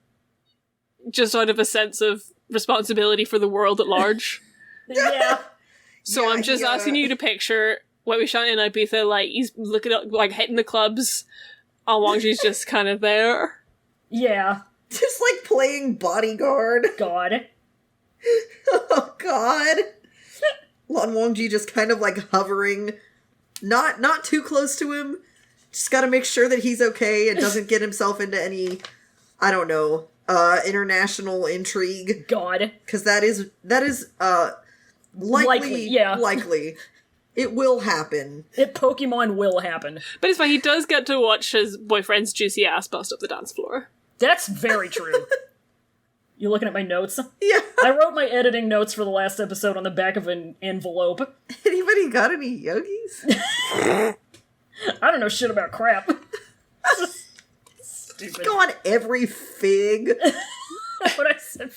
just out of a sense of responsibility for the world at large. Yeah. So I'm just asking you to picture Wei Wuxian in Ibiza, like he's looking at like hitting the clubs, and Wang Ji's just kind of there. Yeah. Just like playing bodyguard. God. Oh god. Lan Wangji just kind of like hovering, not too close to him. Just gotta make sure that he's okay and doesn't get himself into any, I don't know, international intrigue. God. Because that is likely. Yeah. Likely. It will happen. Pokemon will happen. But it's fine, he does get to watch his boyfriend's juicy ass bust up the dance floor. That's very true. You looking at my notes? Yeah. I wrote my editing notes for the last episode on the back of an envelope. Anybody got any yogis? I don't know shit about crap. Stupid. Go on every fig. What I said.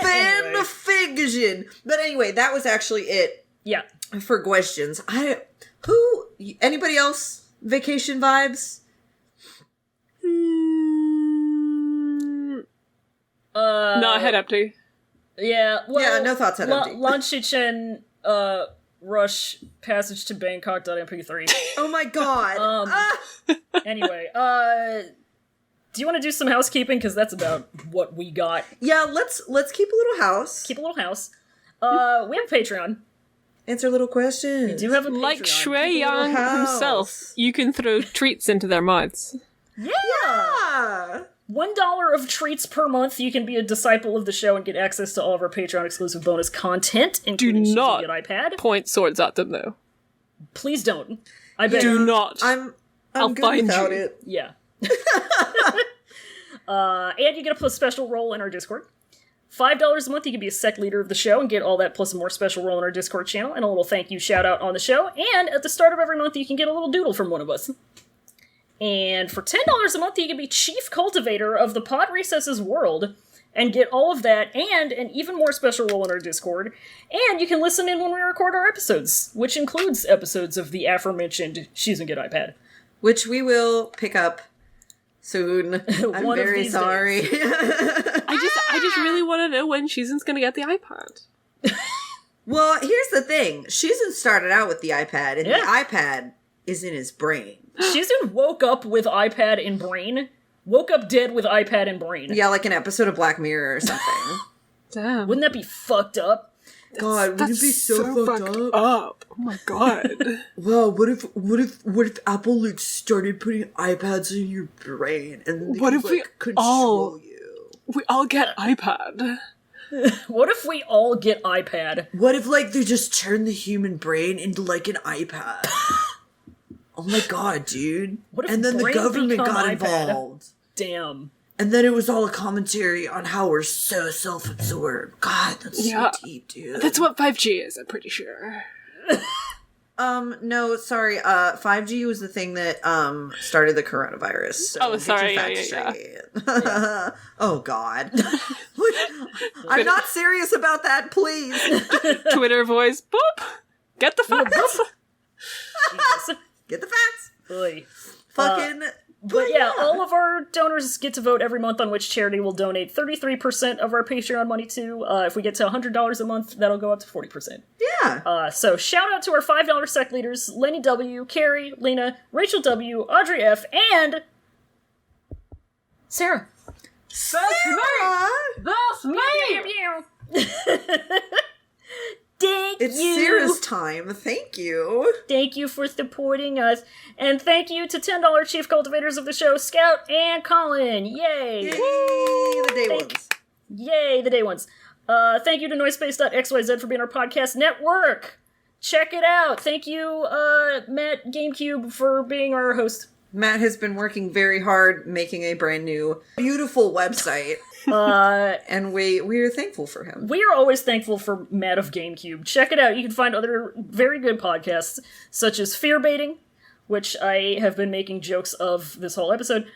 Fan fiction. But anyway, that was actually it Yeah. for questions. Anybody else? Vacation vibes? No, I head empty. Yeah, well, Yeah, no thoughts head empty. Lan Shichen, Rush, Passage to Bangkok.mp3. Oh my god. Anyway, do you want to do some housekeeping? Because that's about what we got. Yeah, let's keep a little house. Keep a little house. We have a Patreon. Answer little questions. We do have a Patreon. Like Shui Yang house. himself, you can throw treats into their mouths. Yeah. $1 of treats per month. You can be a disciple of the show and get access to all of our Patreon exclusive bonus content, including She's not a Good iPad. Point swords at them, though. Please don't. I beg. Do not. I'll good find without you. it. Yeah. And you get a special role in our Discord. $5 a month, you can be a sec leader of the show and get all that plus a more special role in our Discord channel and a little thank you shout out on the show. And at the start of every month, you can get a little doodle from one of us. And for $10 a month, you can be chief cultivator of the Pod Recesses world and get all of that and an even more special role in our Discord. And you can listen in when we record our episodes, which includes episodes of the aforementioned She's a Good iPad. Which we will pick up soon. I'm One of very these sorry. I just really want to know when Shizen's gonna get the iPad. Well, here's the thing. Shizen started out with the iPad, and Yeah. the iPad is in his brain. Shizen woke up with iPad in brain. Woke up dead with iPad in brain. Yeah, like an episode of Black Mirror or something. Damn. Wouldn't that be fucked up? God, wouldn't it be so fucked up? Oh my god. Well, what if Apple like started putting iPads in your brain and they What could, if we like, control you? We all get iPad. What if we all get iPad? What if like they just turn the human brain into like an iPad? Oh my god, dude. What if and then the brain government become got iPad? involved. Damn. And then it was all a commentary on how we're so self-absorbed. God, that's Yeah. so deep, dude. That's what 5G is, I'm pretty sure. No, sorry. 5G was the thing that started the coronavirus. So Oh, get sorry, your yeah, facts yeah, straight. Oh God. I'm not serious about that, please. Twitter voice, boop! Get the facts! Jesus. Get the facts. Oy. Fucking. But yeah, all of our donors get to vote every month on which charity we'll donate 33% of our Patreon money to. If we get to $100 a month, that'll go up to 40%. Yeah. So shout out to our $5 sec leaders, Lenny W., Carrie, Lena, Rachel W., Audrey F., and Sarah. Sarah! That's me! Thank It's you. Sarah's time. Thank you. Thank you for supporting us. And thank you to $10 chief cultivators of the show, Scout and Colin. Yay! Yay, the day Thank- ones. Yay, the day ones. Thank you to Noisepace.xyz for being our podcast network. Check it out. Thank you, Matt GameCube, for being our host. Matt has been working very hard making a brand new, beautiful website. And we are thankful for him. We are always thankful for Matt of GameCube. Check it out. You can find other very good podcasts, such as Fear Baiting, which I have been making jokes of this whole episode.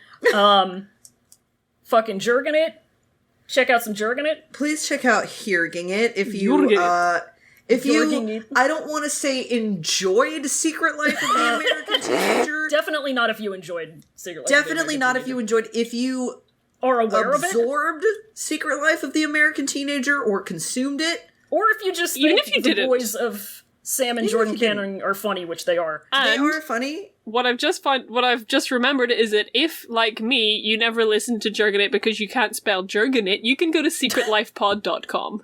Fucking Jergin' It. Check out some Jergin' It. Please check out Hearging It if you Hearging if Hearging you It. I don't want to say enjoyed Secret Life of the American Teenager. Definitely not if you enjoyed Secret Life of the Definitely American not if Teenager. you enjoyed if you Are aware of it. absorbed Secret Life of the American Teenager or consumed it. Or if you just Even think if you the didn't. boys of Sam and Even Jordan if you Cannon are funny, which they are. They And are funny. what I've just remembered is that if, like me, you never listened to Jergenit because you can't spell Jergenit, you can go to secretlifepod.com.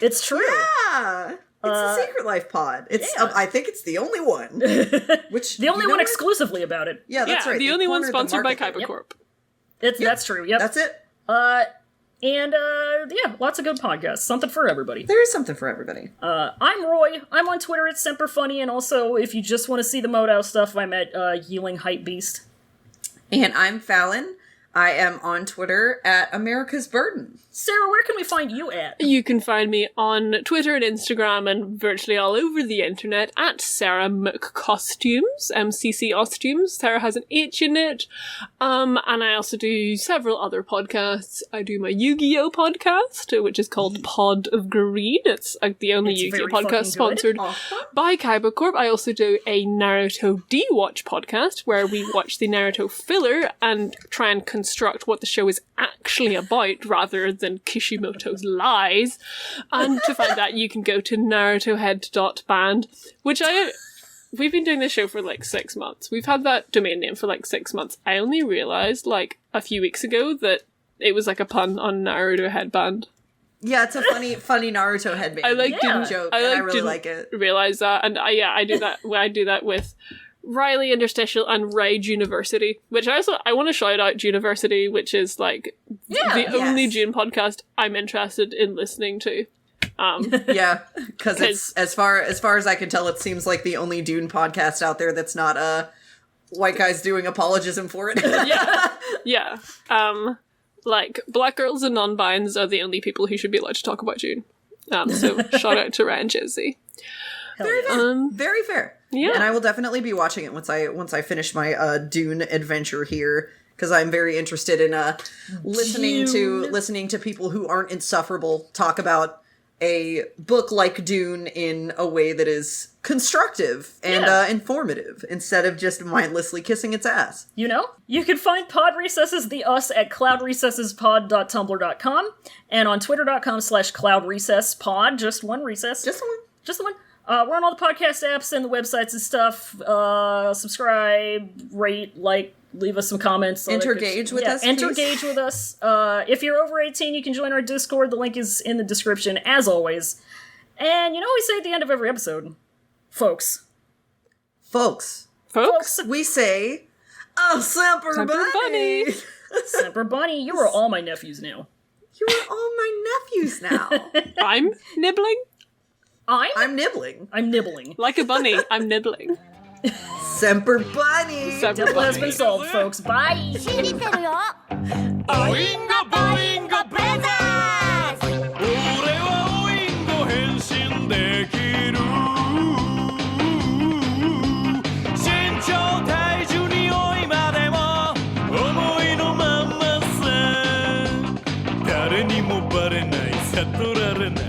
It's true. Yeah. It's a Secret Life pod. It's yeah. I think it's the only one. Which The only you know one what? exclusively about it. Yeah, that's yeah, right. the They only one cornered the sponsored by market there. Kyber Corp. That's true. Yep. That's it. Yeah, lots of good podcasts. Something for everybody. There is something for everybody. I'm Roy. I'm on Twitter at Semperfunny, and also if you just want to see the Modal stuff, I'm at Yeeling Hype Beast. And I'm Fallon. I am on Twitter at America's Burden. Sarah, where can we find you at? You can find me on Twitter and Instagram and virtually all over the internet at Sarah McCostumes, MCC Costumes. Sarah has an H in it. And I also do several other podcasts. I do my Yu-Gi-Oh! Podcast, which is called Pod of Greed. It's the only It's Yu-Gi-Oh! very fucking podcast good. sponsored by Kyber Corp. I also do a Naruto D-Watch podcast where we watch the Naruto filler and try and deconstruct what the show is actually about rather than Kishimoto's lies. And to find that, you can go to narutohead.band, which we've been doing this show for like 6 months. We've had that domain name for like 6 months. I only realized like a few weeks ago that it was like a pun on Naruto Headband. Yeah, it's a funny Naruto headband. I like didn't joke. I And like I really didn't like it. realize that, and I do that. I do that with Riley Interstitial and Rage University, which I want to shout out University, which is like the only June podcast I'm interested in listening to. Yeah, because it's as far as I can tell, it seems like the only Dune podcast out there that's not white guys doing apologism for it. yeah. Like black girls and non-binds are the only people who should be allowed to talk about June. So shout out to Ryan Josie. Very fair. Yeah, and I will definitely be watching it once I finish my Dune adventure here, because I'm very interested in listening to people who aren't insufferable talk about a book like Dune in a way that is constructive and informative instead of just mindlessly kissing its ass. You know, you can find Pod Recesses, the us, at cloudrecessespod.tumblr.com and on twitter.com/cloudrecesspod. Just one recess. Just the one. Just the one. We're on all the podcast apps and the websites and stuff. Subscribe, rate, like, leave us some comments. Intergage with us, Intergage with us. If you're over 18, you can join our Discord. The link is in the description, as always. And you know what we say at the end of every episode? Folks, we say, oh, Semper Bunny! Semper Bunny, you are all my nephews now. You are all my nephews now. I'm nibbling? I'm nibbling. I'm nibbling. Like a bunny, I'm nibbling. Semper Bunny! Semper Devil has Bunny. been solved, folks. Bye! 信じてるよオインゴボインゴブラザーズ俺はオインゴ変身できる身長体重においまでも思いのまんまさ誰にもバレない悟られない